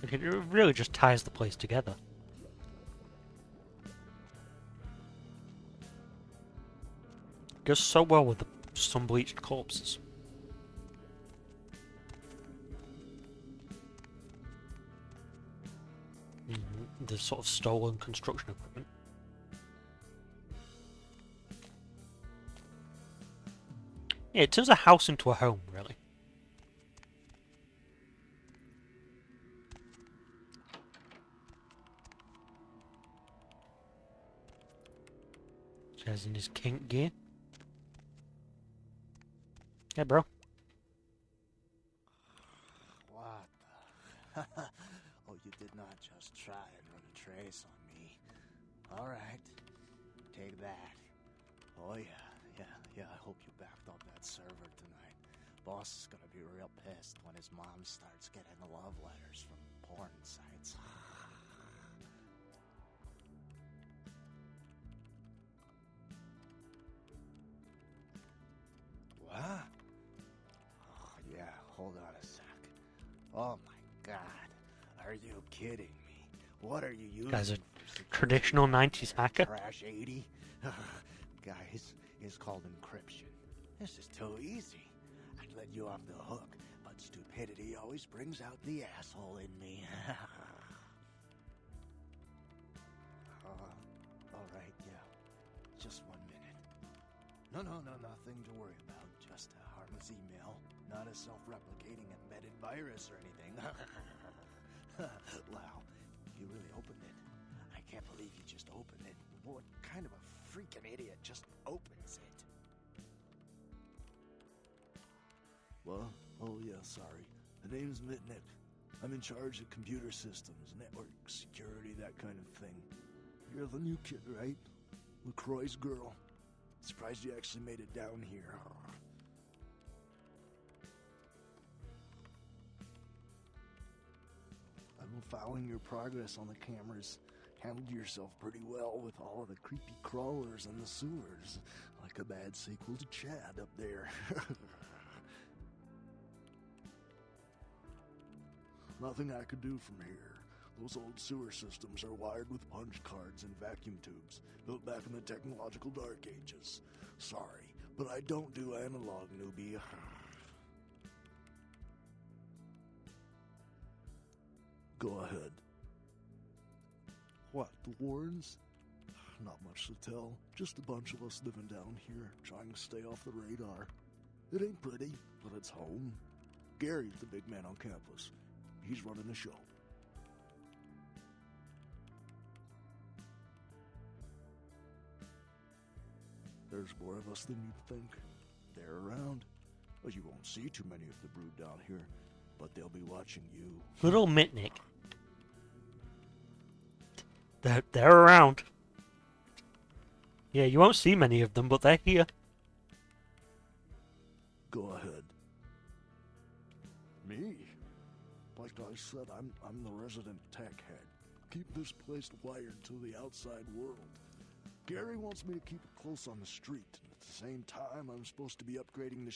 Like, it really just ties the place together. Goes so well with the sun-bleached corpses. The sort of stolen construction equipment. Yeah, it turns a house into a home, really. Guy's in his kink gear. Yeah, bro. What the? Oh, you did not just try and run a trace on me. Alright. Take that. Oh yeah. I hope you backed up that server tonight. Boss is gonna be real pissed when his mom starts getting love letters from porn sites. What? Oh, yeah, hold on a sec. Oh my god. Are you kidding me? What are you using? Guy's a traditional 90s hacker. Crash 80? Guys, it's called encryption. This is too easy. I'd let you off the hook, but stupidity always brings out the asshole in me. Alright, yeah. Just 1 minute. No, nothing to worry about. Just a harmless email. Not a self-replicating embedded virus or anything. Wow, you really opened it. I can't believe you just opened it. What kind of a freaking idiot just opens it? Well, oh yeah, sorry. The name's Mitnick. I'm in charge of computer systems, network security, that kind of thing. You're the new kid, right? LaCroix's girl. Surprised you actually made it down here. following your progress on the cameras. Handled yourself pretty well with all of the creepy crawlers and the sewers. Like a bad sequel to Chad up there. Nothing I could do from here. Those old sewer systems are wired with punch cards and vacuum tubes, built back in the technological dark ages. Sorry, but I don't do analog, newbie. Go ahead. What, the Warrens? Not much to tell. Just a bunch of us living down here, trying to stay off the radar. It ain't pretty, but it's home. Gary's the big man on campus. He's running the show. There's more of us than you'd think. They're around. Well, you won't see too many of the brood down here, but they'll be watching you. Little Mitnick. They're around. Yeah, you won't see many of them, but they're here. Go ahead. Me? Like I said, I'm the resident tech head. Keep this place wired to the outside world. Gary wants me to keep it close on the street, and at the same time, I'm supposed to be upgrading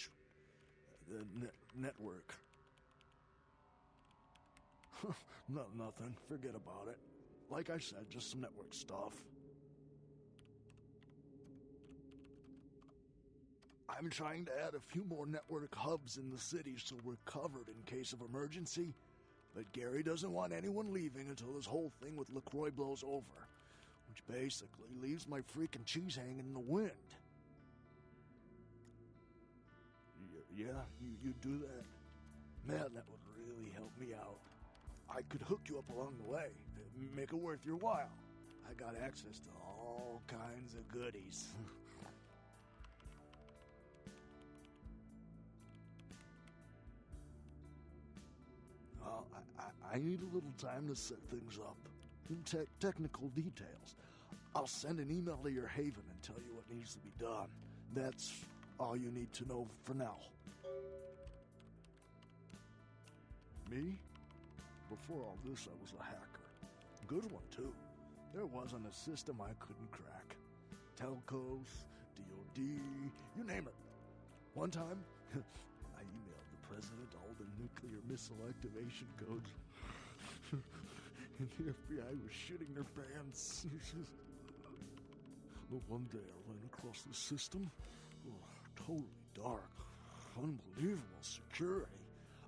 the network. Nothing. Forget about it. Like I said, just some network stuff. I'm trying to add a few more network hubs in the city so we're covered in case of emergency. But Gary doesn't want anyone leaving until this whole thing with LaCroix blows over. Which basically leaves my freaking cheese hanging in the wind. Yeah, you do that? Man, that would really help me out. I could hook you up along the way. Make it worth your while. I got access to all kinds of goodies. Well, I need a little time to set things up. Technical details. I'll send an email to your haven and tell you what needs to be done. That's all you need to know for now. Me? Before all this, I was a hacker. Good one, too. There wasn't a system I couldn't crack. Telcos, DOD, you name it. One time, I emailed the president all the nuclear missile activation codes. And the FBI was shitting their pants. But one day I ran across the system. Totally dark. Unbelievable security.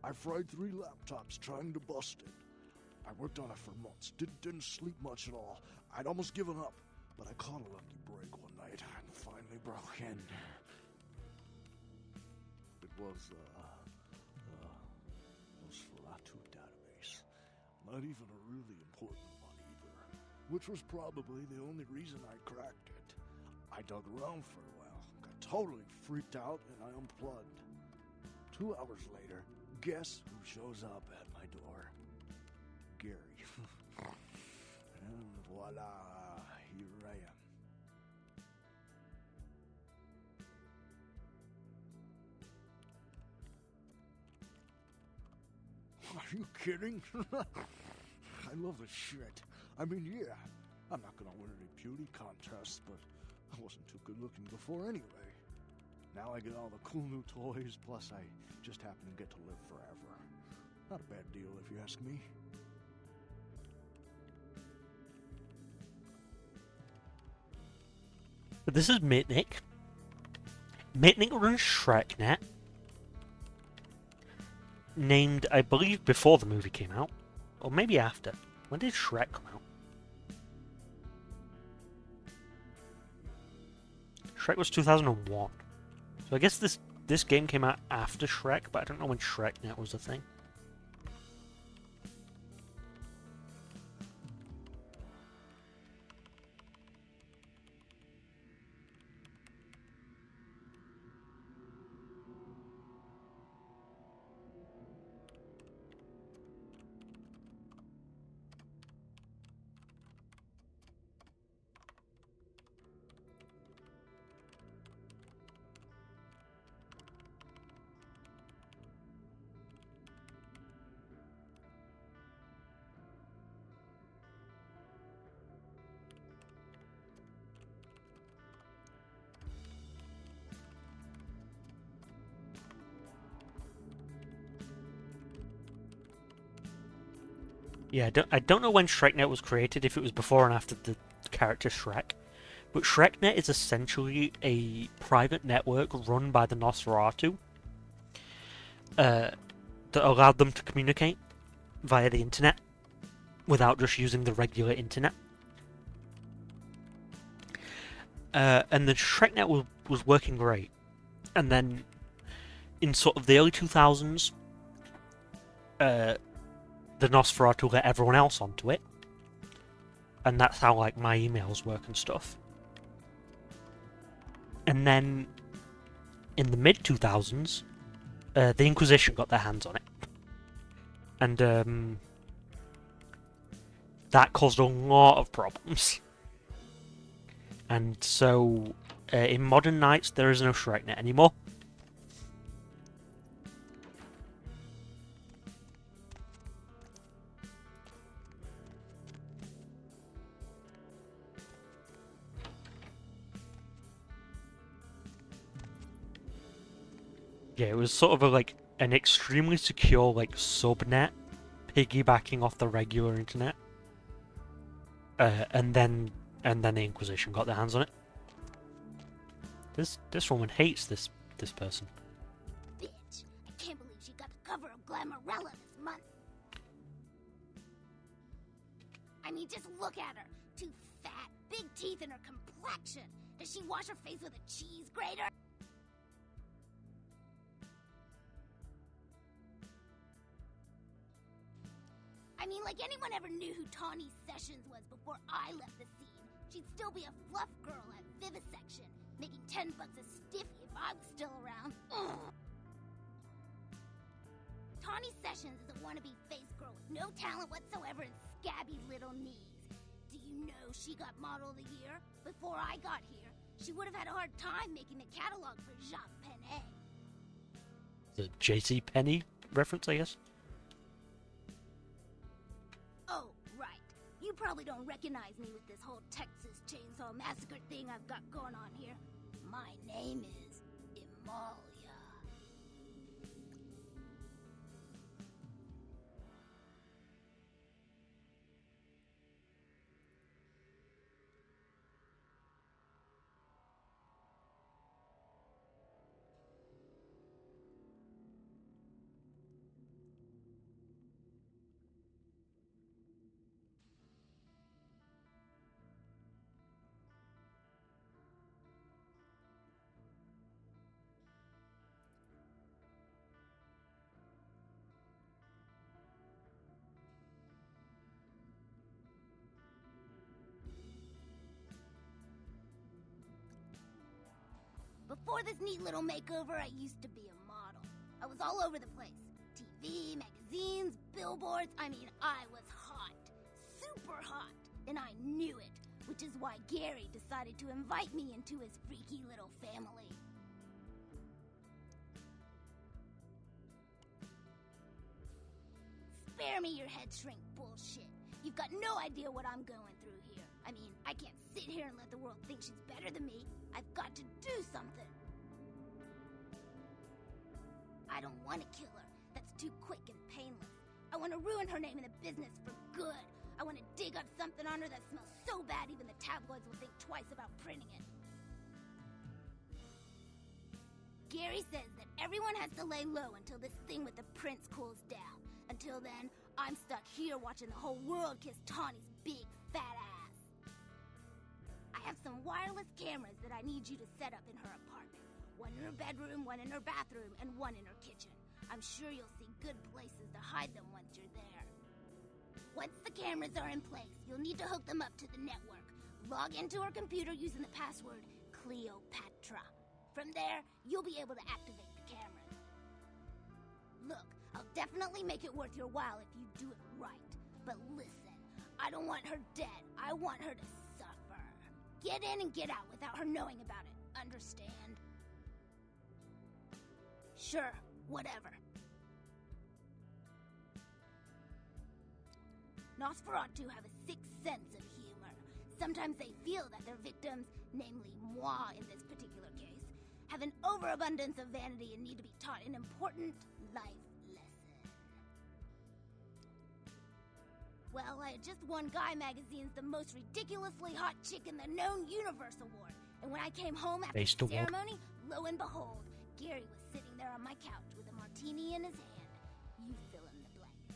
I fried 3 laptops trying to bust it. I worked on it for months. Didn't sleep much at all. I'd almost given up. But I caught a lucky break one night and finally broke in. It was Nosferatu database. Not even a really important one either. Which was probably the only reason I cracked it. I dug around for a while, got totally freaked out, and I unplugged. 2 hours later, guess who shows up at my door? Gary. And voila, here I am. Are you kidding? I love the shit. I mean, yeah, I'm not gonna win any beauty contests, but I wasn't too good looking before anyway. Now I get all the cool new toys, plus I just happen to get to live forever. Not a bad deal if you ask me. But this is Mitnick. Mitnick runs ShrekNet. Named, I believe, before the movie came out. Or maybe after. When did Shrek come out? Shrek was 2001. So I guess this game came out after Shrek, but I don't know when ShrekNet was a thing. Yeah, I don't know when ShrekNet was created, if it was before and after the character Shrek. But ShrekNet is essentially a private network run by the Nosferatu that allowed them to communicate via the internet without just using the regular internet. And the ShrekNet was working great. And then in sort of the early 2000s, the Nosferatu let everyone else onto it. And that's how, like, my emails work and stuff. And then in the mid-2000s, the Inquisition got their hands on it. And that caused a lot of problems. And so, in modern nights, there is no ShrekNet anymore. Yeah, it was sort of an extremely secure, subnet, piggybacking off the regular internet. And then the Inquisition got their hands on it. This woman hates this person. Bitch, I can't believe she got the cover of Glamourella this month. I mean, just look at her. Too fat, big teeth, and her complexion. Does she wash her face with a cheese grater? I mean, like anyone ever knew who Tawny Sessions was before I left the scene, she'd still be a fluff girl at Vivisection, making $10 a stiffy if I was still around. Ugh. Tawny Sessions is a wannabe face girl with no talent whatsoever and scabby little knees. Do you know she got Model of the Year? Before I got here, she would have had a hard time making the catalog for Jacques Penet. The J.C. Penney reference, I guess? Oh, right. You probably don't recognize me with this whole Texas Chainsaw Massacre thing I've got going on here. My name is Imalia. Before this neat little makeover, I used to be a model. I was all over the place. TV, magazines, billboards. I mean, I was hot. Super hot. And I knew it, which is why Gary decided to invite me into his freaky little family. Spare me your head shrink bullshit. You've got no idea what I'm going through here. I mean, I can't sit here and let the world think she's better than me. I've got to do something. I don't want to kill her. That's too quick and painless. I want to ruin her name in the business for good. I want to dig up something on her that smells so bad even the tabloids will think twice about printing it. Gary says that everyone has to lay low until this thing with the prince cools down. Until then, I'm stuck here watching the whole world kiss Tawny's big fat ass. I have some wireless cameras that I need you to set up in her apartment. One in her bedroom, one in her bathroom, and one in her kitchen. I'm sure you'll see good places to hide them once you're there. Once the cameras are in place, you'll need to hook them up to the network. Log into her computer using the password Cleopatra. From there, you'll be able to activate the cameras. Look, I'll definitely make it worth your while if you do it right. But listen, I don't want her dead. I want her to suffer. Get in and get out without her knowing about it. Understand? Sure, whatever. Nosferatu have a sixth sense of humor. Sometimes they feel that their victims, namely moi in this particular case, have an overabundance of vanity and need to be taught an important life lesson. Well, I had just won Guy Magazine's The Most Ridiculously Hot Chick in the Known Universe Award. And when I came home after Based the award. ceremony, lo and behold, Gary was sitting there on my couch with a martini in his hand. You fill in the blanks.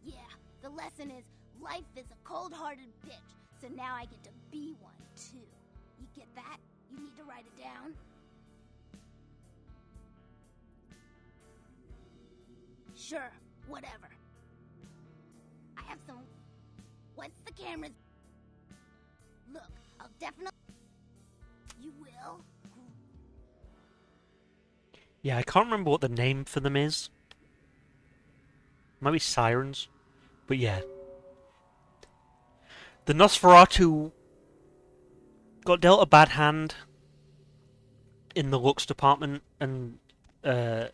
Yeah, the lesson is life is a cold-hearted bitch, so now I get to be one, too. You get that? You need to write it down? Sure, whatever. I have some... Once the cameras... Look, I'll definitely... You will? Yeah, I can't remember what the name for them is. Might be sirens. But yeah. The Nosferatu got dealt a bad hand in the looks department and will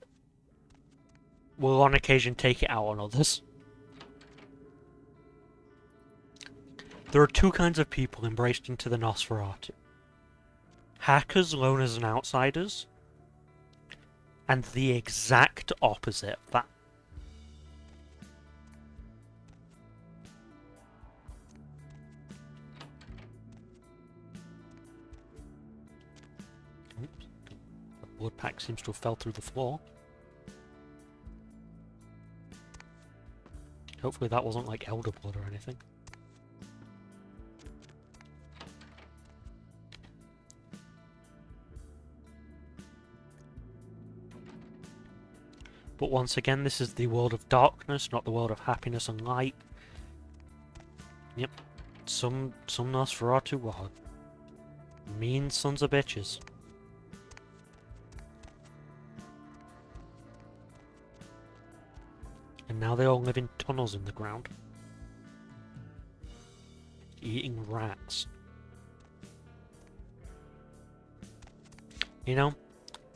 on occasion take it out on others. There are two kinds of people embraced into the Nosferatu. Hackers, loners, and outsiders. And the exact opposite of that. Oops. The blood pack seems to have fell through the floor. Hopefully that wasn't like elder blood or anything. But once again, this is the world of darkness, not the world of happiness and light. Yep. Some Nosferatu are mean sons of bitches. And now they all live in tunnels in the ground. Eating rats. You know,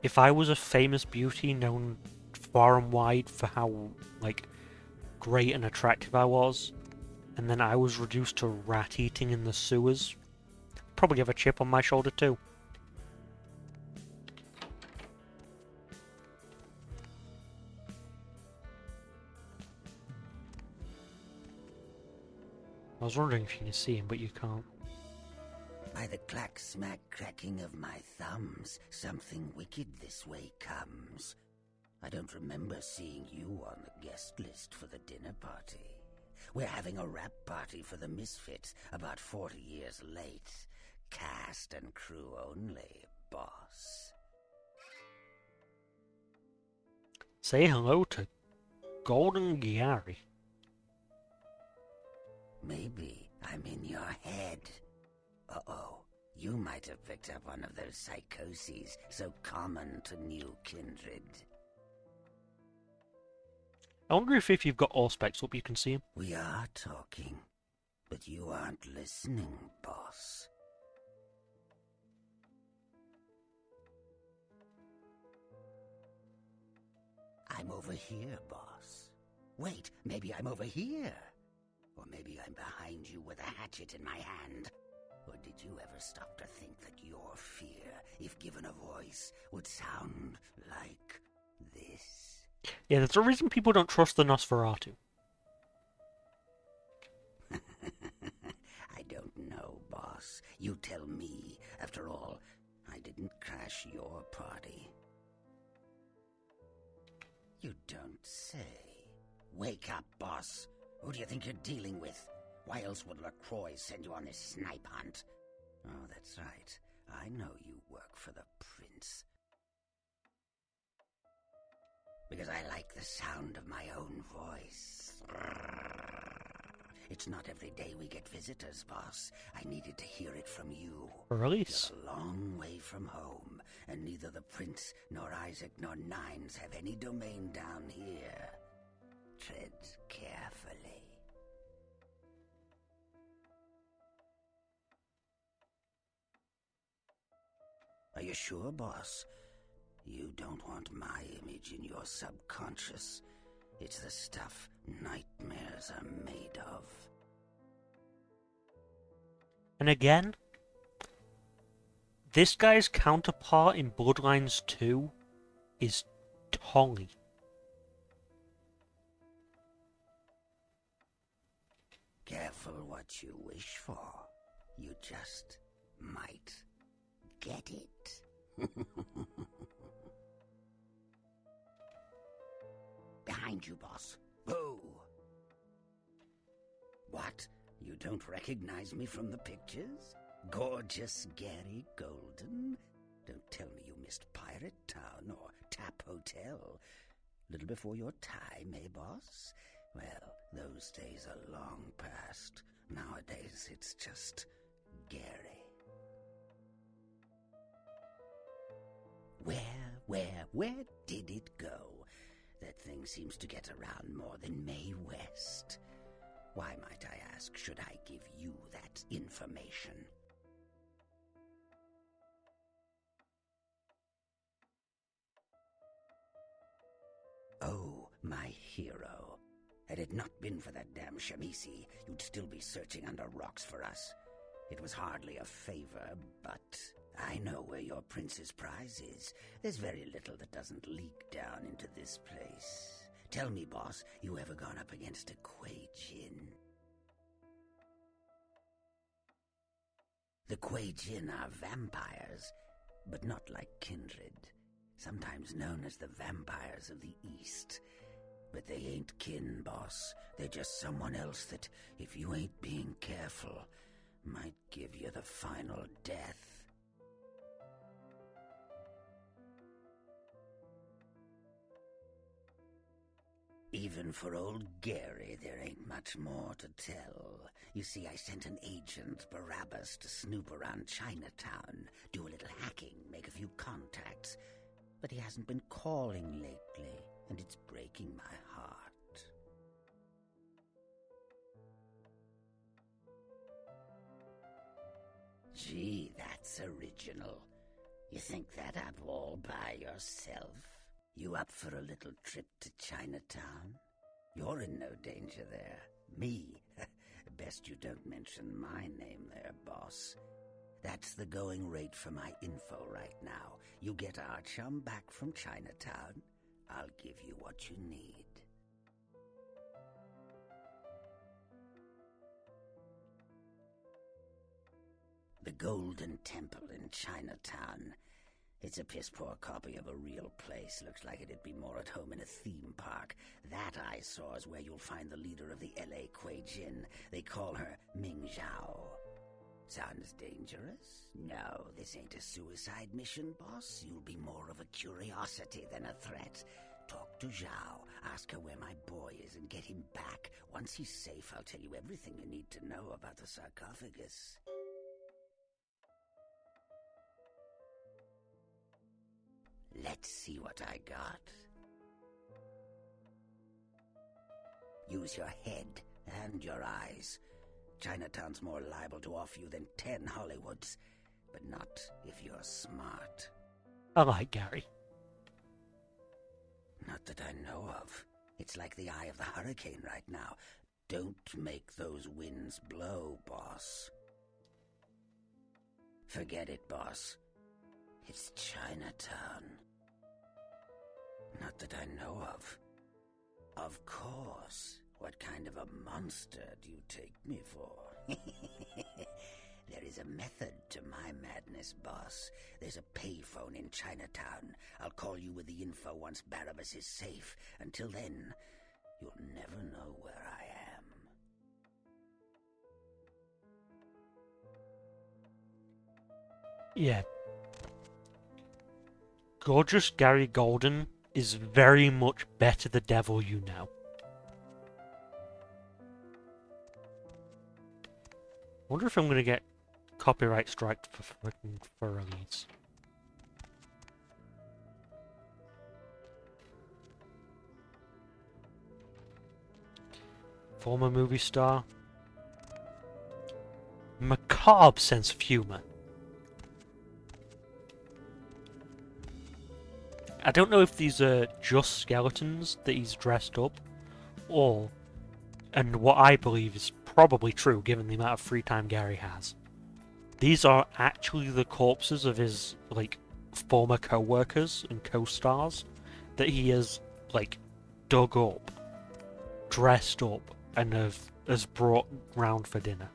if I was a famous beauty known far and wide for how, like, great and attractive I was, and then I was reduced to rat eating in the sewers, probably have a chip on my shoulder too. I was wondering if you can see him, but you can't. By the clack-smack cracking of my thumbs, something wicked this way comes. I don't remember seeing you on the guest list for the dinner party. We're having a rap party for the Misfits, about 40 years late. Cast and crew only, boss. Say hello to Golden Gary. Maybe I'm in your head. Uh-oh, you might have picked up one of those psychoses so common to new kindred. I wonder if you've got all specs up, you can see him. We are talking, but you aren't listening, boss. I'm over here, boss. Wait, maybe I'm over here. Or maybe I'm behind you with a hatchet in my hand. Or did you ever stop to think that your fear, if given a voice, would sound like this? Yeah, there's a reason people don't trust the Nosferatu. I don't know, boss. You tell me. After all, I didn't crash your party. You don't say. Wake up, boss. Who do you think you're dealing with? Why else would LaCroix send you on this snipe hunt? Oh, that's right. I know you work for the Prince. Because I like the sound of my own voice. It's not every day we get visitors, boss. I needed to hear it from you. Release. You're a long way from home, and neither the Prince nor Isaac nor Nines have any domain down here. Tread carefully. Are you sure, boss? You don't want my image in your subconscious. It's the stuff nightmares are made of. And again, this guy's counterpart in Bloodlines 2 is Tolly. Careful what you wish for. You just might get it. Behind you, boss. Whoa! What? You don't recognize me from the pictures? Gorgeous Gary Golden? Don't tell me you missed Pirate Town or Tap Hotel. Little before your time, eh, boss? Well, those days are long past. Nowadays, it's just Gary. Where did it go? That thing seems to get around more than Mae West. Why, might I ask, should I give you that information? Oh, my hero. Had it not been for that damn Shamisi, you'd still be searching under rocks for us. It was hardly a favor, but I know where your prince's prize is. There's very little that doesn't leak down into this place. Tell me, boss, you ever gone up against a Kuei Jin? The Kuei Jin are vampires, but not like kindred. Sometimes known as the vampires of the East. But they ain't kin, boss. They're just someone else that, if you ain't being careful, might give you the final death. Even for old Gary, there ain't much more to tell. You see, I sent an agent, Barabbas, to snoop around Chinatown, do a little hacking, make a few contacts. But he hasn't been calling lately, and it's breaking my heart. Gee, that's original. You think that up all by yourself? You up for a little trip to Chinatown? You're in no danger there. Me? Best you don't mention my name there, boss. That's the going rate for my info right now. You get our chum back from Chinatown, I'll give you what you need. The Golden Temple in Chinatown. It's a piss-poor copy of a real place. Looks like it'd be more at home in a theme park. That I saw is where you'll find the leader of the L.A. Kuei Jin. They call her Ming Zhao. Sounds dangerous? No, this ain't a suicide mission, boss. You'll be more of a curiosity than a threat. Talk to Zhao, ask her where my boy is, and get him back. Once he's safe, I'll tell you everything you need to know about the sarcophagus. Let's see what I got. Use your head and your eyes. Chinatown's more liable to off you than 10 Hollywoods, but not if you're smart. I like Gary. Not that I know of. It's like the eye of the hurricane right now. Don't make those winds blow, boss. Forget it, boss. It's Chinatown. Not that I know of. Of course. What kind of a monster do you take me for? There is a method to my madness, boss. There's a payphone in Chinatown. I'll call you with the info once Barabbas is safe. Until then, you'll never know where I am. Yeah. Gorgeous Gary Golden is very much better the devil you know. I wonder if I'm going to get copyright striked for frickin' furries. Former movie star. Macabre sense of humor. I don't know if these are just skeletons that he's dressed up, or, and what I believe is probably true given the amount of free time Gary has, these are actually the corpses of his, like, former co-workers and co-stars that he has, like, dug up, dressed up, and has brought round for dinner.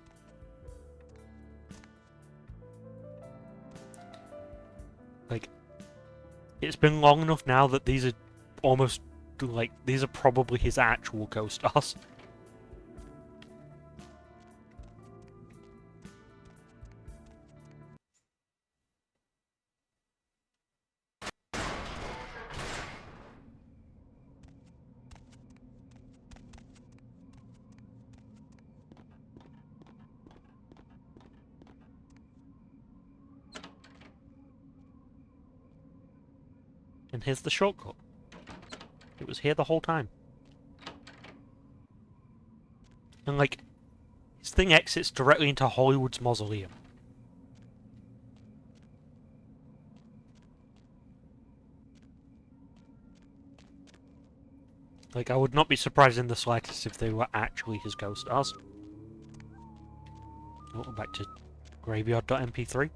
Like, it's been long enough now that these are almost, like, these are probably his actual co-stars. And here's the shortcut. It was here the whole time. And, like, this thing exits directly into Hollywood's mausoleum. Like, I would not be surprised in the slightest if they were actually his co-stars. Oh, we're back to graveyard.mp3.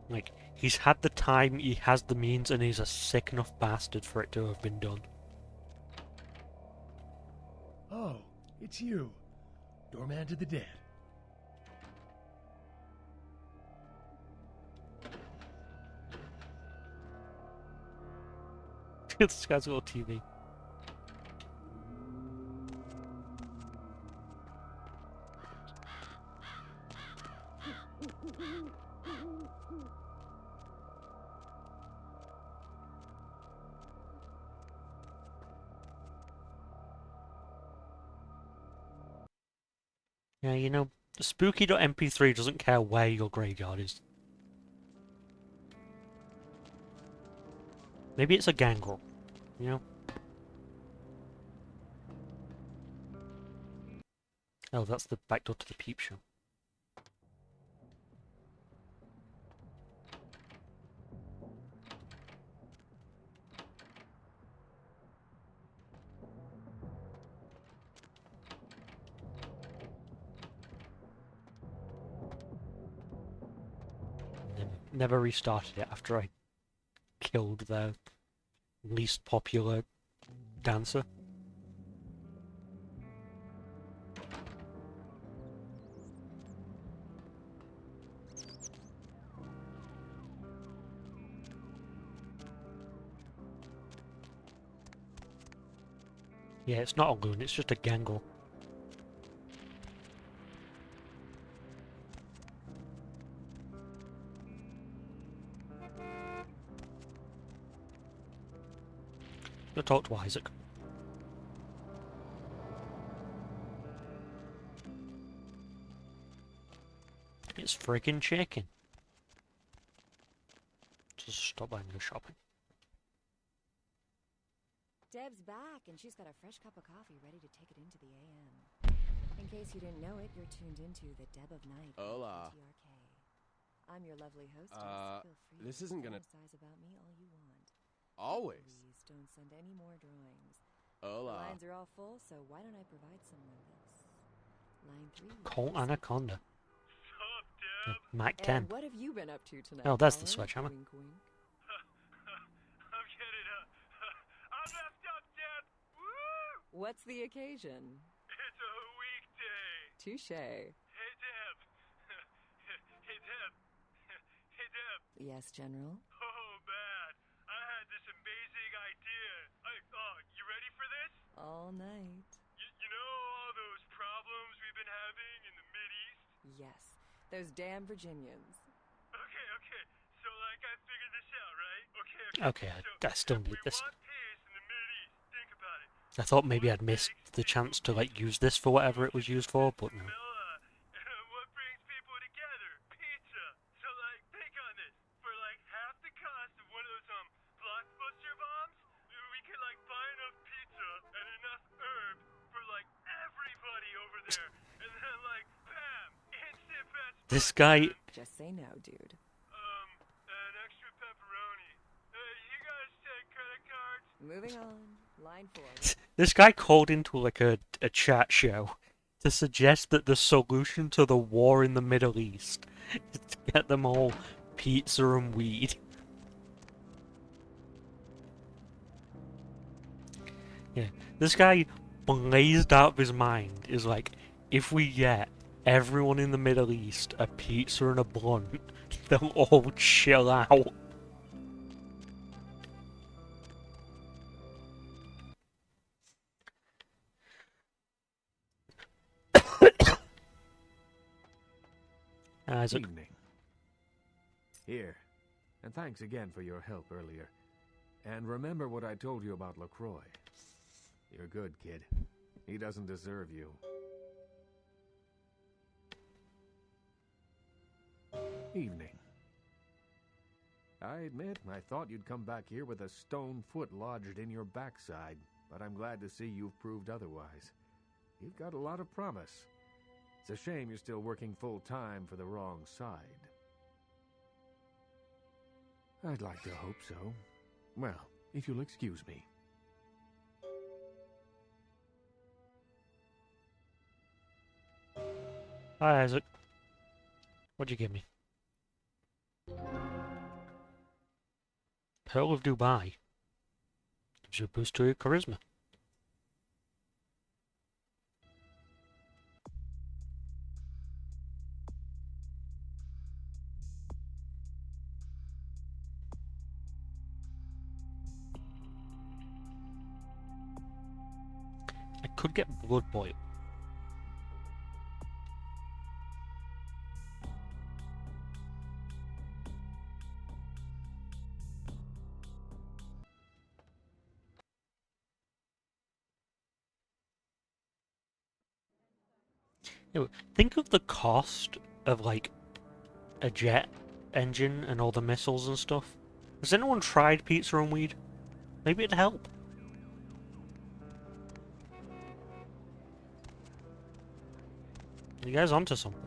Like, he's had the time, he has the means, and he's a sick enough bastard for it to have been done. Oh, it's you. Doorman to the dead. This guy's got a TV. Yeah, you know, spooky.mp3 doesn't care where your graveyard is. Maybe it's a gangrel, you know? Oh, that's the back door to the peep show. Never restarted it after I killed their least popular dancer. Yeah, it's not a loon, it's just a gangrel. Go talk to Isaac. It's friggin' chicken. Just stop buying the shopping. Deb's back, and she's got a fresh cup of coffee ready to take it into the AM. In case you didn't know it, you're tuned into the Deb of Night. Hola. TRK. I'm your lovely hostess. Feel free this to isn't gonna- fantasize about me all you want. Always. Please don't send any more drawings. Hola. The lines are all full, so why don't I provide someone this? Line 3. Colt Anaconda. Mac And 10. what have you been up to tonight? Oh, that's the caller? sledgehammer. Wink, wink. I'm getting I'm left up, Deb. Woo! What's the occasion? It's a weekday. Touche. Hey, Deb. Hey, Deb. Hey, Deb. Yes, General. Oh, man. I had this amazing idea. You ready for this? All night. You know all those problems we've been having in the Mideast? Yes, those damn Virginians. Okay. So, like, I figured this out, right? Okay, I still need this. Want peace in the Mideast. Think about it. I thought maybe I'd missed the chance to, like, use this for whatever it was used for, but no. What brings people together? Pizza. So, like, think on this. For, like, half the cost of one of those, blockbuster bombs, we could, like, buy enough pizza and enough herb for, like, everybody over there. And then, like, bam! Instant best. This guy... Just say no, dude. An extra pepperoni. You guys take credit cards? Moving on. Line 4. This guy called into, like, a chat show to suggest that the solution to the war in the Middle East is to get them all pizza and weed. Yeah, this guy blazed out of his mind is like, if we get everyone in the Middle East a pizza and a blunt, they'll all chill out. Isaac. Evening. Here. And thanks again for your help earlier. And remember what I told you about LaCroix. You're good, kid. He doesn't deserve you. Evening. I admit, I thought you'd come back here with a stone foot lodged in your backside, but I'm glad to see you've proved otherwise. You've got a lot of promise. It's a shame you're still working full-time for the wrong side. I'd like to hope so. Well, if you'll excuse me. Hi, Isaac. What'd you give me? Pearl of Dubai. Gives you a boost to your charisma. I could get Blood Boil. Anyway, think of the cost of, like, a jet engine and all the missiles and stuff. Has anyone tried pizza and weed? Maybe it'd help. You guys onto something.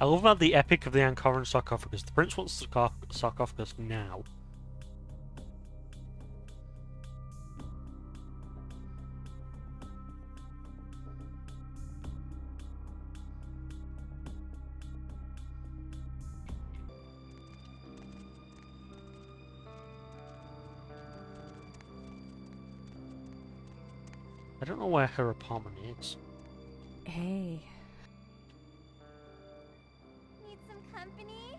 I love about the epic of the Ankoran sarcophagus. The prince wants the sarcophagus now. I don't know where her apartment is. Hey. Need some company?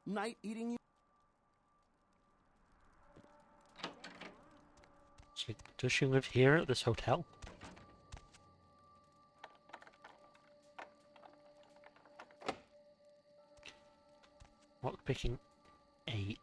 Night eating you? So, does she live here at this hotel? Lockpicking 8.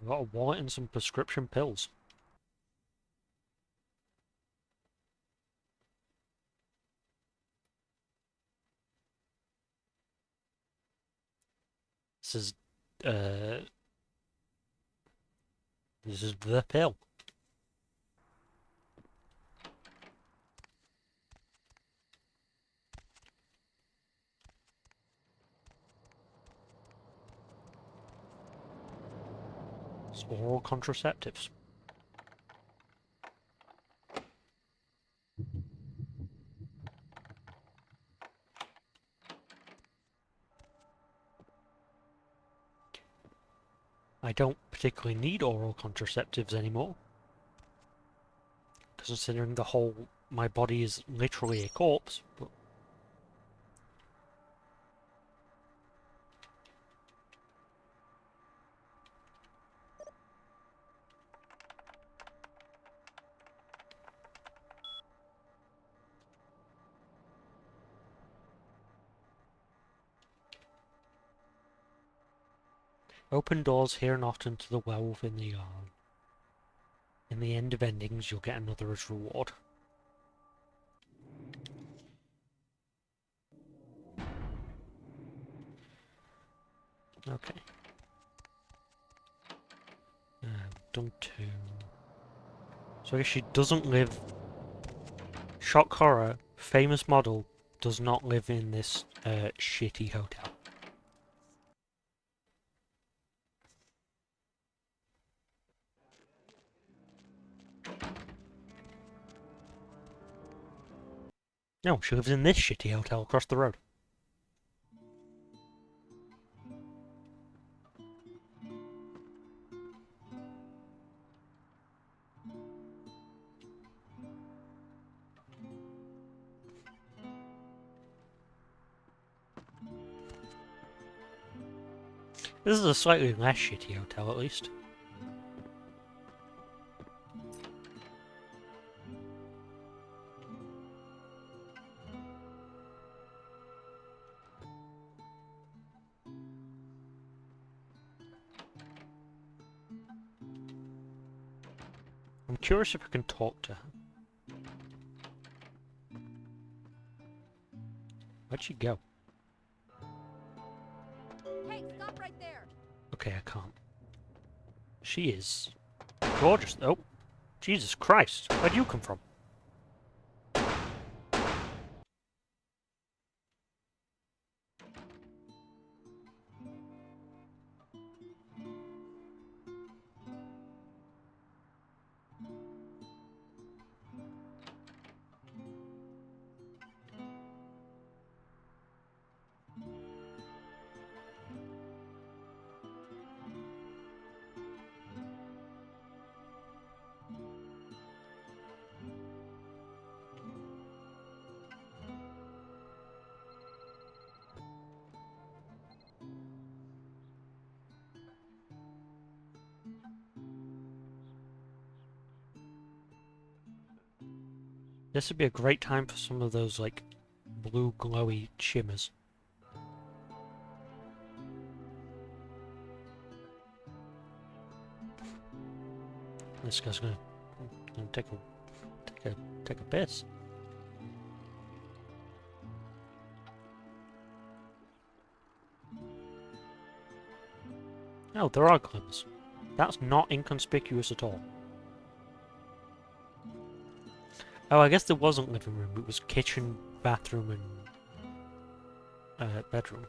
I've got a wallet and some prescription pills. This is, this is the pill. It's oral contraceptives. I don't particularly need oral contraceptives anymore. Considering the whole, my body is literally a corpse, but... Open doors here and often to the werewolf in the yard. In the end of endings, you'll get another as reward. Okay. Done 2. So I guess she doesn't live... Shock horror, famous model, does not live in this shitty hotel. No, she lives in this shitty hotel across the road. This is a slightly less shitty hotel, at least. I'm curious if I can talk to her. Where'd she go? Hey, stop right there! Okay, I can't. She is gorgeous. Oh, Jesus Christ. Where'd you come from? This would be a great time for some of those, like, blue glowy shimmers. This guy's gonna take a piss. Oh, there are glimmers. That's not inconspicuous at all. Oh, I guess there wasn't living room. It was kitchen, bathroom, and bedroom.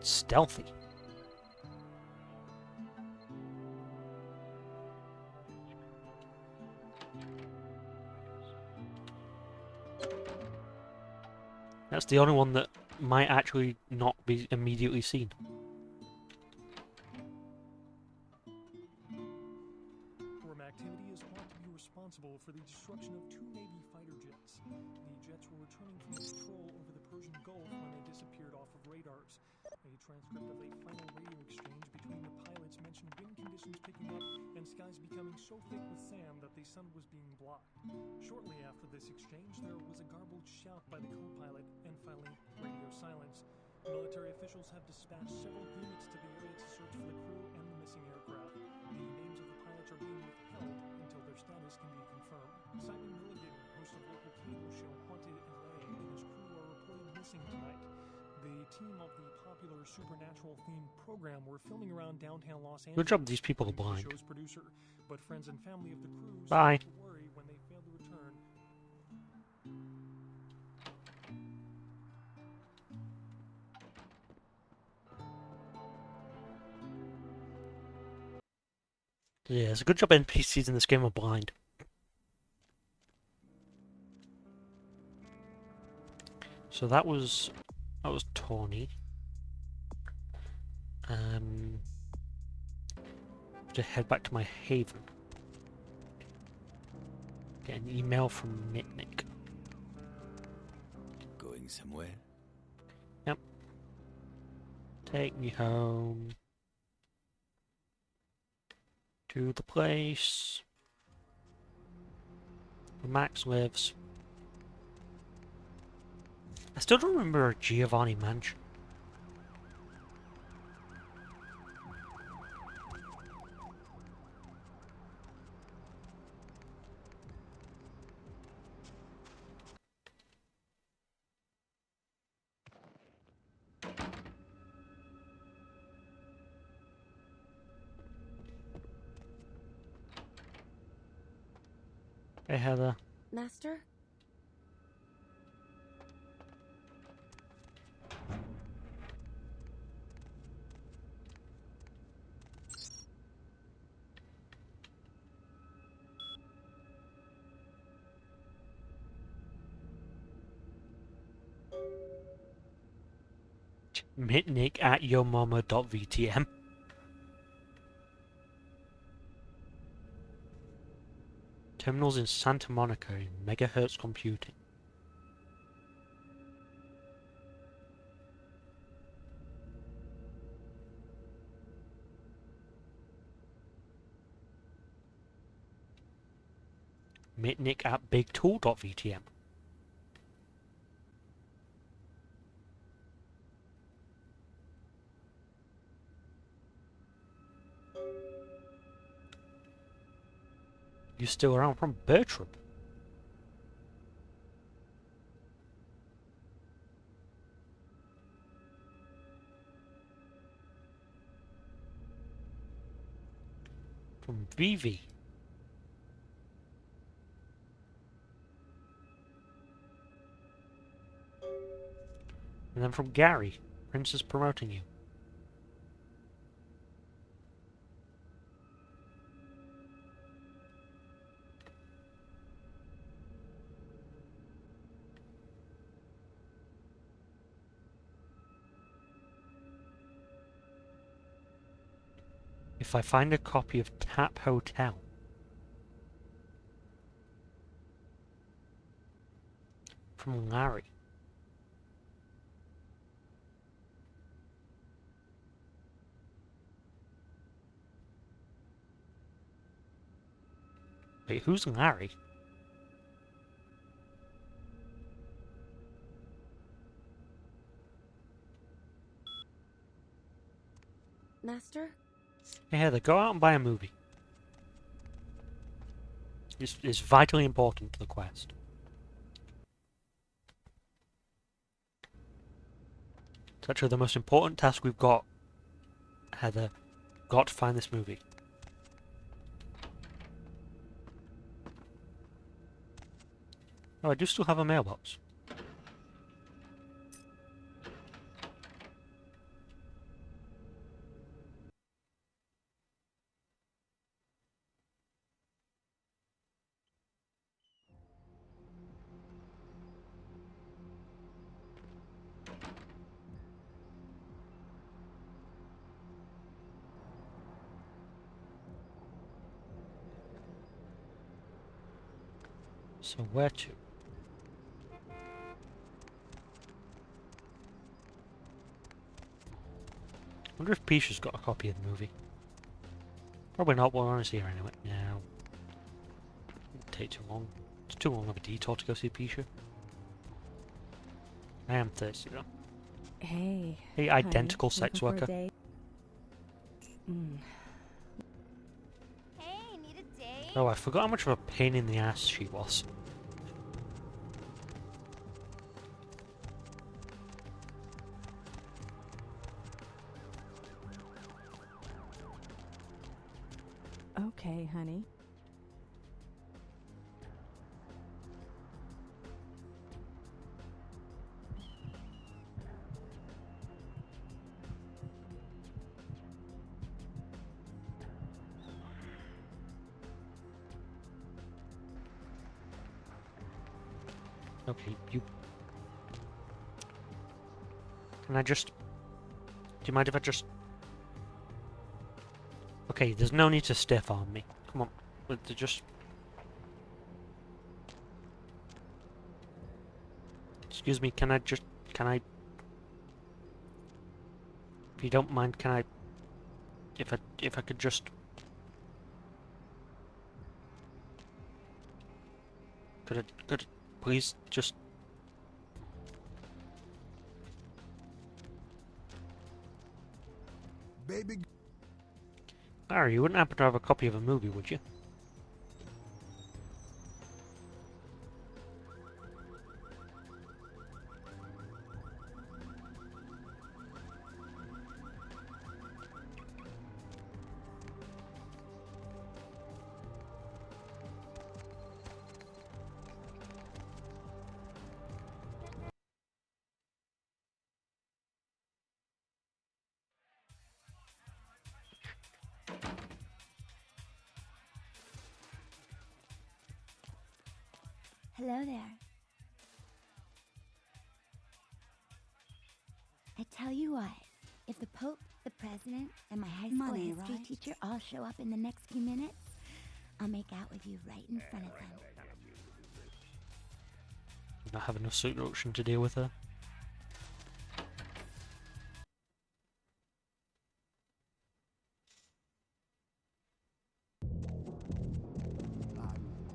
Stealthy. That's the only one that might actually not be immediately seen. Activity is thought to be responsible for the destruction of 2 Navy fighter jets. The jets were returning from patrol over the Persian Gulf when they disappeared off of radars. A transcript of a final radio exchange between the pilots mentioned wind conditions picking up and skies becoming so thick with sand that the sun was being blocked. Shortly after this exchange, there was a garbled shout by the co-pilot and finally radio silence. Military officials have dispatched several units to the area to search for the crew and the missing aircraft. The names of the pilots are being withheld until their status can be confirmed. Simon Milligan, host of local cable show Haunted LA, and his crew are reported missing tonight. The team of the popular supernatural-themed program were filming around downtown Los Angeles. Good job, these people are blind. The show's producer, but friends and family of the crew Bye. started to worry when they failed to return. Yeah, it's a good job NPCs in this game are blind. So that was Tawny. To head back to my haven. Get an email from Mitnick. Going somewhere? Yep. Take me home. To the place where Max lives. I still don't remember a Giovanni mansion. Hey, Heather. Master? Mitnick at yourmama.vtm. Terminals in Santa Monica in megahertz computing. Mitnick at bigtool.vtm. You still around from Bertram? From Vivi. And then from Gary. Prince is promoting you. If I find a copy of Tap Hotel. From Larry. Wait, who's Larry? Master? Hey Heather, go out and buy a movie. It's vitally important to the quest. It's actually the most important task we've got, Heather. Got to find this movie. Oh, I do still have a mailbox. So where to? I wonder if Pisha's got a copy of the movie. Probably not, but we're honestly here anyway. Now, it'll take too long. It's too long of a detour to go see Pisha. I am thirsty though. Hey. Hey, identical sex worker. Hey, need a date? Oh, I forgot how much of a pain in the ass she was. Okay, honey. Okay, you... Can I just... Do you mind if I just... Okay, there's no need to stiff arm me. Come on. Just... Excuse me, can I just... Can I... If you don't mind, can I... If I could just... Could it please just... Baby. Larry, you wouldn't happen to have a copy of a movie, would you? Hello there. I tell you what, if the Pope, the President, and my high school Money, history right? teacher all show up in the next few minutes, I'll make out with you right in front of them. Not have enough seduction to deal with her.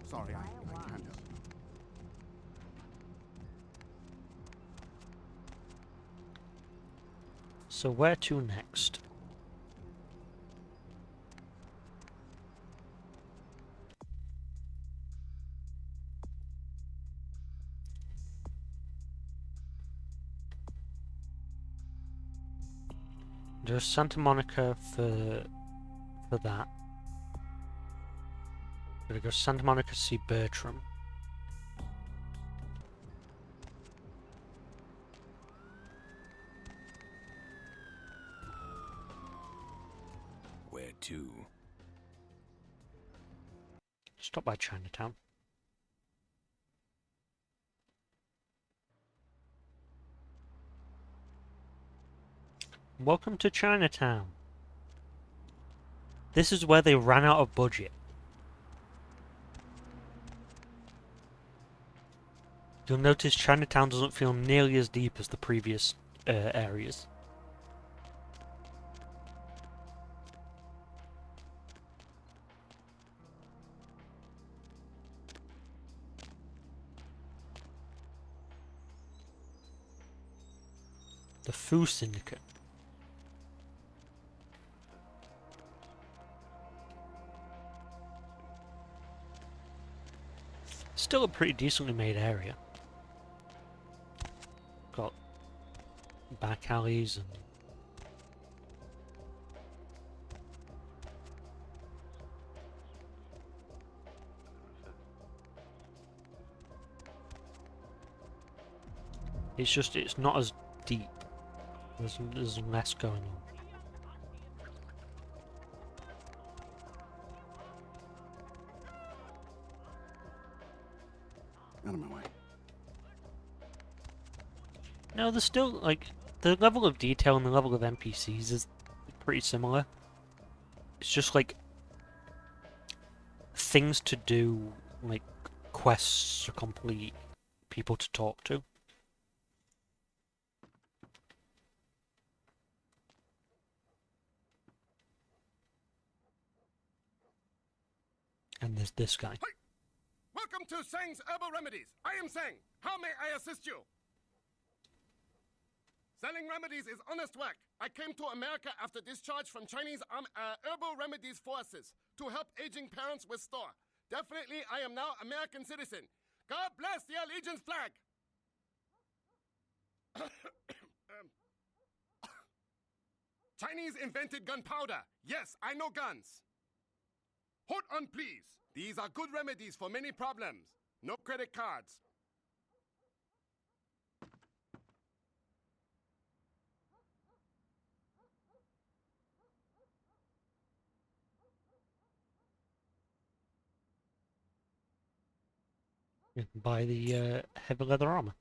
Sorry, I can't help you. So where to next? There's Santa Monica for that. Gotta go Santa Monica to see Bertram. Where to? Stop by Chinatown. Welcome to Chinatown. This is where they ran out of budget. You'll notice Chinatown doesn't feel nearly as deep as the previous areas. The Fu Syndicate. Still a pretty decently made area. Got back alleys and it's not as deep. There's less going on. Out of my way. No, there's still, like, the level of detail and the level of NPCs is pretty similar. It's just, like, things to do, like, quests to complete, people to talk to. And there's this guy. Hey! Welcome to Sang's Herbal Remedies. I am Sang. How may I assist you? Selling remedies is honest work. I came to America after discharge from Chinese Herbal Remedies forces to help aging parents restore. Definitely, I am now American citizen. God bless the allegiance flag. Chinese invented gunpowder. Yes, I know guns. Hold on, please. These are good remedies for many problems. No credit cards. You can buy the heavy leather armor.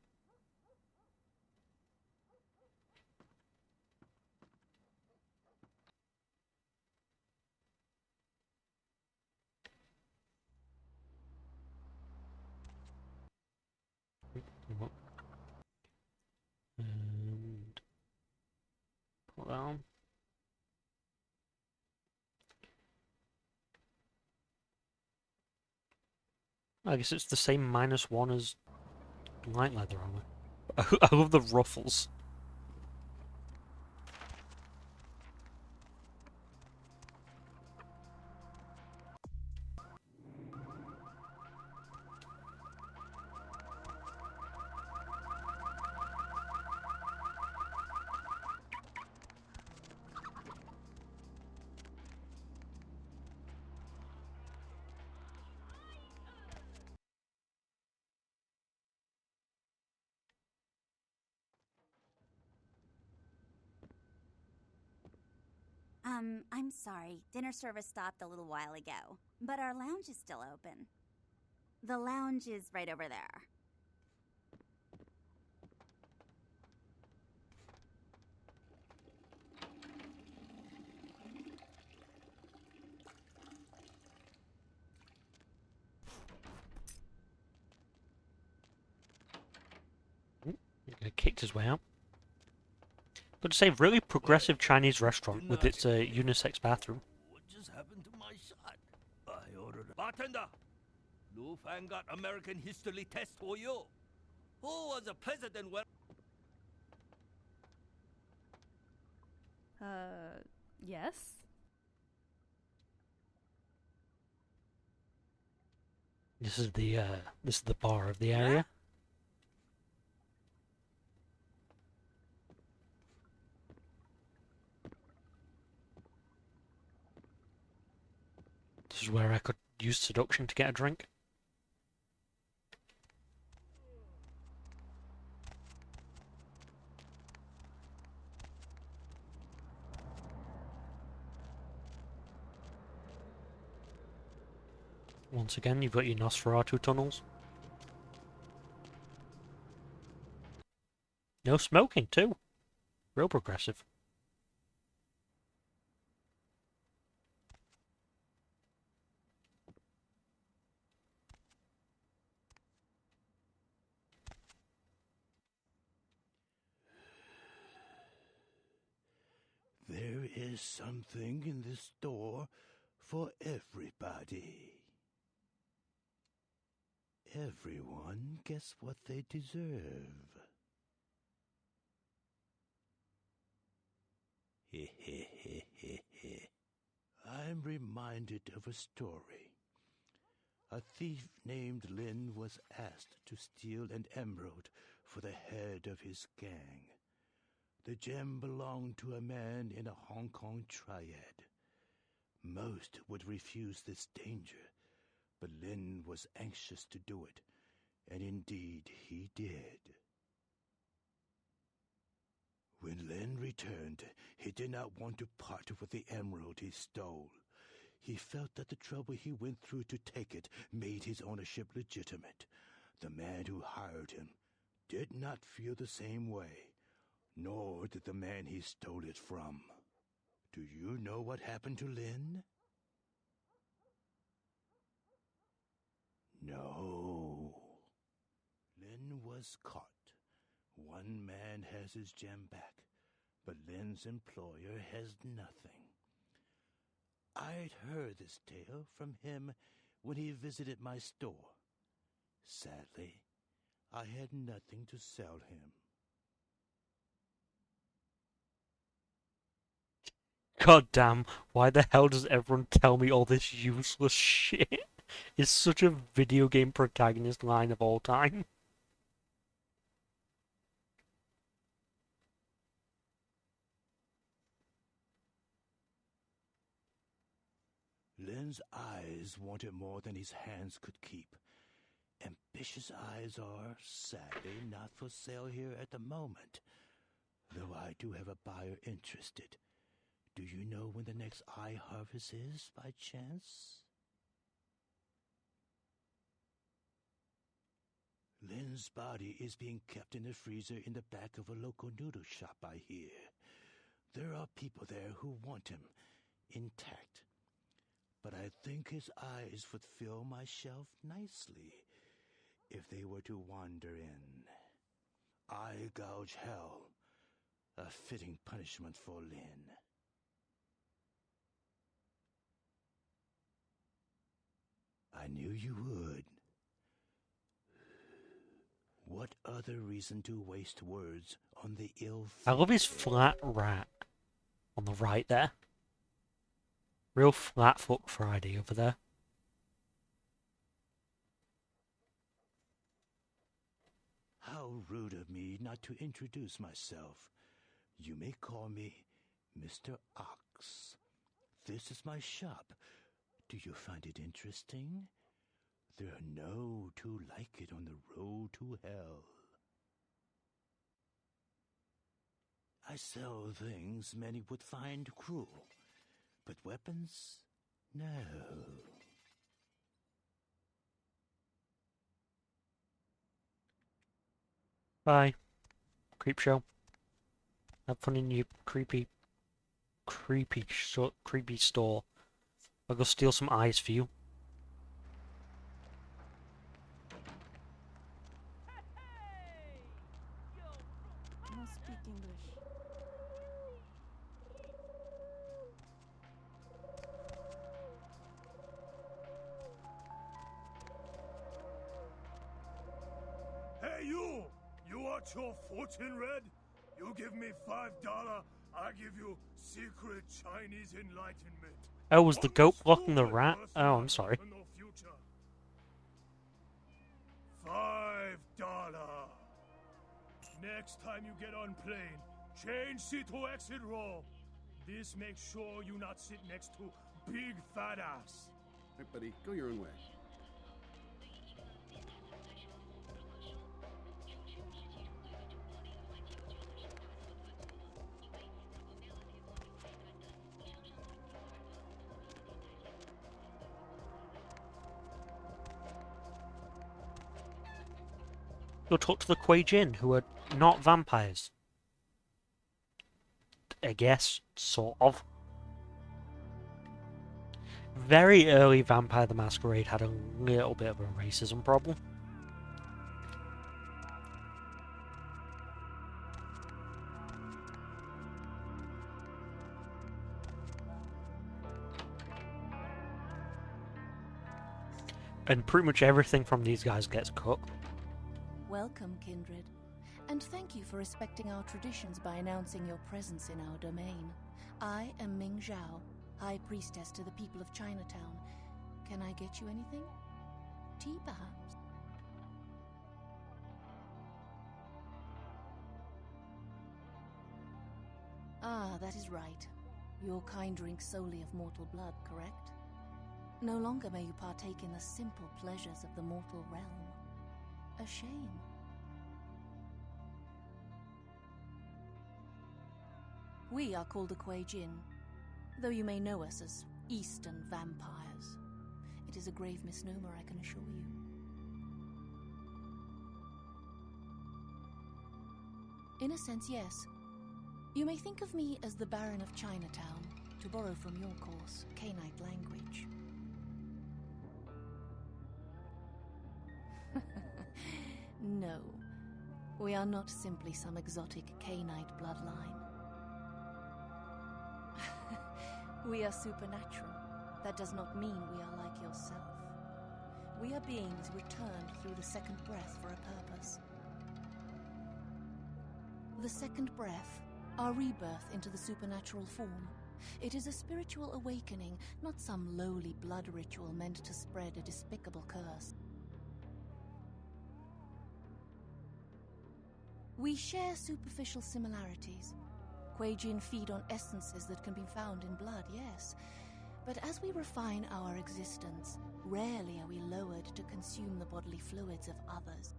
And put that on. I guess it's the same -1 as light leather armor. I love the ruffles. I'm sorry. Dinner service stopped a little while ago, but our lounge is still open. The lounge is right over there. He kicked his way out. But to say, really progressive Chinese restaurant with its unisex bathroom. What just happened to my shot? I ordered a bartender. Lu Fang got American history test for you. Who was the president when? Yes? This is the bar of the area. This is where I could use seduction to get a drink. Once again, you've got your Nosferatu tunnels. No smoking, too. Real progressive. There is something in this store for everybody. Everyone gets what they deserve. I'm reminded of a story. A thief named Lin was asked to steal an emerald for the head of his gang. The gem belonged to a man in a Hong Kong triad. Most would refuse this danger, but Lin was anxious to do it, and indeed he did. When Lin returned, he did not want to part with the emerald he stole. He felt that the trouble he went through to take it made his ownership legitimate. The man who hired him did not feel the same way, nor did the man he stole it from. Do you know what happened to Lin? No. Lin was caught. One man has his gem back, but Lin's employer has nothing. I'd heard this tale from him when he visited my store. Sadly, I had nothing to sell him. God damn, why the hell does everyone tell me all this useless shit? It's such a video game protagonist line of all time. Lin's eyes wanted more than his hands could keep. Ambitious eyes are, sadly, not for sale here at the moment, though I do have a buyer interested. Do you know when the next eye harvest is, by chance? Lin's body is being kept in the freezer in the back of a local noodle shop, I hear. There are people there who want him intact, but I think his eyes would fill my shelf nicely if they they were to wander in. I gouge hell, a fitting punishment for Lin. I knew you would. What other reason to waste words on the ill I love his flat rat on the right there. Real flat foot Friday over there. How rude of me not to introduce myself. You may call me Mr. Ox. This is my shop. Do you find it interesting? There are no two like it on the road to hell. I sell things many would find cruel, but weapons? No. Bye. Creep show. Have fun in your creepy store. I'll go steal some eyes for you. No speak English. Hey, you! You want your fortune read? You give me $5, I give you secret Chinese enlightenment. Oh, was the goat blocking the rat? Oh, I'm sorry. $5. Next time you get on plane, change seat to exit row. This makes sure you not sit next to big fat ass. Hey, buddy, go your own way. Go talk to the Kuei Jin, who are not vampires. I guess, sort of. Very early Vampire the Masquerade had a little bit of a racism problem. And pretty much everything from these guys gets cut. Welcome, kindred, and thank you for respecting our traditions by announcing your presence in our domain. I am Ming Zhao, High Priestess to the people of Chinatown. Can I get you anything? Tea, perhaps? Ah, that is right. Your kind drinks solely of mortal blood, correct? No longer may you partake in the simple pleasures of the mortal realm. A shame. We are called the Kuei Jin, though you may know us as Eastern vampires. It is a grave misnomer, I can assure you. In a sense, yes. You may think of me as the Baron of Chinatown, to borrow from your course, Cainite language. No, we are not simply some exotic Cainite bloodline. We are supernatural. That does not mean we are like yourself. We are beings returned through the second breath for a purpose. The second breath, our rebirth into the supernatural form. It is a spiritual awakening, not some lowly blood ritual meant to spread a despicable curse. We share superficial similarities. Kuei Jin feed on essences that can be found in blood, yes. But as we refine our existence, rarely are we lowered to consume the bodily fluids of others.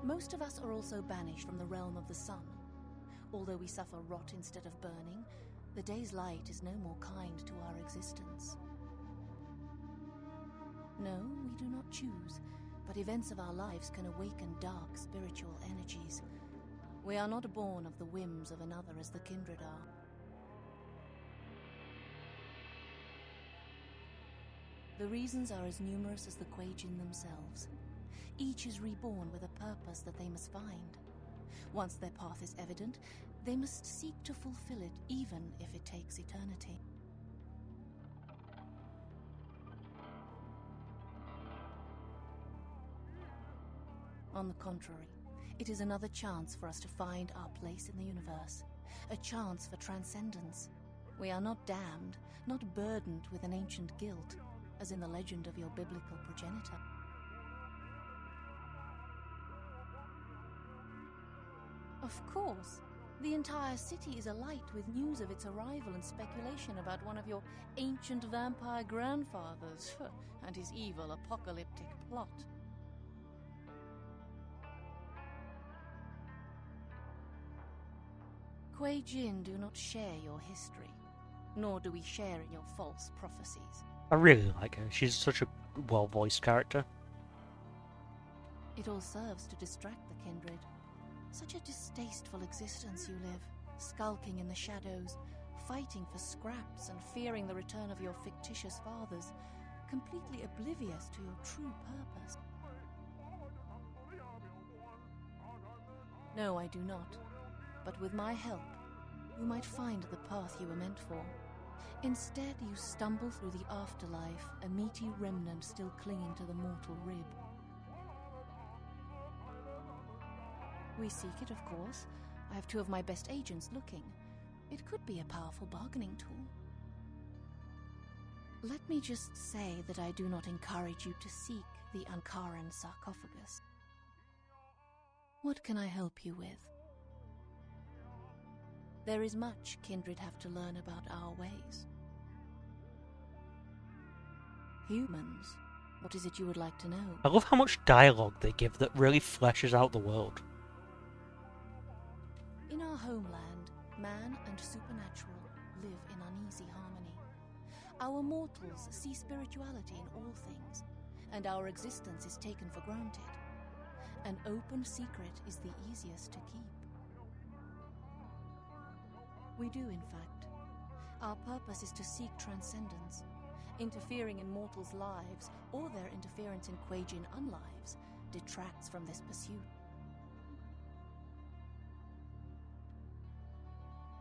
Most of us are also banished from the realm of the sun. Although we suffer rot instead of burning, the day's light is no more kind to our existence. No, we do not choose, but events of our lives can awaken dark spiritual energies. We are not born of the whims of another as the kindred are. The reasons are as numerous as the Kuei Jin themselves. Each is reborn with a purpose that they must find. Once their path is evident, they must seek to fulfill it, even if it takes eternity. On the contrary, it is another chance for us to find our place in the universe, a chance for transcendence. We are not damned, not burdened with an ancient guilt, as in the legend of your biblical progenitor. Of course. The entire city is alight with news of its arrival and speculation about one of your ancient vampire grandfathers and his evil apocalyptic plot. Kuei Jin do not share your history, nor do we share in your false prophecies. I really like her. She's such a well-voiced character. It all serves to distract the kindred. Such a distasteful existence you live, skulking in the shadows, fighting for scraps and fearing the return of your fictitious fathers, completely oblivious to your true purpose. No, I do not. But with my help, you might find the path you were meant for. Instead, you stumble through the afterlife, a meaty remnant still clinging to the mortal rib. We seek it, of course. I have 2 of my best agents looking. It could be a powerful bargaining tool. Let me just say that I do not encourage you to seek the Ankaran sarcophagus. What can I help you with? There is much kindred have to learn about our ways. Humans, what is it you would like to know? I love how much dialogue they give that really fleshes out the world. In our homeland, man and supernatural live in uneasy harmony. Our mortals see spirituality in all things, and our existence is taken for granted. An open secret is the easiest to keep. We do, in fact. Our purpose is to seek transcendence. Interfering in mortals' lives, or their interference in Kuei Jin unlives, detracts from this pursuit.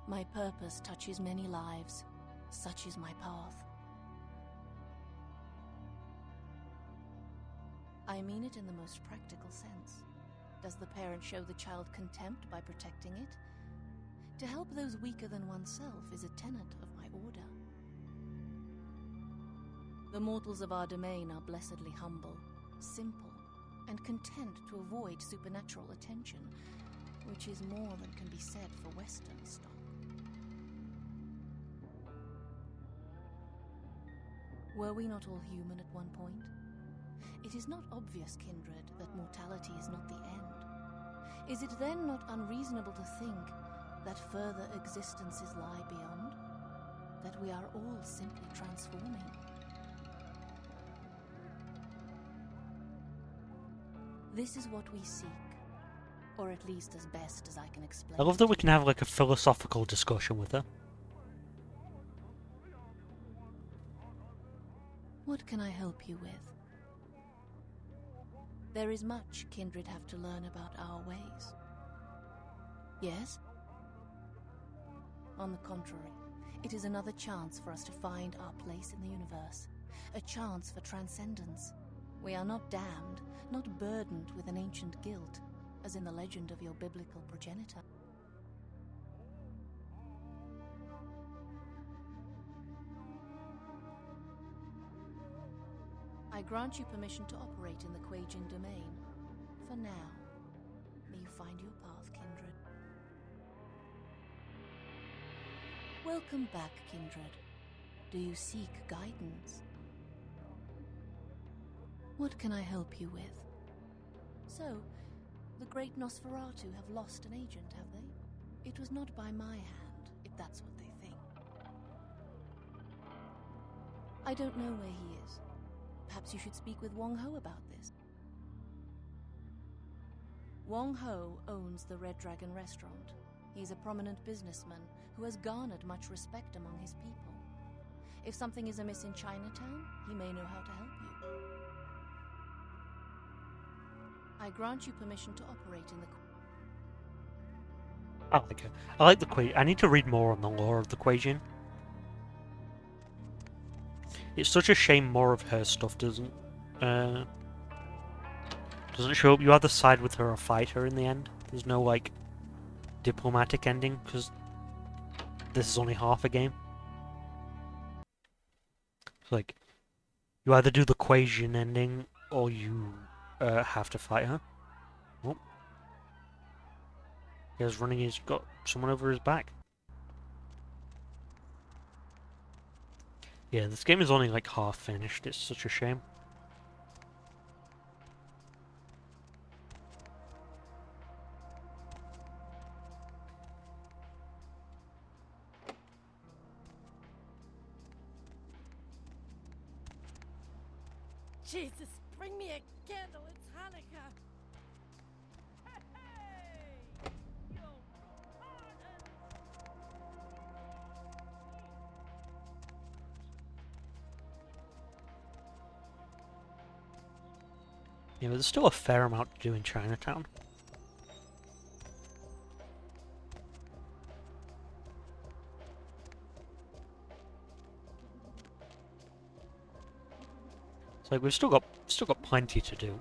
My purpose touches many lives. Such is my path. I mean it in the most practical sense. Does the parent show the child contempt by protecting it? To help those weaker than oneself is a tenet of my order. The mortals of our domain are blessedly humble, simple, and content to avoid supernatural attention, which is more than can be said for Western stock. Were we not all human at one point? It is not obvious, kindred, that mortality is not the end. Is it then not unreasonable to think that further existences lie beyond? That we are all simply transforming? This is what we seek, or at least as best as I can explain. I love that we can have like a philosophical discussion with her. What can I help you with? There is much kindred have to learn about our ways. Yes? On the contrary, it is another chance for us to find our place in the universe, a chance for transcendence. We are not damned, not burdened with an ancient guilt, as in the legend of your biblical progenitor. I grant you permission to operate in the Kuei Jin domain. For now, may you find your path, kindred. Welcome back, kindred. Do you seek guidance? What can I help you with? So, the great Nosferatu have lost an agent, have they? It was not by my hand, if that's what they think. I don't know where he is. Perhaps you should speak with Wong Ho about this. Wong Ho owns the Red Dragon restaurant. He's a prominent businessman who has garnered much respect among his people. If something is amiss in Chinatown, he may know how to help you. I grant you permission to operate in the... I like it. I like the Quasian. I need to read more on the lore of the Quasian. It's such a shame more of her stuff doesn't show up. You either side with her or fight her in the end. There's no, like, diplomatic ending, because this is only half a game. It's like, you either do the Quasian ending, or you have to fight her. Oh. He's running, he's got someone over his back. Yeah, this game is only like half finished, it's such a shame. Jesus, bring me a candle, it's Hanukkah! Yeah, but there's still a fair amount to do in Chinatown. It's like we've still got plenty to do.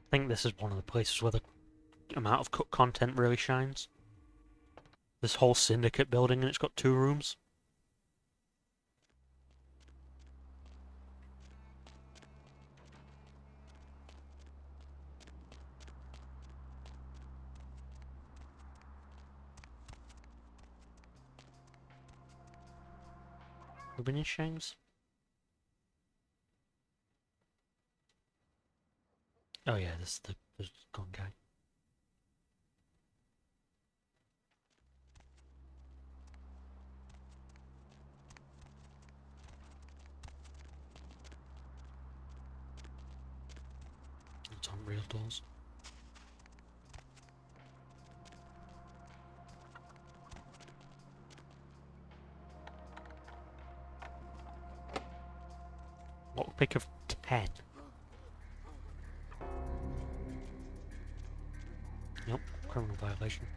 I think this is one of the places where the amount of cut content really shines. This whole syndicate building, and it's got 2 rooms. Ruben Shames? Oh yeah, this is the gun guy. It's on real doors. Lockpick of 10. Nope, criminal violation.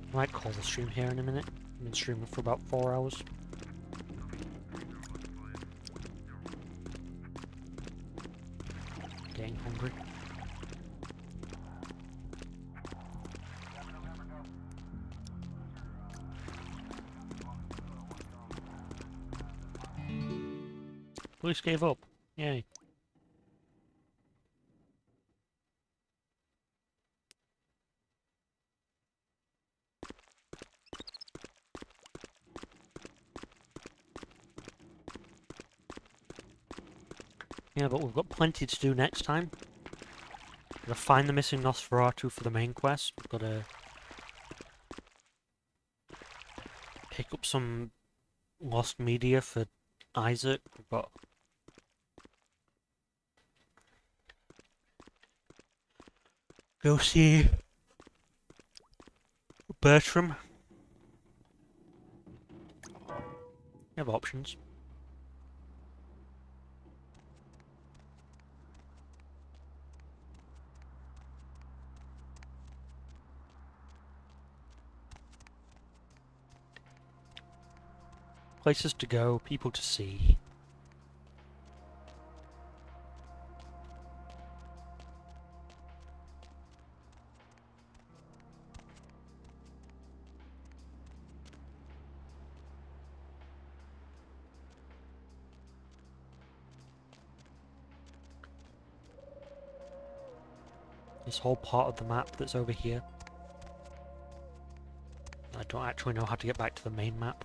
I might call the stream here in a minute. I've been streaming for about 4 hours. Getting hungry. Police gave up. Yay. Yeah, but we've got plenty to do next time. We've got to find the missing Nosferatu for the main quest. We've got to pick up some lost media for Isaac. We've got go see Bertram. You have options. Places to go, people to see. This whole part of the map that's over here. I don't actually know how to get back to the main map.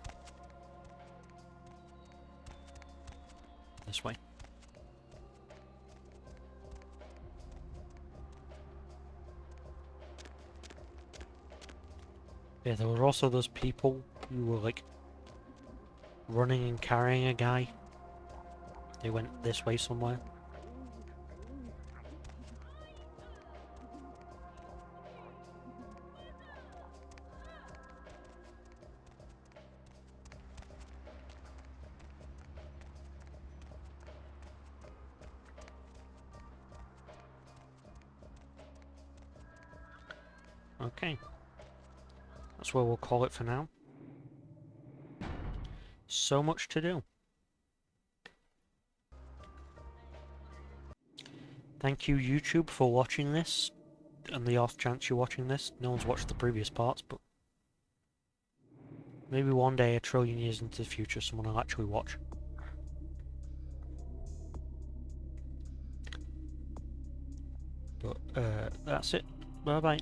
This way. Yeah, there were also those people who were like running and carrying a guy. They went this way somewhere. Okay. That's where we'll call it for now. So much to do. Thank you, YouTube, for watching this. And the off chance you're watching this. No one's watched the previous parts, but maybe one day, a trillion years into the future, someone will actually watch. But that's it. Bye bye.